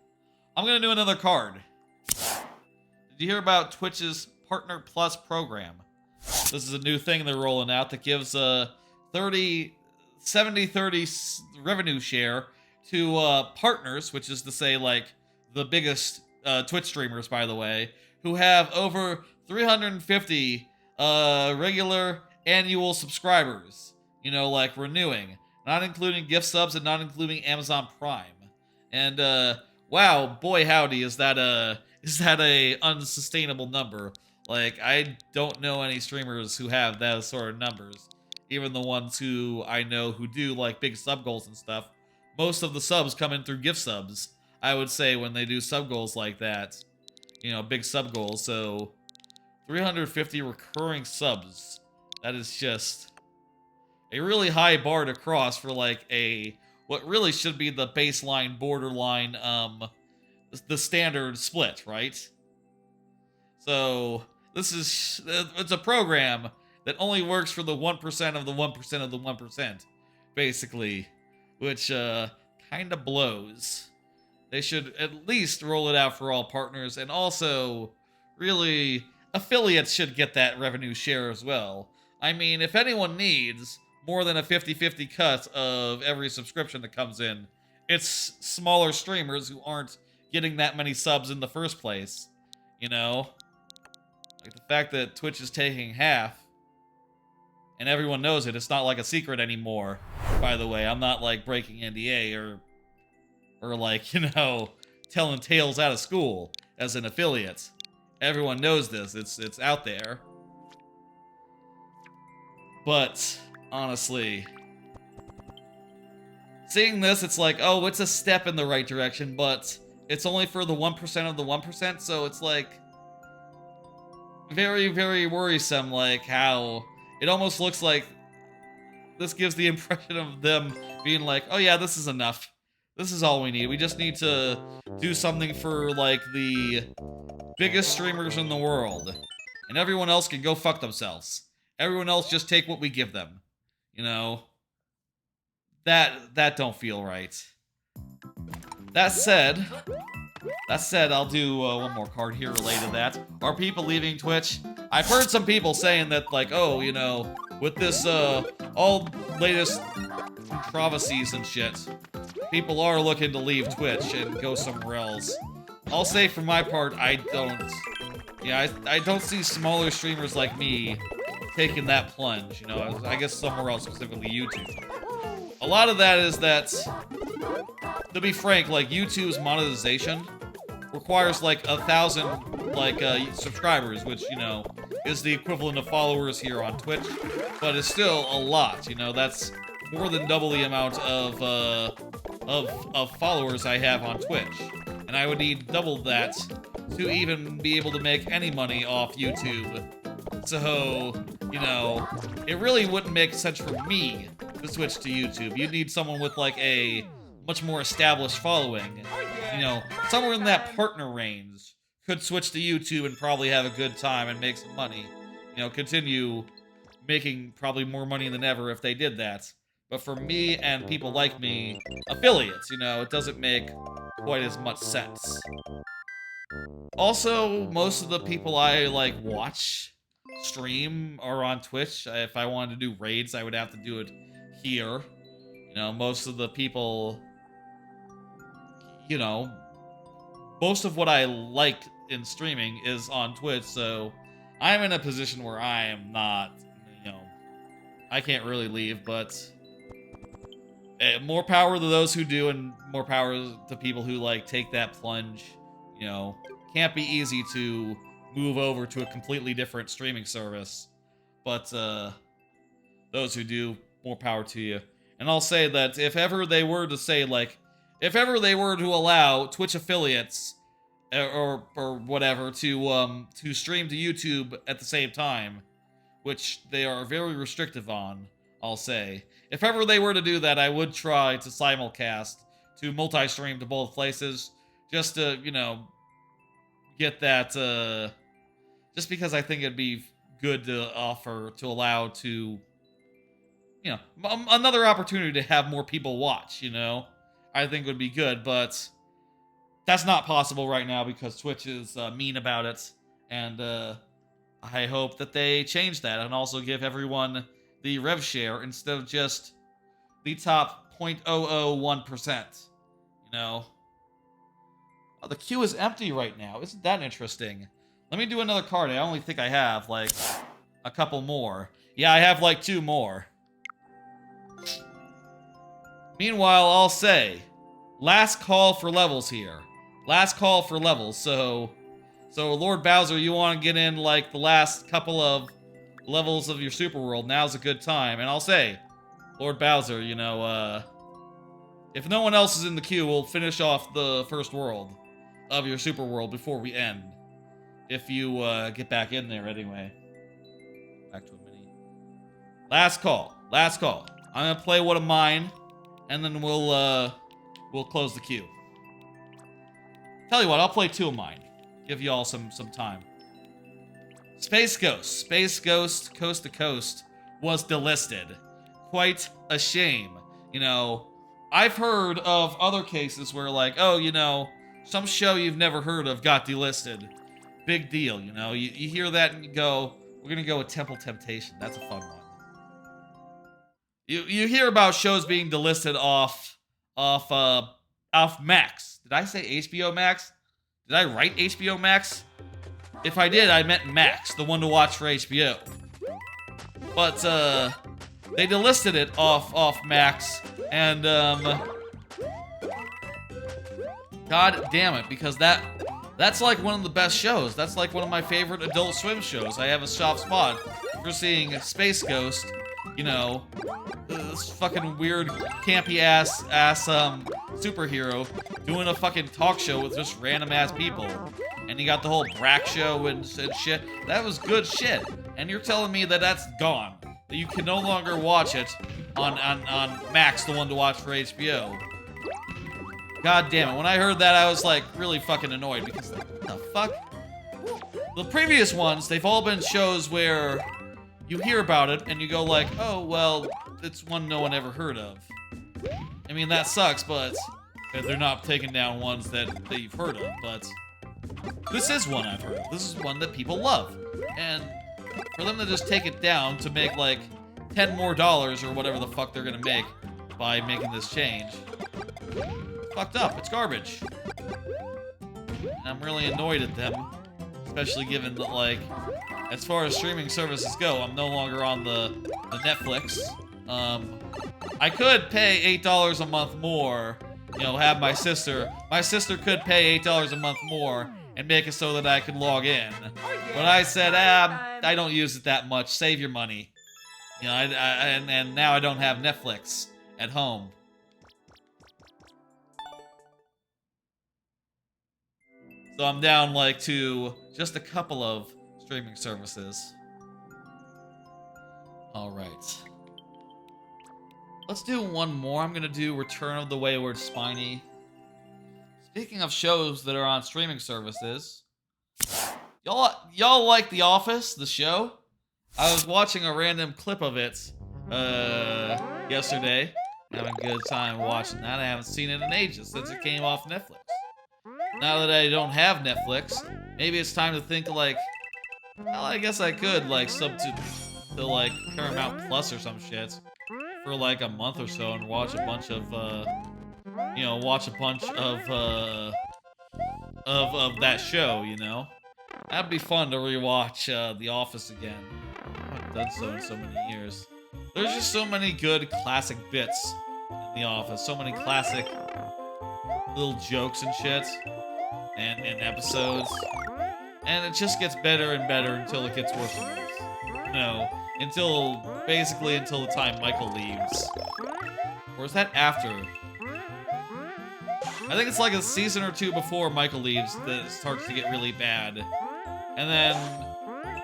Speaker 1: I'm gonna do another card. Did you hear about Twitch's Partner Plus program. This is a new thing they're rolling out that gives a 70-30 revenue share to partners, which is to say, like, the biggest Twitch streamers, by the way, who have over 350 regular annual subscribers, you know, like renewing, not including gift subs and not including Amazon Prime. And wow, boy howdy, is that a unsustainable number. Like, I don't know any streamers who have those sort of numbers. Even the ones who I know who do like big sub goals and stuff, most of the subs come in through gift subs, I would say, when they do sub goals like that. You know, big sub goals. So 350 recurring subs. That is just a really high bar to cross for like what really should be the baseline, borderline, the standard split, right? So it's a program that only works for the 1% of the 1% of the 1%, basically, which kind of blows. They should at least roll it out for all partners, and also, really, affiliates should get that revenue share as well. I mean, if anyone needs more than a 50-50 cut of every subscription that comes in, it's smaller streamers who aren't getting that many subs in the first place, you know? Like, the fact that Twitch is taking half, and everyone knows it, it's not like a secret anymore, by the way. I'm not, like, breaking NDA or like, you know, telling tales out of school as an affiliate. Everyone knows this. It's out there. But, honestly, seeing this, it's like, oh, it's a step in the right direction, but it's only for the 1% of the 1%, so it's like very, very worrisome, like how it almost looks like this gives the impression of them being like, oh yeah, this is enough. This is all we need. We just need to do something for, like, the biggest streamers in the world. And everyone else can go fuck themselves. Everyone else just take what we give them. You know? That don't feel right. That said, I'll do one more card here related to that. Are people leaving Twitch? I've heard some people saying that, like, oh, you know, with this, all latest controversies and shit, people are looking to leave Twitch and go somewhere else. I'll say for my part, I don't. Yeah, I don't see smaller streamers like me taking that plunge, you know, I guess somewhere else, specifically YouTube. A lot of that is that, to be frank, like, YouTube's monetization requires, like, 1,000, like, subscribers, which, you know, is the equivalent of followers here on Twitch, but it's still a lot, you know, that's more than double the amount of followers I have on Twitch, and I would need double that to even be able to make any money off YouTube. So, you know, it really wouldn't make sense for me to switch to YouTube. You'd need someone with, like, a much more established following. You know, somewhere in that partner range could switch to YouTube and probably have a good time and make some money. You know, continue making probably more money than ever if they did that. But for me and people like me, affiliates, you know, it doesn't make quite as much sense. Also, most of the people I, like, watch stream are on Twitch. If I wanted to do raids, I would have to do it here. You know, most of the people, you know, most of what I like in streaming is on Twitch, so I'm in a position where I am not, you know, I can't really leave, but more power to those who do, and more power to people who, like, take that plunge. You know, can't be easy to move over to a completely different streaming service, but those who do, more power to you. And I'll say that if ever they were to say, like, if ever they were to allow Twitch affiliates or whatever to stream to YouTube at the same time, which they are very restrictive on, I'll say. If ever they were to do that, I would try to simulcast, to multi-stream to both places, just to, you know, get that, just because I think it'd be good to offer, to allow to, you know, another opportunity to have more people watch, you know? I think would be good, but that's not possible right now because Twitch is mean about it, and I hope that they change that and also give everyone the rev share instead of just the top 0.001%. You know? Oh, the queue is empty right now. Isn't that interesting? Let me do another card. I only think I have, like, a couple more. Yeah, I have, like, 2 more. Meanwhile, I'll say, last call for levels here. Last call for levels, so Lord Bowser, you want to get in, like, the last couple of levels of your Super World, now's a good time. And I'll say, Lord Bowser, you know, if no one else is in the queue, we'll finish off the first world of your Super World before we end. If you, get back in there anyway. Back to a mini. Last call. Last call. I'm gonna play one of mine, and then we'll close the queue. Tell you what, I'll play 2 of mine. Give y'all some time. Space Ghost. Space Ghost Coast to Coast was delisted. Quite a shame. You know, I've heard of other cases where, like, oh, you know, some show you've never heard of got delisted. Big deal, you know? You hear that and you go, we're gonna go with Temple Temptation. That's a fun one. You hear about shows being delisted off Max. Did I say HBO Max? Did I write HBO Max? If I did, I meant Max, the one to watch for HBO. But, they delisted it off Max, and, God damn it, because that's like one of the best shows. That's like one of my favorite Adult Swim shows. I have a soft spot for seeing Space Ghost, you know, this fucking weird, campy-ass superhero doing a fucking talk show with just random-ass people. And you got the whole Brack show and shit. That was good shit. And you're telling me that that's gone. That you can no longer watch it on Max, the one to watch for HBO. God damn it. When I heard that, I was, like, really fucking annoyed. Because, what the fuck? The previous ones, they've all been shows where you hear about it, and you go like, oh, well, it's one no one ever heard of. I mean, that sucks, but they're not taking down ones that you've heard of, but this is one I've heard of. This is one that people love. And for them to just take it down to make, like, $10 more or whatever the fuck they're gonna make by making this change, it's fucked up. It's garbage. And I'm really annoyed at them, especially given that, like, as far as streaming services go, I'm no longer on the Netflix. I could pay $8 a month more, you know, have my sister could pay $8 a month more and make it so that I could log in. But I said, I don't use it that much, save your money. You know, and now I don't have Netflix at home. So I'm down, like, to just a couple of streaming services. Alright. Let's do one more. I'm gonna do Return of the Wayward Spiny. Speaking of shows that are on streaming services, y'all like The Office, the show? I was watching a random clip of it yesterday. Having a good time watching that. I haven't seen it in ages, since it came off Netflix. Now that I don't have Netflix, maybe it's time to think, like, well, I guess I could, like, sub to like, Paramount Plus or some shit for, like, a month or so and watch a bunch of, you know, of that show, you know? That'd be fun to rewatch, The Office again. I haven't done so in so many years. There's just so many good classic bits in The Office. So many classic little jokes and shit. And episodes. And it just gets better and better until it gets worse and worse. You know, basically until the time Michael leaves. Or is that after? I think it's like a season or 2 before Michael leaves that it starts to get really bad. And then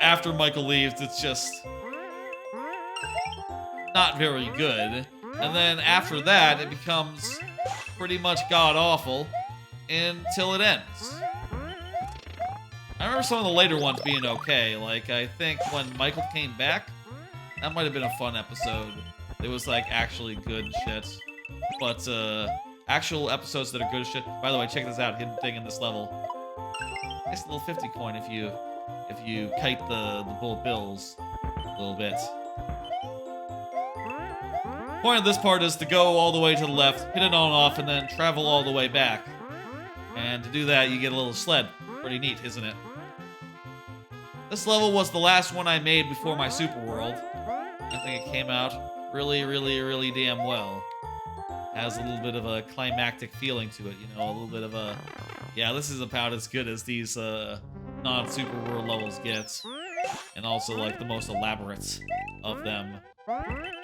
Speaker 1: after Michael leaves, it's just not very good. And then after that, it becomes pretty much god-awful until it ends. I remember some of the later ones being okay. Like, I think when Michael came back, that might have been a fun episode. It was, like, actually good shit. But, actual episodes that are good as shit. By the way, check this out. Hidden thing in this level. Nice little 50 coin if you if you kite the bull bills a little bit. Point of this part is to go all the way to the left, hit it on off, and then travel all the way back. And to do that, you get a little sled. Pretty neat, isn't it? This level was the last one I made before my Super World. I think it came out really, really, really damn well. Has a little bit of a climactic feeling to it, you know, a little bit of a... Yeah, this is about as good as these non-Super World levels get. And also, like, the most elaborate of them.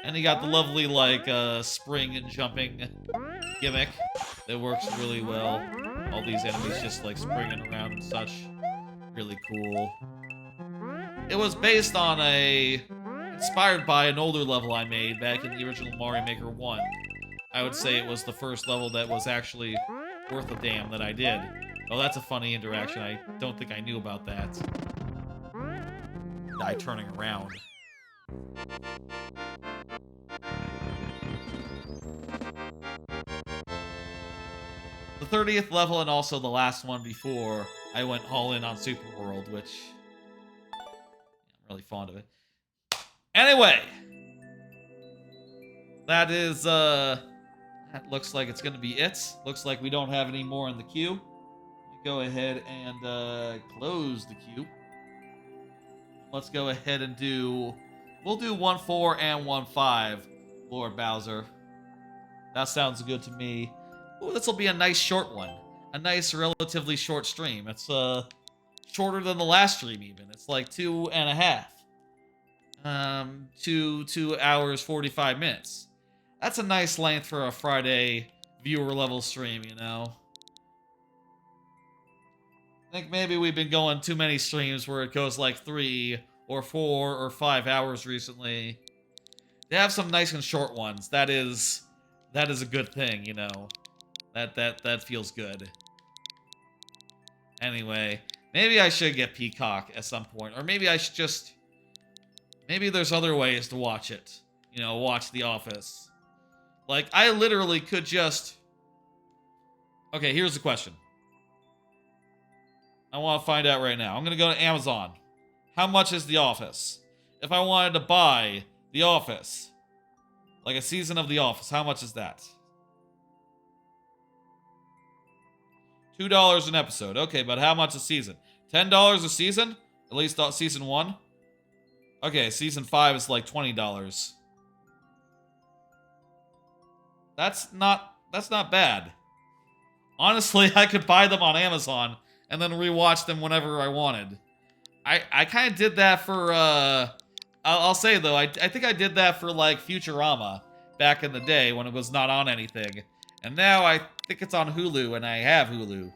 Speaker 1: And you got the lovely, like, spring and jumping gimmick that works really well. All these enemies just, like, springing around and such. Really cool. It was based on inspired by an older level I made back in the original Mario Maker 1. I would say it was the first level that was actually worth a damn that I did. Oh, that's a funny interaction. I don't think I knew about that. Die turning around. The 30th level and also the last one before I went all in on Super World, which I'm really fond of it. Anyway, that is that looks like it's gonna be it. Looks like we don't have any more in the queue. Go ahead and close the queue. Let's go ahead and we'll do 1-4 and 1-5, Lord Bowser. That sounds good to me. Ooh, this will be a nice short one. A nice, relatively short stream. It's shorter than the last stream even. It's like 2.5. 2 hours, 45 minutes. That's a nice length for a Friday viewer level stream, you know? I think maybe we've been going too many streams where it goes like 3 or 4 or 5 hours recently. They have some nice and short ones. That is a good thing, you know. That feels good. Anyway, maybe I should get Peacock at some point, or maybe I should just... Maybe there's other ways to watch it. You know, watch The Office. Like, I literally could just... Okay, here's the question. I want to find out right now. I'm going to go to Amazon. How much is The Office? If I wanted to buy The Office, like a season of The Office, how much is that? $2 an episode. Okay, but how much a season? $10 a season? At least season 1? Okay, season 5 is like $20. That's not bad. Honestly, I could buy them on Amazon and then rewatch them whenever I wanted. I kind of did that for, I'll say though, I think I did that for like Futurama back in the day when it was not on anything. And now I think it's on Hulu and I have Hulu.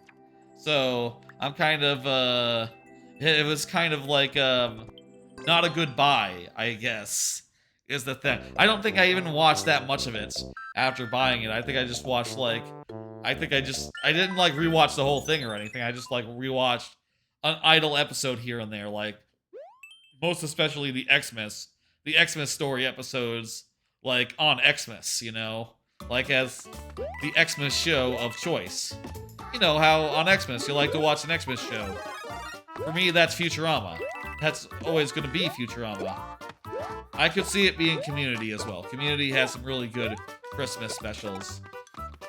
Speaker 1: So I'm kind of, it was kind of like, not a good buy, I guess, is the thing. I don't think I even watched that much of it after buying it. I think I just watched like, I didn't like rewatch the whole thing or anything. I just like rewatched an idle episode here and there, like most especially the Xmas story episodes, like on Xmas, you know, like as the Xmas show of choice. You know how on Xmas you like to watch an Xmas show. For me, that's Futurama. That's always going to be Futurama. I could see it being Community as well. Community has some really good Christmas specials.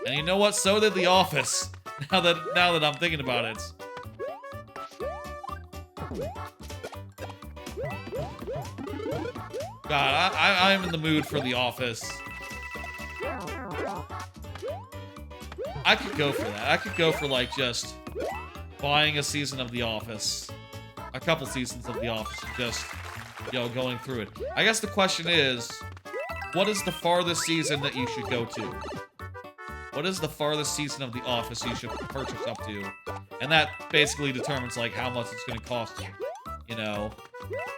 Speaker 1: And you know what? So did The Office. Now that I'm thinking about it. God, I'm in the mood for The Office. I could go for that. I could go for like just buying a season of The Office. A couple seasons of The Office and just, you know, going through it. I guess the question is, what is the farthest season that you should go to? What is the farthest season of The Office you should purchase up to? And that basically determines, like, how much it's going to cost you. You know?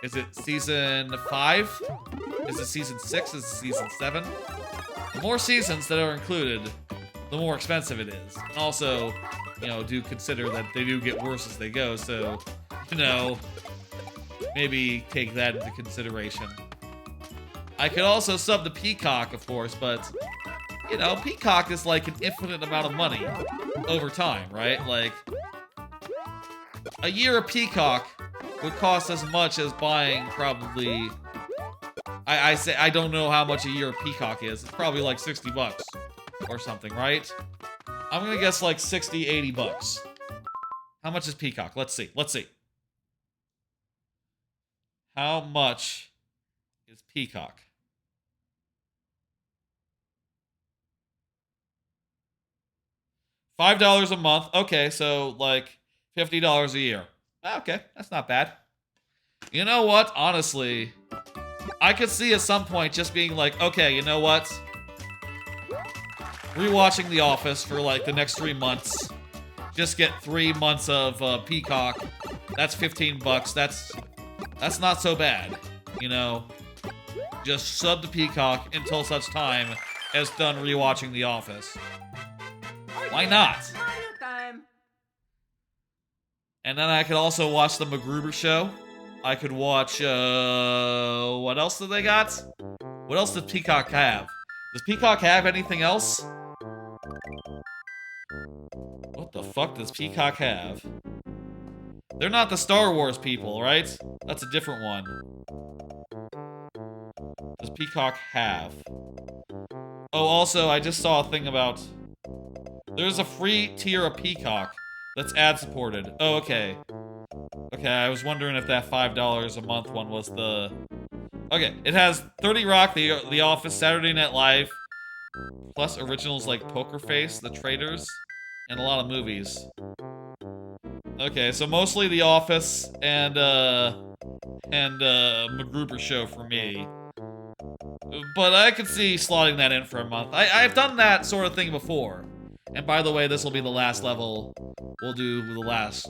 Speaker 1: Is it season 5? Is it season 6? Is it season 7? The more seasons that are included, the more expensive it is. And also, you know, do consider that they do get worse as they go, so, you know, maybe take that into consideration. I could also sub to Peacock, of course, but... You know, Peacock is like an infinite amount of money over time, right? Like, a year of Peacock would cost as much as buying probably... I say I don't know how much a year of Peacock is. It's probably like 60 bucks or something, right? I'm gonna guess like 60, 80 bucks. How much is Peacock? Let's see. Let's see. How much is Peacock? $5 a month. Okay, so like $50 a year. Okay, that's not bad. You know what? Honestly, I could see at some point just being like, okay, you know what? Rewatching The Office for like the next 3 months. Just get 3 months of Peacock. That's 15 bucks. That's not so bad. You know, just sub to Peacock until such time as done rewatching The Office. Why not? And then I could also watch the MacGruber Show. I could watch, what else do they got? What else does Peacock have? Does Peacock have anything else? What the fuck does Peacock have? They're not the Star Wars people, right? That's a different one. Does Peacock have? Oh, also, I just saw a thing about... There's a free tier of Peacock that's ad-supported. Oh, okay. Okay, I was wondering if that $5 a month one was the... Okay, it has 30 Rock, The Office, Saturday Night Live, plus originals like Poker Face, The Traitors, and a lot of movies. Okay, so mostly The Office and MacGruber Show for me. But I could see slotting that in for a month. I've done that sort of thing before. And by the way, this will be the last level. We'll do the last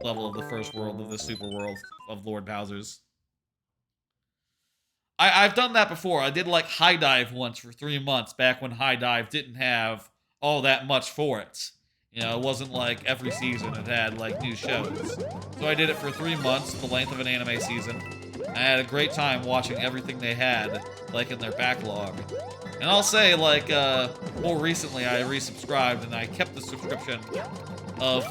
Speaker 1: level of the first world of the super world of Lord Bowser's. I've done that before. I did like High Dive once for 3 months back when High Dive didn't have all that much for it. You know, it wasn't like every season it had like new shows. So I did it for 3 months, the length of an anime season. I had a great time watching everything they had, like in their backlog. And I'll say, like, more recently I resubscribed and I kept the subscription of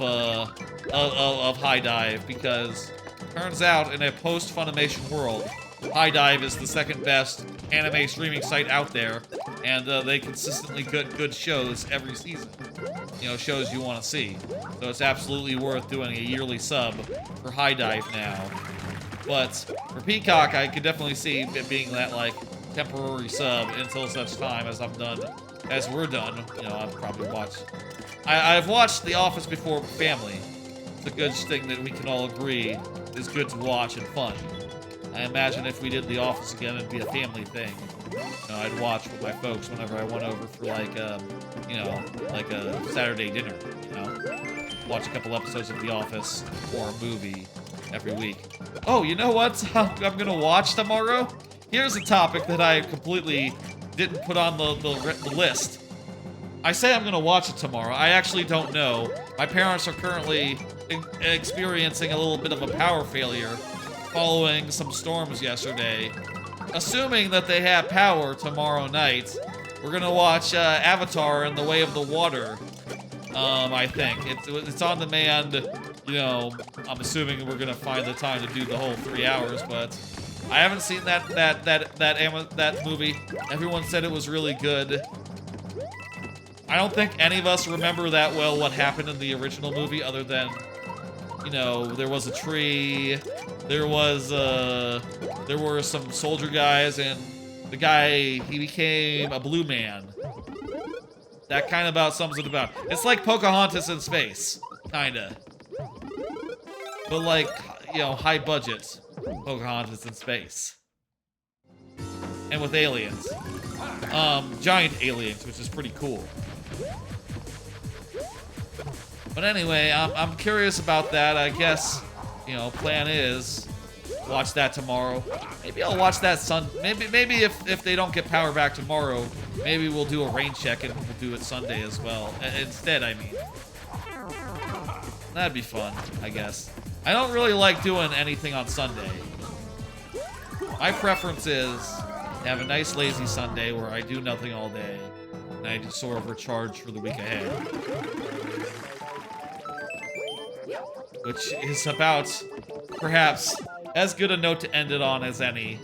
Speaker 1: High Dive because turns out in a post-Funimation world, High Dive is the second best anime streaming site out there, and they consistently get good shows every season. You know, shows you want to see. So it's absolutely worth doing a yearly sub for High Dive now. But for Peacock, I could definitely see it being that, like, temporary sub until such time as I'm done, as we're done. You know, I'll probably watch. I've watched The Office before with family. It's a good thing that we can all agree is good to watch and fun. I imagine if we did The Office again, it'd be a family thing. You know, I'd watch with my folks whenever I went over for like, you know, like a Saturday dinner. You know, watch a couple episodes of The Office or a movie every week. Oh, you know what? I'm gonna watch tomorrow. Here's a topic that I completely didn't put on the list. I say I'm gonna watch it tomorrow. I actually don't know. My parents are currently experiencing a little bit of a power failure following some storms yesterday. Assuming that they have power tomorrow night, we're gonna watch Avatar and the Way of the Water. I think it's on demand. You know, I'm assuming we're gonna find the time to do the whole 3 hours, but I haven't seen that movie. Everyone said it was really good. I don't think any of us remember that well what happened in the original movie, other than, you know, there was a tree, there were some soldier guys, and the guy, he became a blue man. That kind of about sums it about. It's like Pocahontas in space, kinda. But like, you know, high budget Pocahontas in space. And with aliens. Giant aliens, which is pretty cool. But anyway, I'm curious about that. I guess, you know, plan is watch that tomorrow. Maybe I'll watch that maybe if they don't get power back tomorrow, maybe we'll do a rain check and we'll do it Sunday as well. Instead, I mean. That'd be fun, I guess. I don't really like doing anything on Sunday. My preference is to have a nice lazy Sunday where I do nothing all day and I just sort of recharge for the week ahead. Which is about perhaps as good a note to end it on as any.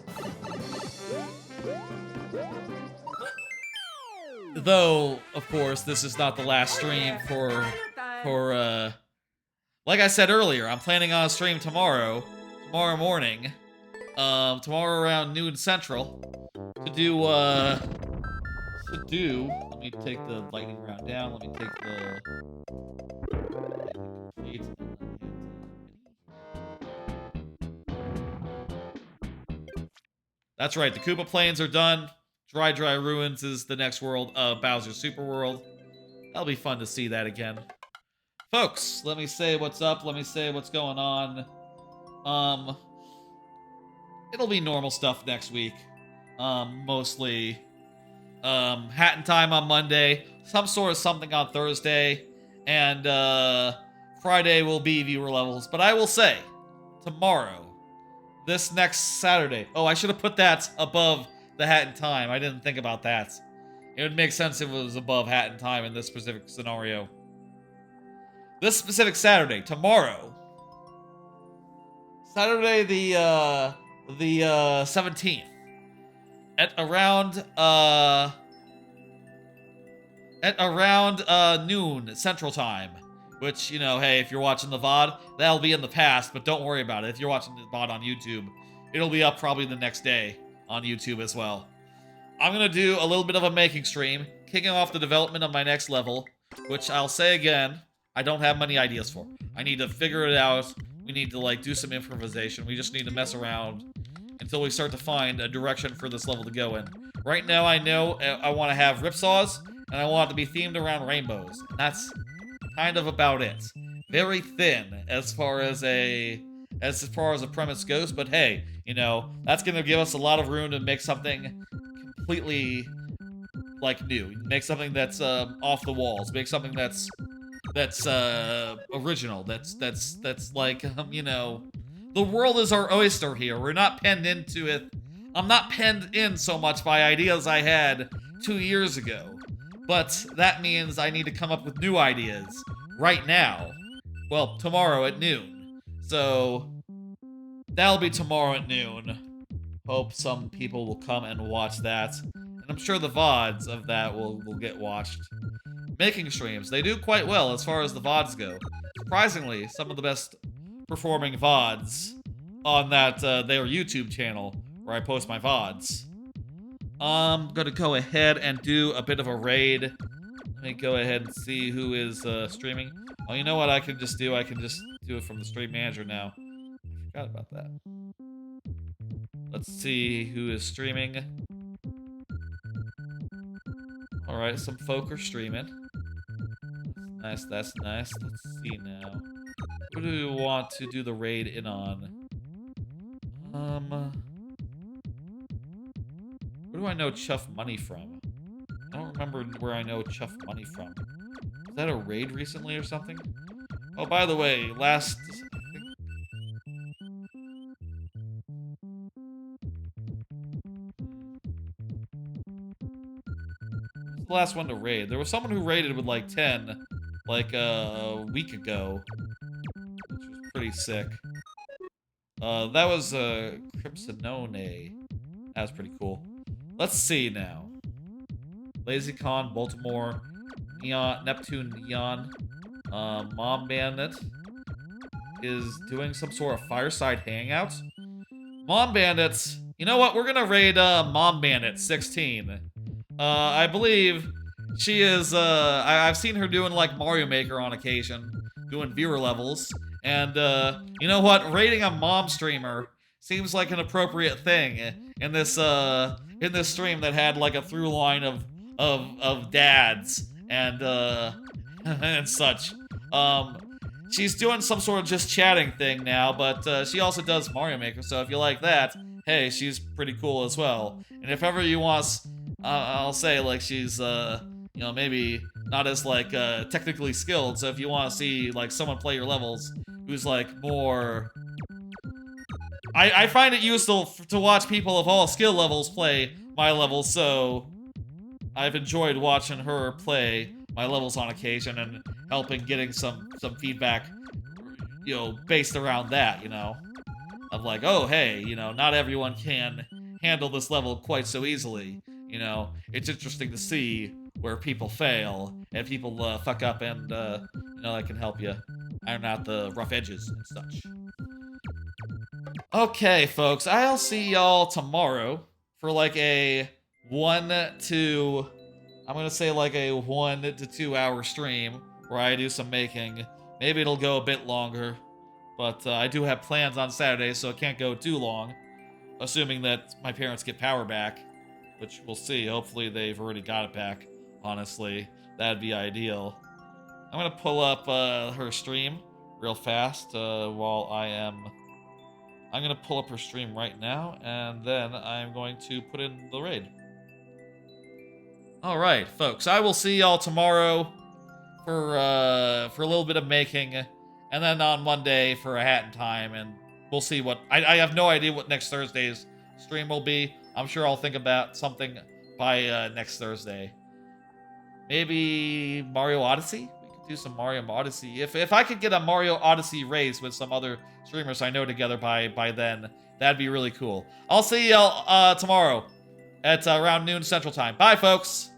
Speaker 1: Though, of course, this is not the last stream for like I said earlier, I'm planning on a stream tomorrow morning, tomorrow around noon central, to do, let me take the lightning round down, let me take the, that's right, the Koopa Plains are done. Dry Ruins is the next world of Bowser's Super World. That'll be fun to see that again. Folks, let me say what's up. Let me say what's going on. It'll be normal stuff next week. Mostly, Hat in Time on Monday, some sort of something on Thursday, and, Friday will be viewer levels. But I will say, tomorrow, this next Saturday. Oh, I should have put that above the Hat in Time. I didn't think about that. It would make sense if it was above Hat in Time in this specific scenario. This specific Saturday, tomorrow, Saturday the 17th, at around noon Central Time. Which, you know, hey, if you're watching the VOD, that'll be in the past, but don't worry about it. If you're watching the VOD on YouTube, it'll be up probably the next day on YouTube as well. I'm gonna do a little bit of a making stream, kicking off the development of my next level, which I'll say again, I don't have many ideas for. I need to figure it out. We need to, like, do some improvisation. We just need to mess around until we start to find a direction for this level to go in. Right now, I know I want to have ripsaws, and I want it to be themed around rainbows. And that's kind of about it. Very thin as far as a premise goes, but hey, you know, that's gonna give us a lot of room to make something completely, like, new. Make something that's off the walls. Make something that's original. That's like, you know, the world is our oyster here. We're not penned into it. I'm not penned in so much by ideas I had 2 years ago. But that means I need to come up with new ideas right now. Well, tomorrow at noon. So that'll be tomorrow at noon. Hope some people will come and watch that. And I'm sure the VODs of that will get watched. Making streams, they do quite well as far as the VODs go. Surprisingly, some of the best performing VODs on that their YouTube channel where I post my VODs. I'm gonna go ahead and do a bit of a raid. Let me go ahead and see who is streaming. Oh, you know what I can just do? I can just do it from the stream manager now. I forgot about that. Let's see who is streaming. Alright, some folk are streaming. That's nice. Let's see now. Who do we want to do the raid in on? Where do I know Chuff Money from? I don't remember where I know Chuff Money from. Was that a raid recently or something? Oh, by the way, last... the last one to raid. There was someone who raided with like 10, like a week ago, which was pretty sick. That was Crimsonone. That was pretty cool. Let's see now. LazyCon, Baltimore, Neon, Neptune Neon, Mom Bandit is doing some sort of fireside hangout. Mom Bandits, you know what? We're gonna raid Mom Bandit 16. I believe she is, I've seen her doing, like, Mario Maker on occasion, doing viewer levels, and, you know what? Raiding a mom streamer seems like an appropriate thing in this stream that had, like, a through line of dads and, and such. She's doing some sort of just chatting thing now, but, she also does Mario Maker, so if you like that, hey, she's pretty cool as well. And if ever you want... I'll say, like, she's, you know, maybe not as, like, technically skilled, so if you want to see, like, someone play your levels who's, like, more... I find it useful to watch people of all skill levels play my levels, so I've enjoyed watching her play my levels on occasion and helping getting some feedback, you know, based around that, you know? of like, oh, hey, not everyone can handle this level quite so easily. It's interesting to see where people fail and people fuck up, and I can help you iron out the rough edges and such. Okay, folks, I'll see y'all tomorrow for like a 1 to 2 hour stream where I do some making. Maybe it'll go a bit longer, but I do have plans on Saturday, so it can't go too long. Assuming that my parents get power back, which we'll see. Hopefully they've already got it back, honestly. That'd be ideal. I'm gonna pull up her stream real fast while I'm gonna pull up her stream right now, and then I'm going to put in the raid. Alright, folks, I will see y'all tomorrow for a little bit of making, and then on Monday for a hat in time, and we'll see what... I have no idea what next Thursday's stream will be. I'm sure I'll think about something by next Thursday. Maybe Mario Odyssey? We could do some Mario Odyssey. If I could get a Mario Odyssey race with some other streamers I know together by then, that'd be really cool. I'll see y'all tomorrow at around noon Central Time. Bye, folks!